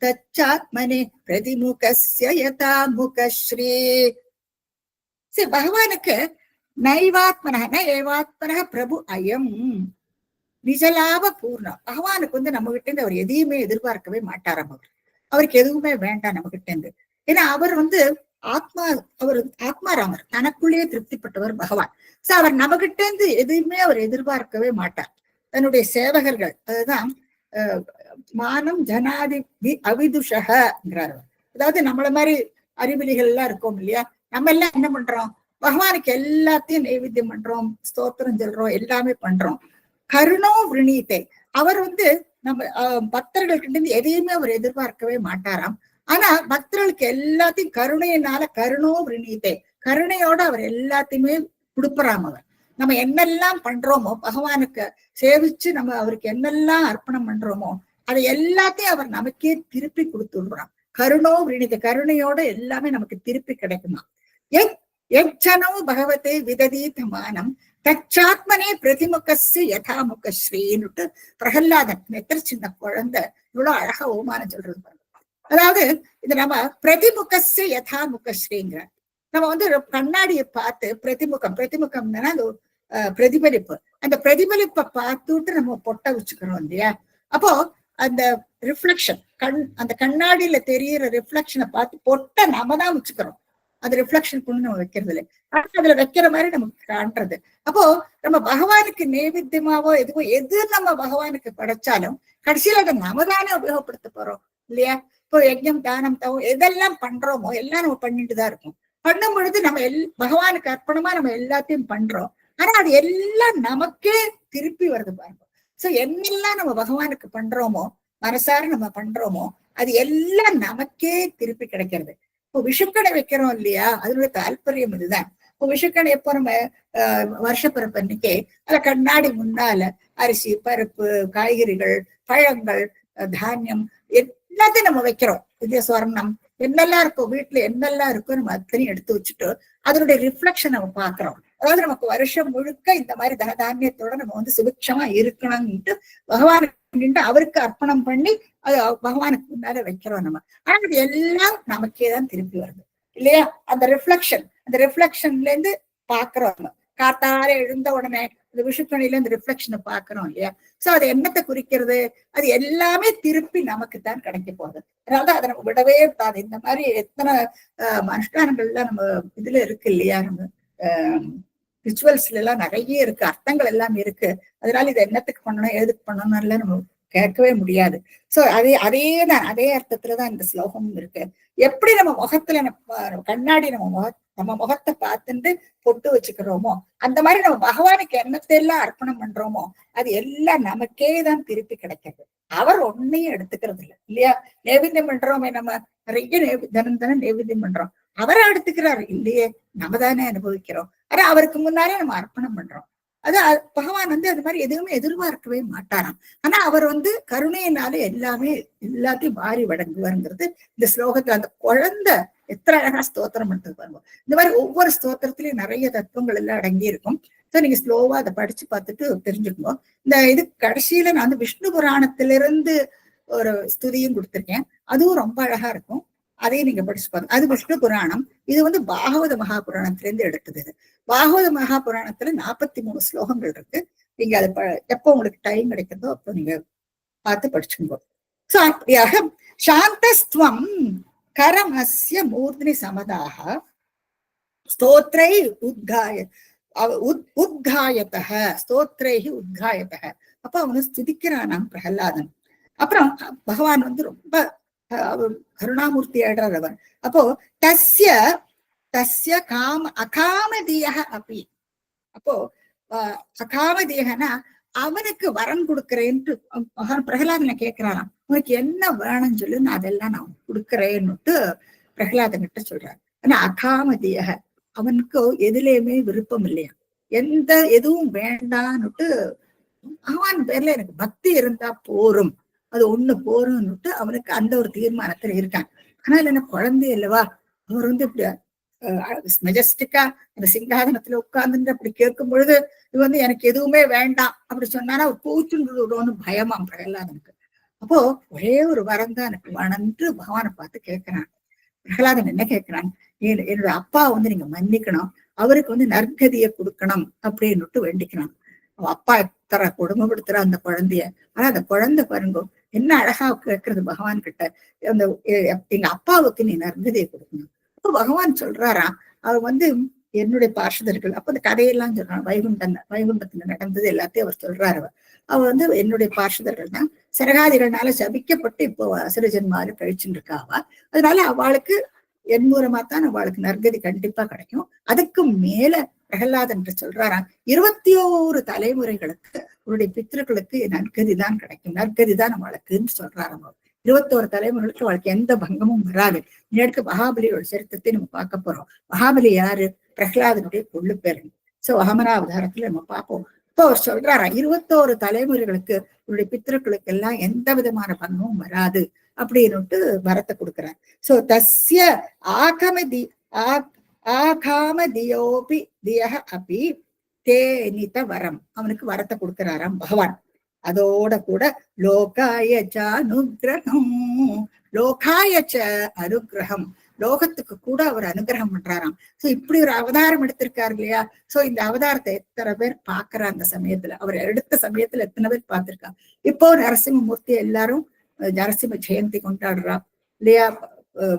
தச்சாத்மனே பிரதிமுகஸ்ய யதா முகஸ்ரீ. சரி, பகவானுக்கு நைவாத்மன ஏவாத்மன பிரபு அயம் நிஜலாப பூர்ணம். பகவானுக்கு வந்து நம்ம கிட்ட இருந்து அவர் எதையுமே எதிர்பார்க்கவே மாட்டாராம். அவருக்கு எதுவுமே வேண்டாம் நம்ம கிட்ட இருந்து. ஏன்னா அவர் வந்து ஆத்மா, அவர் ஆத்மாராமர், தனக்குள்ளேயே திருப்திப்பட்டவர் பகவான். சோ அவர் நம்ம கிட்ட இருந்து எதுவுமே அவர் எதிர்பார்க்கவே மாட்டார். தன்னுடைய சேவகர்கள், அதுதான் மானம் ஜனாதி அவிதுஷங்கிறார். அதாவது நம்மள மாதிரி அறிவிலிகள் எல்லாம் இருக்கோம் இல்லையா, நம்ம எல்லாம் என்ன பண்றோம், பகவானுக்கு எல்லாத்தையும் நைவேத்தியம் பண்றோம், ஸ்தோத்திரம் சொல்றோம், எல்லாமே பண்றோம். கருணோ விரணீத்தை, அவர் வந்து நம்ம பக்தர்கள் கிட்ட இருந்து எதையுமே அவர் எதிர்பார்க்கவே மாட்டாராம். ஆனா பக்தர்களுக்கு எல்லாத்தையும் கருணையினால கருணோ விரணீத்தை, கருணையோட அவர் எல்லாத்தையுமே கொடுப்பறாம். அவர் நம்ம என்னெல்லாம் பண்றோமோ, பகவானுக்கு சேவிச்சு நம்ம அவருக்கு என்னெல்லாம் அர்ப்பணம் பண்றோமோ அதை எல்லாத்தையும் அவர் நமக்கே திருப்பி கொடுத்து விடுறான். கருணோ விரணீத்தை, கருணையோட எல்லாமே நமக்கு திருப்பி கிடைக்குமா. எஜ்ஜனோ பகவதே விததீதமானம் தச்சாத்மனே பிரதிமுகஸ்ய யதாமுகஸ்ரீன்னுட்டு பிரகலாதன் எத்தனை சின்ன குழந்தை இவ்வளவு அழகா ஓமானம் சொல்றது பாருங்க. அதாவது இது நம்ம பிரதிமுகஸ்ய யதாமுகஸ்ரீங்கிற, நம்ம வந்து கண்ணாடியை பார்த்து பிரதிமுகம்னா அந்த பிரதிபலிப்பு, அந்த பிரதிபலிப்பை பார்த்துட்டு நம்ம பொட்டை வச்சுக்கிறோம் இல்லையா. அப்போ அந்த ரிஃப்ளெக்ஷன், அந்த கண்ணாடியில தெரியிற ரிஃப்ளெக்ஷனை பார்த்து பொட்டை நாம தான் வச்சுக்கிறோம். அது ரிஃப்ளெக்ஷன் கொண்டு நம்ம வைக்கிறது இல்லை, அதுல வைக்கிற மாதிரி நமக்கு காண்றது. அப்போ நம்ம பகவானுக்கு நைவேத்தியமாவோ எதுவோ எது நம்ம பகவானுக்கு படைச்சாலும் கடைசியில அதை நம்ம தானே உபயோகப்படுத்த போறோம் இல்லையா. இப்போ யஜ்ஞம் தானம் தவம் எதெல்லாம் பண்றோமோ எல்லாம் நம்ம பண்ணிட்டுதான் இருக்கோம். பண்ணும் பொழுது நம்ம பகவானுக்கு அர்ப்பணமா நம்ம எல்லாத்தையும் பண்றோம். ஆனா அது எல்லாம் நமக்கே திருப்பி வருது பாருங்க. சோ என்னெல்லாம் நம்ம பகவானுக்கு பண்றோமோ, மனசார நம்ம பண்றோமோ, அது எல்லாம் நமக்கே திருப்பி கிடைக்கிறது. இப்போ விஷுக்கடை வைக்கிறோம் இல்லையா, அதனுடைய தாற்பயம் இதுதான். இப்போ விஷுக்கடை எப்போ நம்ம வருஷப்பிறப்பு அன்னைக்கு அதுல கண்ணாடி முன்னால அரிசி, பருப்பு, காய்கறிகள், பழங்கள், தானியம் எல்லாத்தையும் நம்ம வைக்கிறோம். இது சொர்ணம் என்னெல்லாம் இருக்கும் வீட்டுல, என்னெல்லாம் இருக்கும் நம்ம அத்தனையும் எடுத்து வச்சுட்டு அதனுடைய ரிஃப்ளெக்ஷன் நம்ம பாக்குறோம். அதாவது நமக்கு வருஷம் முழுக்க இந்த மாதிரி தனதானியத்தோட நம்ம வந்து சுபிக்ஷமா இருக்கணும்னுட்டு பகவானுக்கு அவருக்கு அர்ப்பணம் பண்ணி அது பகவானுக்கு முன்னால வைக்கிறோம் நம்ம. ஆனா அது எல்லாம் நமக்கே தான் திருப்பி வருது இல்லையா? அந்த ரிஃப்ளெக்ஷன்ல இருந்து பாக்குறோம். காத்தால எழுந்த உடனே இந்த விஷுக்கணில இந்த ரிஃப்ளெக்ஷனை பாக்குறோம் இல்லையா? சோ அது என்னத்தை குறிக்கிறது? அது எல்லாமே திருப்பி நமக்கு தான் கிடைக்க போகுது. அதனாலதான் அதை நம்ம விடவே கூடாது. இந்த மாதிரி எத்தனை அனுஷ்டானங்கள்லாம் நம்ம இதுல இருக்கு இல்லையா? நம்ம ரிச்சுவல்ஸ்ல எல்லாம் நிறைய இருக்கு, அர்த்தங்கள் எல்லாம் இருக்கு. அதனால இது என்னத்துக்கு பண்ணணும் எதுக்கு பண்ணணும்ல நம்ம கேட்கவே முடியாது. சோ அதேதான் அதே அர்த்தத்துலதான் இந்த ஸ்லோகமும் இருக்கு. எப்படி நம்ம முகத்துல கண்ணாடி நம்ம முகத்தை பார்த்துட்டு பொட்டு வச்சுக்கிறோமோ அந்த மாதிரி நம்ம பகவானுக்கு என்னத்தை எல்லாம் அர்ப்பணம் பண்றோமோ அது எல்லாம் நமக்கே தான் திருப்பி கிடைக்கிறது. அவர் ஒன்னையும் எடுத்துக்கிறது இல்லை இல்லையா? நைவேத்தியம் பண்றோமே, நம்ம நிறைய தினம் நைவேத்தியம் பண்றோம். அவரை எடுத்துக்கிறாரு இல்லையே, நம்ம தானே அனுபவிக்கிறோம். ஆனா அவருக்கு முன்னாலே நம்ம அர்ப்பணம் பண்றோம். அது பகவான் வந்து அது மாதிரி எதுவுமே எதிர்பார்க்கவே மாட்டாராம். ஆனா அவர் வந்து கருணையினால எல்லாத்தையும் மாறி வழங்குவாருங்கிறது இந்த ஸ்லோகத்துல. அந்த குழந்தை எத்தனை அழகா ஸ்தோத்திரம் பண்றது பாருங்க. இந்த மாதிரி ஒவ்வொரு ஸ்தோத்திரத்திலயும் நிறைய தத்துவங்கள் எல்லாம் அடங்கி இருக்கும். சோ நீங்க ஸ்லோவா அதை படிச்சு பார்த்துட்டு தெரிஞ்சுக்கணும். இந்த இது கடைசியில நான் வந்து விஷ்ணு புராணத்திலிருந்து ஒரு ஸ்துதியும் கொடுத்திருக்கேன். அதுவும் ரொம்ப அழகா இருக்கும். அதையும் நீங்க படிச்சு பாருங்க. அது விஷ்ணு புராணம். இது வந்து பாகவத மகாபுராணத்திலிருந்து எடுத்தது. இது பாகவத மகாபுராணத்துல 43 ஸ்லோகங்கள் இருக்கு. நீங்க அது எப்போ உங்களுக்கு டைம் கிடைக்கிறதோ அப்போ நீங்க பார்த்து படிச்சுக்கோ. சோ அப்படியாக சாந்தஸ்துவம் கரமஸ்ய மூர்த்தினி சமதாக ஸ்தோத்ரை உத்காயத்தக ஸ்தோத்ரைஹி உத்காயத்தக. அப்ப அவனு ஸ்துதிக்கிறானாம் பிரகலாதன். அப்புறம் பகவான் வந்து ரொம்ப கருணாமூர்த்தி ஆயிடுறார் அவர். அப்போ தஸ்ய அகாமதிய அப்படி. அப்போ அகாமதியகனா அவனுக்கு வரம் கொடுக்கிறேன்ட்டு பிரகலாதனை கேட்கிறாராம். உனக்கு என்ன வேணும்னு சொல்லி நான் அதெல்லாம் நான் கொடுக்குறேன்னுட்டு பிரகலாதன் கிட்ட சொல்றாரு. ஆனா அகாமதியக அவனுக்கு எதுலயுமே விருப்பம் இல்லையா, எதுவும் வேண்டான்னுட்டு பகவான் பேர்ல எனக்கு பக்தி இருந்தா போரும், அது ஒண்ணு போரும்னுட்டு அவனுக்கு அந்த ஒரு தீர்மானத்துல இருக்கான். ஆனால் என்ன குழந்தை இல்லவா, அவர் வந்து இப்படி மெஜஸ்டிக்கா அந்த சிங்காதனத்துல உட்கார்ந்து அப்படி கேட்கும் பொழுது இது வந்து எனக்கு எதுவுமே வேண்டாம் அப்படி சொன்னானா அவர் கூச்சுன்னு பயமாம் பிரகலாதனுக்கு. அப்போ ஒரே ஒரு வரம் தான் எனக்கு வேணும்னு பகவானை பார்த்து கேட்கிறான். பிரகலாதன் என்ன கேட்கிறான், என்னோட அப்பா வந்து நீங்க மன்னிக்கணும், அவருக்கு வந்து நற்கதியை கொடுக்கணும் அப்படின்னுட்டு வேண்டிக்கிறான். அவ அப்பா தர கொடுமைப்படுத்துற அந்த குழந்தைய. ஆனா அந்த குழந்தை பாருங்க என்ன அழகா கேட்கறது பகவான் கிட்ட, அந்த எங்க அப்பாவுக்கு நீ நற்கதியை கொடுக்கணும். அப்ப பகவான் சொல்றாராம், அவர் வந்து என்னுடைய பார்ஷதர்கள். அப்ப அந்த கதையெல்லாம் சொல்றான், வைகுண்டத்துல நடந்தது எல்லாத்தையும் அவர் சொல்றாரு. அவர் வந்து என்னுடைய பார்ஷதர்கள் தான், சரகாதிகள்னால சபிக்கப்பட்டு இப்போ அசுர ஜென்மாறு கழிச்சுட்டு இருக்காவா. அதனால அவளுக்கு என் மூலமா தான் அவளுக்கு நற்கதி கண்டிப்பா கிடைக்கும். அதுக்கு மேல பிரகலாதன் சொல்றாராம், 21 தலைமுறைகளுக்கு அவருடைய பித்திருக்களுக்கு நற்கதி தான் கிடைக்கும், நற்கதி தான் அவளுக்குன்னு சொல்றாராம். 21 தலைமுறைகளுக்கு அவளுக்கு எந்த பங்கமும் வராது. நேருக்கு மகாபலியோட சரித்திரத்தை நம்ம பார்க்க போறோம். மகாபலி யாரு? பிரகலாதனுடைய கொள்ளு பேரன். சோ வாமனாவதாரத்துல நம்ம பார்ப்போம். இப்போ அவர் சொல்றாரா, 21 தலைமுறைகளுக்கு உங்களுடைய பித்திருக்களுக்கு எல்லாம் எந்த விதமான பங்கமும் வராது அப்படின்னு வரத்தை கொடுக்குறார். சோ தஸ்ய ஆகாமதியோபி தியஹ அபி தேனித வரம், அவனுக்கு வரத்தை கொடுக்கிறாராம் பகவான். அதோட கூட லோகாயச்ச அனுகிரகம், லோகாயச்ச அனுகிரகம், லோகத்துக்கு கூட அவர் அனுகிரகம் பண்றாராம். சோ இப்படி ஒரு அவதாரம் எடுத்திருக்காரு இல்லையா. சோ இந்த அவதாரத்தை எத்தனை பேர் பாக்குறா அந்த சமயத்துல, அவர் எடுத்த சமயத்துல எத்தனை பேர் பார்த்திருக்கா. இப்போ நரசிம்மமூர்த்தி எல்லாரும் நரசிம்ம ஜெயந்தி கொண்டாடுறா இல்லையா,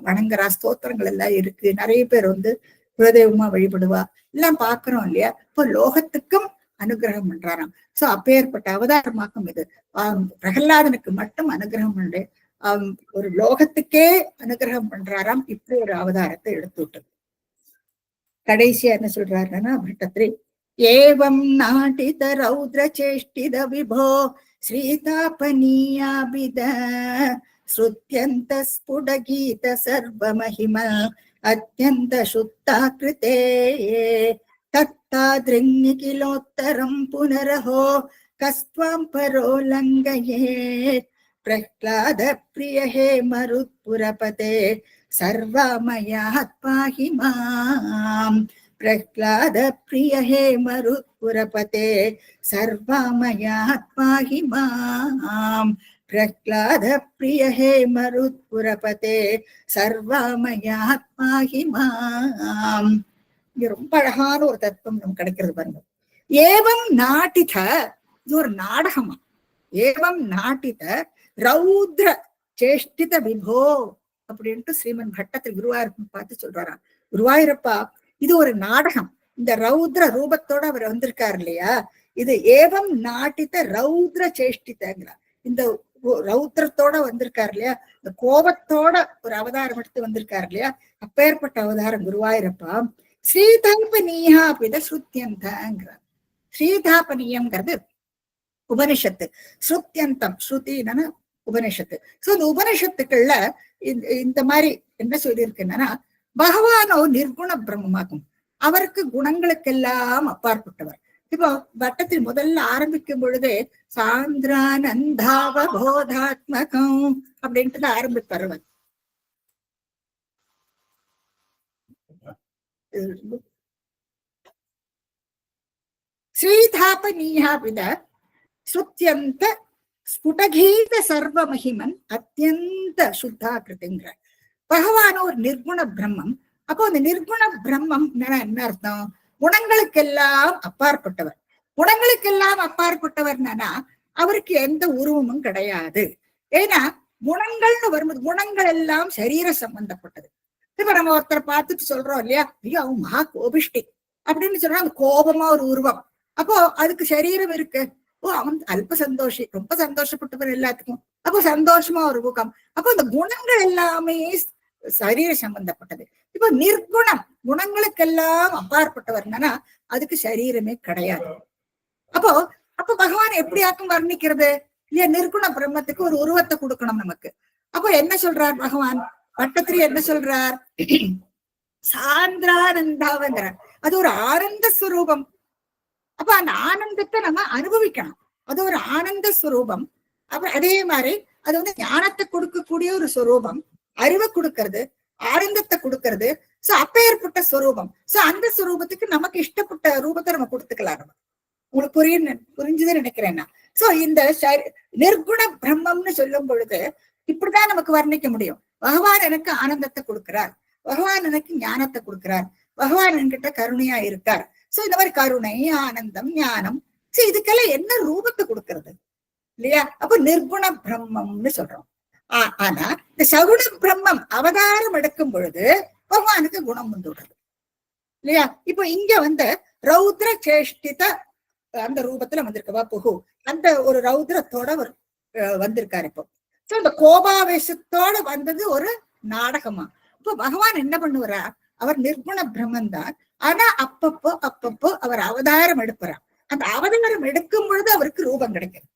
வணங்குறா, ஸ்தோத்திரங்கள் எல்லாம் இருக்கு, நிறைய பேர் வந்து குலதெய்வமா வழிபடுவா, எல்லாம் பாக்குறோம் இல்லையா. இப்போ லோகத்துக்கும் அனுகிரகம் பண்றாராம். சோ அப்பேற்பட்ட அவதாரமாக்கும் இது. பிரகலாதனுக்கு மட்டும் அனுகிரகம் பண்ணு, ஒரு லோகத்துக்கே அனுகிரகம் பண்றாராம். இப்படி ஒரு அவதாரத்தை எடுத்து விட்டது. கடைசியா என்ன சொல்றாருன்னா பட்டத்திரி, ஏவம் நாட்டித ரௌத்ர சேஷ்டித விபோ ஸ்ரீதாபனீயாபித ஸ்ருத்யந்த ஸ்புடகீத சர்வ மகிம அத்யந்த சுத்தாகிருதே தத்தாத்ரிங்கிலோத்தரம் புனரஹோ கஸ்த்வாம் பரோ லங்கயேத் பிரஹ்லாத பிரிய ஹே மருத்புரபதே சர்வமயாத் பாஹி மாம் பிரஹ்லாத பிரிய ஹே மருத்புரபதே சர்வமயாத்மா ஹி மாம். பிரஹ்லாத பிரிய ஹே மருத்புரபதே சர்வமயாத்மா ஹி மாம். இங்க ரொம்ப அழகான ஒரு தத்துவம் நமக்கு கிடைக்கிறது பாருங்க. ஏவம் நாட்டித, இது ஒரு நாடகமா. ஏவம் நாட்டித ரௌத்ர சேஷ்டித விபோ அப்படின்ட்டு ஸ்ரீமன் பட்டத்தில் குருவாயூரப்பன் பார்த்து சொல்றாராம். குருவாயூரப்பா, இது ஒரு நாடகம். இந்த ரௌத்ர ரூபத்தோட அவர் வந்திருக்காரு இல்லையா, இது ஏவம் நாட்டித ரௌத்ர சேஷ்டிதங்கிறார். இந்த ரௌத்ரத்தோட வந்திருக்காரு இல்லையா, இந்த கோபத்தோட ஒரு அவதாரம் எடுத்து வந்திருக்காரு இல்லையா, அப்பேற்பட்ட அவதாரம் குருவாயூரப்பா. ஸ்ரீதாபனீயா பித ஸ்ருத்தியந்தாங்கிறார். ஸ்ரீதாபனீயம்ங்கிறது உபனிஷத்து. ஸ்ருத்தியந்தம், ஸ்ருதினா உபனிஷத்து. சோ இந்த உபனிஷத்துக்கள்ல இந்த மாதிரி என்ன சொல்லியிருக்கு என்னன்னா, பகவானோ நிர்குண பிரம்மமாகும். அவருக்கு குணங்களுக்கெல்லாம் அப்பாற்பட்டவர். இப்போ வட்டத்தில் முதல்ல ஆரம்பிக்கும் பொழுதே சாந்திரானந்தாவ போதாத்மகம் அப்படின்ட்டு ஆரம்பிப்பார். ஸ்ரீதாபனீயாவித ஸ்ருத்தியந்த ஸ்புடகீத சர்வ மகிமன் அத்தியந்த சுத்தாகிருதிங்கிற பகவான் ஒரு நிர்குண பிரம்மம். அப்போ அந்த நிர்குண பிரம்மம் என்ன அர்த்தம்? குணங்களுக்கெல்லாம் அப்பாற்பட்டவர். குணங்களுக்கெல்லாம் அப்பாற்பட்டவர்னா அவருக்கு எந்த உருவமும் கிடையாது. ஏன்னா குணங்கள்னு வரும்போது குணங்கள் எல்லாம் சரீர சம்பந்தப்பட்டது. இப்ப நம்ம ஒருத்தரை பார்த்துட்டு சொல்றோம் இல்லையா, ஐயோ அவன் மகா கோபிஷ்டி அப்படின்னு சொல்றோம், அந்த கோபமா ஒரு உருவம். அப்போ அதுக்கு சரீரம் இருக்கு. ஓ அவன் அல்ப சந்தோஷி, ரொம்ப சந்தோஷப்பட்டவர் எல்லாத்துக்கும், அப்போ சந்தோஷமா ஒரு ஊக்கம். அப்போ அந்த குணங்கள் எல்லாமே சரீர சம்பந்தப்பட்டது. இப்போ நிர்குணம், குணங்களுக்கெல்லாம் அப்பாற்பட்டவர்னா அதுக்கு சரீரமே கிடையாது. அப்போ பகவான் எப்படியாக்கும் வர்ணிக்கிறது இல்லையா? நிர்குண பிரம்மத்துக்கு ஒரு உருவத்தை கொடுக்கணும் நமக்கு. அப்போ என்ன சொல்றார் பகவான் வட்டத்திரி? என்ன சொல்றார்? சாந்திரானந்தாவங்கிறார். அது ஒரு ஆனந்த ஸ்வரூபம். அப்ப அந்த ஆனந்தத்தை நம்ம அனுபவிக்கணும். அது ஒரு ஆனந்த ஸ்வரூபம். அப்புறம் அதே மாதிரி அது வந்து ஞானத்தை கொடுக்கக்கூடிய ஒரு ஸ்வரூபம், அறிவை கொடுக்கறது, ஆனந்தத்தை கொடுக்கறது. சோ அப்பேற்பட்ட ஸ்வரூபம். சோ அந்த ஸ்வரூபத்துக்கு நமக்கு இஷ்டப்பட்ட ரூபத்தை நம்ம கொடுத்துக்கலாம். நம்ம உங்களுக்கு புரிஞ்சுதுன்னு நினைக்கிறேன்னா. சோ இந்த நிர்குண பிரம்மம்னு சொல்லும் பொழுது இப்படிதான் நமக்கு வர்ணிக்க முடியும். பகவான் எனக்கு ஆனந்தத்தை கொடுக்கிறார், பகவான் எனக்கு ஞானத்தை கொடுக்கிறார், பகவான் என்கிட்ட கருணையா இருக்கார். சோ இந்த மாதிரி கருணை, ஆனந்தம், ஞானம், சோ இதுக்கெல்லாம் என்ன ரூபத்தை கொடுக்கறது இல்லையா? அப்ப நிர்குண பிரம்மம்னு சொல்றோம். ஆனா இந்த சகுண பிரம்மம் அவதாரம் எடுக்கும் பொழுது பகவானுக்கு குணம் வந்து விடுறது இல்லையா? இப்போ இங்க வந்து ரௌத்ர சேஷ்டித அந்த ரூபத்துல வந்திருக்கவா புகு, அந்த ஒரு ரௌத்ரத்தோட வந்திருக்காரு. இப்போ சோ அந்த கோபாவேசத்தோட வந்தது ஒரு நாடகமா. இப்போ பகவான் என்ன பண்ணுவாரா, அவர் நிர்குண பிரம்மன் தான். ஆனா அப்பப்போ அவர் அவதாரம் எடுப்பார். அந்த அவதாரம் எடுக்கும் பொழுது அவருக்கு ரூபம் கிடைக்கும்.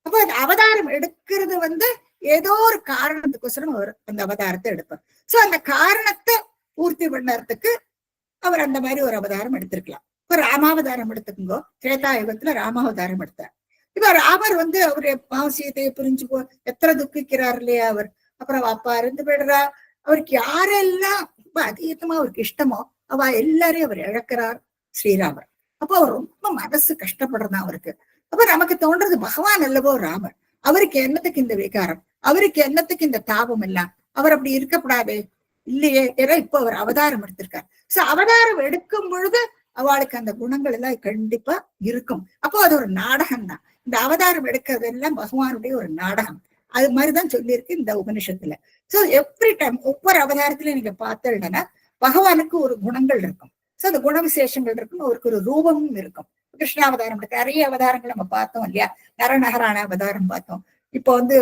அப்போ அந்த அவதாரம் எடுக்கிறது வந்து ஏதோ ஒரு காரணத்துக்கோசரம் அவர் அந்த அவதாரத்தை எடுப்பார். சோ அந்த காரணத்தை பூர்த்தி பண்ணறதுக்கு அவர் அந்த மாதிரி ஒரு அவதாரம் எடுத்திருக்கலாம். இப்ப ராமாவதாரம் எடுத்துக்கோங்க. திரேதாயுகத்துல ராமாவதாரம் எடுத்தார். இப்ப ராமர் வந்து அவரு சீதையை புரிஞ்சு எத்தனை துக்கிக்கிறார் இல்லையா அவர். அப்புறம் அப்பா இருந்து போயிடுறா. அவருக்கு யாரெல்லாம் ரொம்ப அதீதமா அவருக்கு இஷ்டமோ அவ எல்லாரையும் அவர் இழக்கிறார் ஸ்ரீராமர். அப்போ அவர் ரொம்ப மனசு கஷ்டப்படுறதான் அவருக்கு. அப்ப நமக்கு தோன்றது பகவான் அல்லவோ ராமர், அவருக்கு என்னத்துக்கு இந்த விகாரம், அவருக்கு என்னத்துக்கு இந்த தாபம் எல்லாம், அவர் அப்படி இருக்கப்படாது இல்லையே. ஏன்னா இப்ப அவர் அவதாரம் எடுத்திருக்கார். சோ அவதாரம் எடுக்கும் பொழுது அவளுக்கு அந்த குணங்கள் எல்லாம் கண்டிப்பா இருக்கும். அப்போ அது ஒரு நாடகம் தான். இந்த அவதாரம் எடுக்கிறது எல்லாம் பகவானுடைய ஒரு நாடகம். அது மாதிரிதான் சொல்லியிருக்கு இந்த உபனிஷத்துல. சோ எவ்ரி டைம் ஒவ்வொரு அவதாரத்திலயும் நீங்க பார்த்தீங்கன்னா பகவானுக்கு ஒரு குணங்கள் இருக்கும். சோ அந்த குண விசேஷங்கள் இருக்கும், அவருக்கு ஒரு ரூபமும் இருக்கும். கிருஷ்ணாவதாரம் நிறைய அவதாரங்கள் நம்ம பார்த்தோம் இல்லையா? நரநகரான அவதாரம் பார்த்தோம், இப்போ வந்து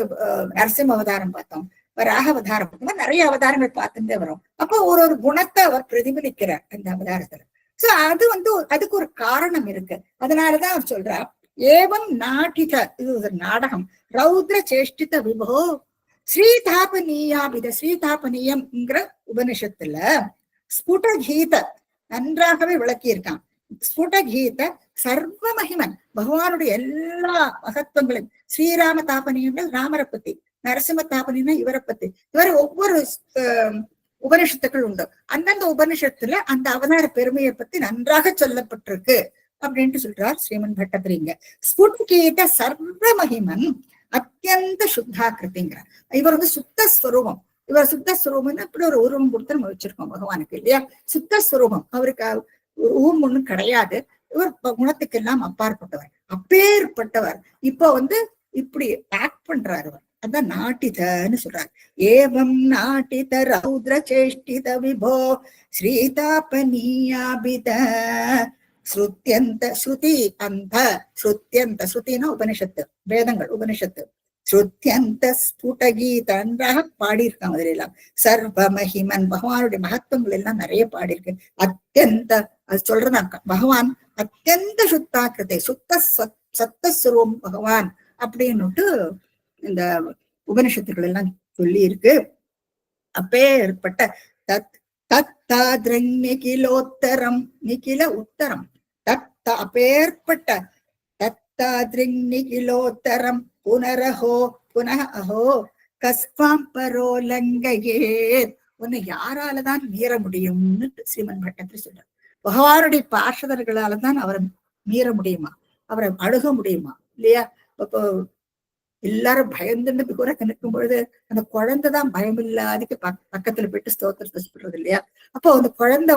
நரசிம்ம அவதாரம் பார்த்தோம், வராக அவதாரம் பார்த்தோம், நிறைய அவதாரங்கள் பார்த்துட்டே வரும். அப்போ ஒரு குணத்தை அவர் பிரதிபலிக்கிறார் அந்த அவதாரத்துல. சோ அது வந்து அதுக்கு ஒரு காரணம் இருக்கு. அதனாலதான் அவர் சொல்றார் ஏவம் நாட்டித, இது ஒரு நாடகம், ரௌத்ர சேஷ்டித விபோ ஸ்ரீதாபனீயாபித. ஸ்ரீதாபனீயம்ங்கிற உபனிஷத்துல ஸ்புடகீத நன்றாகவே விளக்கி இருக்கான். ஸ்புடகீத சர்வ மகிமன், பகவானுடைய எல்லா மகத்துவங்களையும். ஸ்ரீராம தாபனியம்னா ராமரை பத்தி, நரசிம்ம தாபனியம்னா இவரை பத்தி. இவர் உபனிஷத்துக்கள் உண்டு. அந்தந்த உபனிஷத்துல அந்த அவதார பெருமையை பத்தி நன்றாக சொல்லப்பட்டிருக்கு அப்படின்ட்டு சொல்றார் ஸ்ரீமன் பட்டத்திரிங்க. ஸ்புட்கீத சர்வ மகிமன் அத்தியந்த சுத்தாக்கிருதிங்கிற. இவர் சுத்த ஸ்வரூபம். இவர் சுத்த ஸ்வரூபம்னு இப்படி ஒரு உருவம் கொடுத்து நம்ம வச்சிருக்கோம் பகவானுக்கு இல்லையா. சுத்த ஸ்வரூபம். அவருக்கு உருவம் ஒண்ணும் கிடையாது. இவர் குணத்துக்கெல்லாம் அப்பாற்பட்டவர், அப்பேற்பட்டவர். இப்போ இப்படி ஆக்ட் பண்றாரு அவர். அதான் நாட்டிதன்னு சொல்றாரு. ஏவம் நாட்டித ரௌத்ர சேஷ்டித விபோ ஸ்ரீதாபனீயாபித ஸ்ருத்யந்த ஸ்ருதி அந்த ஸ்ருத்யந்த ஸ்ருதினா உபனிஷத்து, வேதங்கள் உபனிஷத்து. ஸ்ருத்யந்த ஸ்புடகீத நன்றாக பாடியிருக்காங்க. அதுல எல்லாம் சர்வ மகிமன் பகவானுடைய மகத்துவங்கள் எல்லாம் நிறைய பாடியிருக்கு. அத்தியந்த அது சொல்றதா பகவான் அத்தியந்த சுத்தாக்கிருத்தை, சுத்த சத்தஸ்வரூபம் பகவான் அப்படின்னுட்டு இந்த உபனிஷத்துக்கள் எல்லாம் சொல்லி இருக்கு. அப்பேற்பட்ட தத்தாத்ரங் நிகிலோத்தரம், நிகில உத்தரம், அப்பேற்பட்ட தத்தாத்ரிங் நிகிலோத்தரம் புனரஹோ புனः அஹோ கஸ்வாம் பரோலங்கையே. உன்னை யாராலதான் மீற முடியும்னு ஸ்ரீமன் பட்டத்திரி சொல்றார். பகவானுடைய பார்ஷதர்களாலதான் அவரை மீற முடியுமா, அவரை அணுக முடியுமா இல்லையா. இப்போ எல்லாரும் பயந்துட்டு கூட நிற்கும் பொழுது அந்த குழந்தைதான் பயம் இல்லாதக்கு பக்கத்துல போயிட்டு ஸ்தோத்திரத்தை சொல்றது இல்லையா. அப்போ அந்த குழந்தை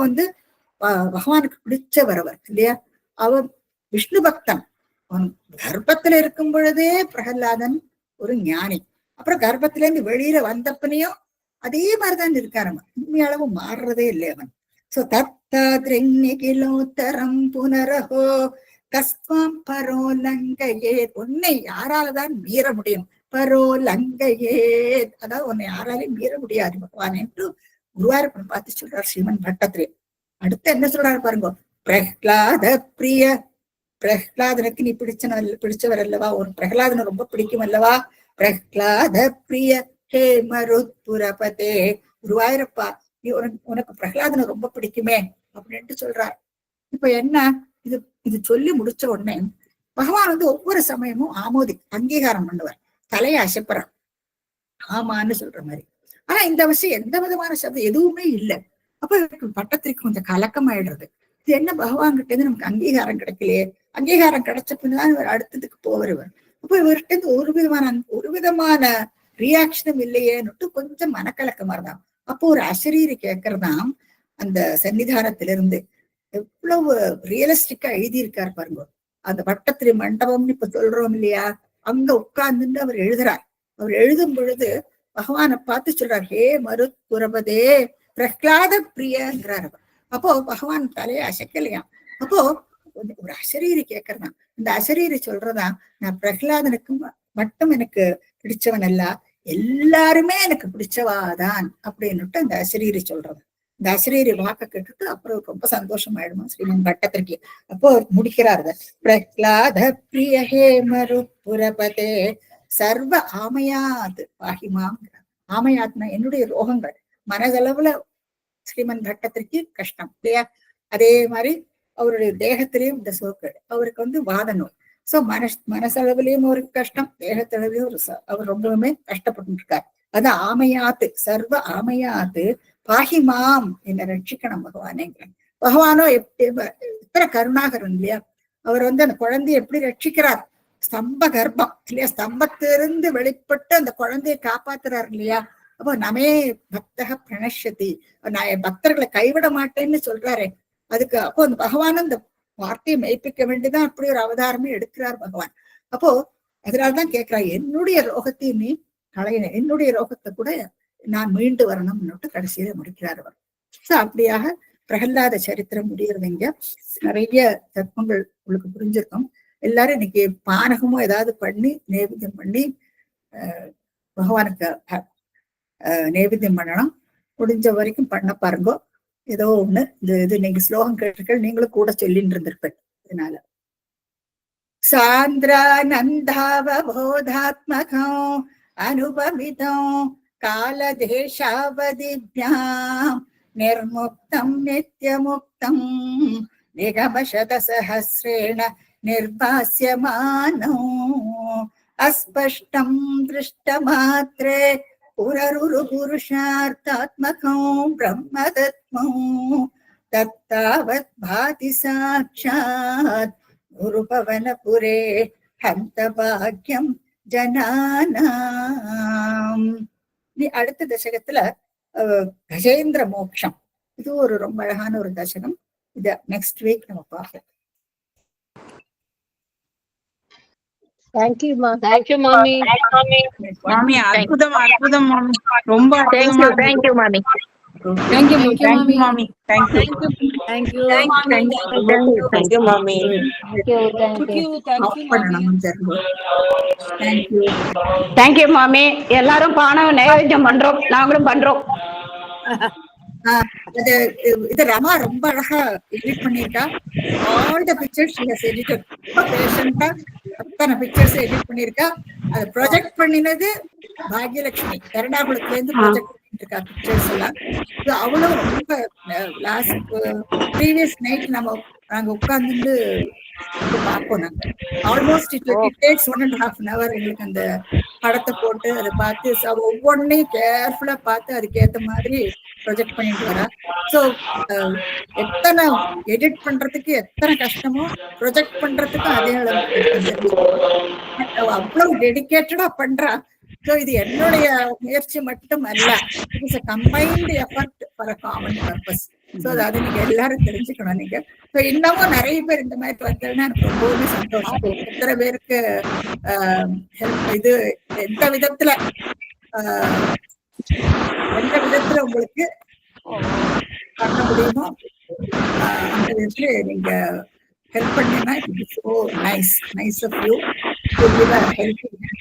பகவானுக்கு பிடிச்சவர் அவர் இல்லையா. அவன் விஷ்ணு பக்தன். அவன் கர்ப்பத்துல இருக்கும் பொழுதே பிரகலாதன் ஒரு ஞானி. அப்புறம் கர்ப்பத்துல இருந்து வெளியில வந்தப்பனையும் அதே மாதிரிதான் இருக்காரு. உண்மையளவு மாறுறதே இல்லை அவன். சோ தத்தாத்ரிகிலோத்தரம் புனரஹோ கஸ்வாம் பரோலங்கையே. உன்னை யாராலதான் மீற முடியும், பரோலங்கையே. அதாவது உன்னை யாராலையும் மீற முடியாது பகவான் என்று குருவாயூரப்பன் பார்த்து சொல்றார் ஸ்ரீமன் பட்டத்திரி. அடுத்து என்ன சொல்றாரு பாருங்க. பிரஹ்லாத பிரிய, பிரஹ்லாதனுக்கு நீ பிடிச்சவர் அல்லவா, ஒரு பிரஹ்லாதனை ரொம்ப பிடிக்கும் அல்லவா. பிரஹ்லாத பிரிய ஹே மருத்புரபதே. குருவாயூரப்பா நீ உனக்கு பிரஹ்லாதனை ரொம்ப பிடிக்குமே அப்படின்ட்டு சொல்றார். இப்ப என்ன இது இது சொல்லி முடிச்ச உடனே பகவான் ஒவ்வொரு சமயமும் அங்கீகாரம் பண்ணுவார், தலையை அசைப்புறார், ஆமான்னு சொல்ற மாதிரி. ஆனா இந்த விஷயம் எந்த விதமான சப்தம் எதுவுமே இல்லை. அப்ப பட்டத்திற்கு கொஞ்சம் கலக்கம் ஆயிடுறது. இது என்ன பகவான் கிட்ட இருந்து நமக்கு அங்கீகாரம் கிடைக்கலையே, அங்கீகாரம் கிடைச்ச பின்னுதான் இவர் அடுத்ததுக்கு போவருவர். அப்ப இவர்கிட்ட இருந்து ஒரு விதமான ரியாக்ஷனும் இல்லையேன்னுட்டு கொஞ்சம் மனக்கலக்கமா இருந்தான். அப்போ ஒரு அசரீரி கேட்கறதாம் அந்த சன்னிதானத்திலிருந்து. எவ்வளவு ரியலிஸ்டிக்கா எழுதியிருக்காரு பாருங்க. அந்த பட்டத்திரி மண்டபம்னு இப்ப சொல்றோம் இல்லையா, அங்க உட்கார்ந்துட்டு அவர் எழுதுறார். அவர் எழுதும் பொழுது பகவானை பார்த்து சொல்றார், ஹே மருத்புரபதே பிரஹ்லாத பிரியங்கிறார் அவர். அப்போ பகவான் தலையை அசைக்கலையாம். அப்போ ஒரு அசரீரி கேட்கறதான். இந்த அசரீரி சொல்றதான், நான் பிரஹ்லாதனுக்கு மட்டும் எனக்கு பிடிச்சவன் அல்ல, எல்லாருமே எனக்கு பிடிச்சவாதான் அப்படின்னுட்டு அந்த அசரீரி சொல்றது. இந்த அசரீரி வாக்க கேட்டுட்டு அப்புறம் ரொம்ப சந்தோஷம் ஆயிடுமா ஸ்ரீமன் பட்டத்திற்கு. அப்போ முடிக்கிறார், பிரஹ்லாத பிரிய ஹே மருத்புரபதே சர்வ ஆமையாத் பாகிமாம். ஆமையாத்னா என்னுடைய ரோகங்கள், மனதளவுல ஸ்ரீமன் பட்டத்திற்கு கஷ்டம் இல்லையா. அதே மாதிரி அவருடைய தேகத்திலையும் இந்த சோக்கேடு, அவருக்கு வாத நோய். சோ மனசளவுலயும் அவருக்கு கஷ்டம், தேகத்தளவுலயும் அவர் ரொம்பவுமே கஷ்டப்பட்டு இருக்காரு. அது ஆமையாத்து, சர்வ ஆமையாத்து பாகிமாம், என்னை ரட்சிக்கணும் பகவானேங்கிறான். பகவானோ எத்தனை கருணாகரன் இல்லையா. அவர் அந்த குழந்தைய எப்படி ரட்சிக்கிறார், ஸ்தம்ப கர்ப்பம் இல்லையா, ஸ்தம்பத்திலிருந்து வெளிப்பட்டு அந்த குழந்தைய காப்பாத்துறாரு இல்லையா. அப்போ நமே பக்தக பிரணஷதி, நான் பக்தர்களை கைவிட மாட்டேன்னு சொல்றாரு. அதுக்கு அப்போ அந்த பகவானும் இந்த வார்த்தையை மெய்ப்பிக்க வேண்டிதான் அப்படி ஒரு அவதாரமே எடுக்கிறார் பகவான். அப்போ அதனால்தான் கேட்கிறார், என்னுடைய ரோகத்தை நீ களையின, என்னுடைய ரோகத்தை கூட நான் மீண்டு வரணும்னுட்டு கடைசியில முடிக்கிறார் அவர். சோ அப்படியாக பிரகலாத சரித்திரம் முடிகிறதுங்க. நிறைய தத்துவங்கள் உங்களுக்கு புரிஞ்சிருக்கும். எல்லாரும் இன்னைக்கு பானகமோ ஏதாவது பண்ணி நைவேத்தியம் பண்ணி பகவானுக்கு நைவேத்தியம் பண்ணணும். முடிஞ்ச வரைக்கும் பண்ண பாருங்க. ஏதோ ஒண்ணு இது நீங்க ஸ்லோகம் கேட்டிருக்க, நீங்களும் கூட சொல்லிட்டு இருந்திருப்பேன். அதனால சாந்திரானந்தாவபோதாத்மகம் அனுபவிதம் காலதேசாவதிப்யாம் நிர்முக்தம் நித்யமுக்தம் நிகமசத சஹஸ்ரேண நிர்பாஸ்யமானோ அஸ்பஷ்டம் திருஷ்டமாத்ரே புரருரு புருஷார்த்தாத்மகம் பிரம்மதத்மம் தத்தாவத் பாதி சாட்சாத் குருபவனபுரே ஹந்த பாக்யம் ஜனானாம். அடுத்த தசகத்துல கஜேந்திர மோக்ஷம், இது ஒரு ரொம்ப அழகான ஒரு தசகம். இத நெக்ஸ்ட் வீக் நம்ம பார்க்கலாம். Thank you, ma. Thank you, mommy. மாமி அற்புதம் அற்புதம் மாமி, ரொம்ப அற்புதமா இருக்கு. Thank you, mommy. Thank you மாமி. Thank you. Thank you. Thank you மாமி. Thank you மாமி. எல்லாரும் பானம் நைவேத்தியம் பண்றோம், நாங்களும் பண்றோம். இது ரமா ரொம்ப அழகா எடிட் பண்ணிருக்கா. All the pictures she has edited. ரொம்ப பேஷண்டா அத்தனை பிக்சர்ஸ் எடிட் பண்ணிருக்கா. அது ப்ரொஜெக்ட் பண்ணினது பாக்யலட்சுமி எர்ணாகுளத்துல இருந்து ப்ரொஜெக்ட் பண்ணிட்டு இருக்கா பிக்சர்ஸ் எல்லாம். அவளும் ரொம்ப லாஸ்ட் ப்ரீவியஸ் நைட் நாங்க உட்கார்ந்து பார்ப்போம். நாங்க ஆல்மோஸ்ட் இட் டேக்ஸ் 1.5 hour எங்களுக்கு அந்த படத்தை போட்டு அதை பார்த்து ஒவ்வொன்னையும் கேர்ஃபுல்லா பார்த்து அதுக்கேற்ற மாதிரி ப்ரொஜெக்ட் பண்ணிட்டு வரா. ஸோ எத்தனை எடிட் பண்றதுக்கு எத்தனை கஷ்டமோ ப்ரொஜெக்ட் பண்றதுக்கும் அதே அளவுக்கு அவ்வளவு டெடிகேட்டடா பண்றா. ஸோ இது என்னுடைய முயற்சி மட்டும் அல்ல, it is a combined effort for a common purpose. So அதை நீங்க எல்லாரும் தெரிஞ்சுக்கணும். நீங்க இன்னமும் நிறைய பேர் இந்த மாதிரி வந்ததுன்னா எனக்கு ரொம்பவுமே சந்தோஷம். எத்தனை பேருக்கு இது எந்த விதத்துல உங்களுக்கு பண்ண முடியுமோ அந்த விதத்துல நீங்க ஹெல்ப் பண்ணீங்கன்னா it is so nice of you to give a helping hand.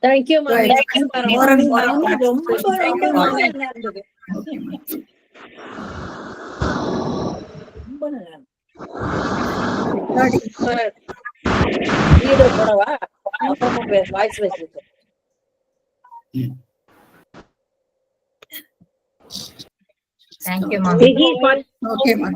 Thank you, mommy. More and more Thank you, mommy. Okay, ma'am.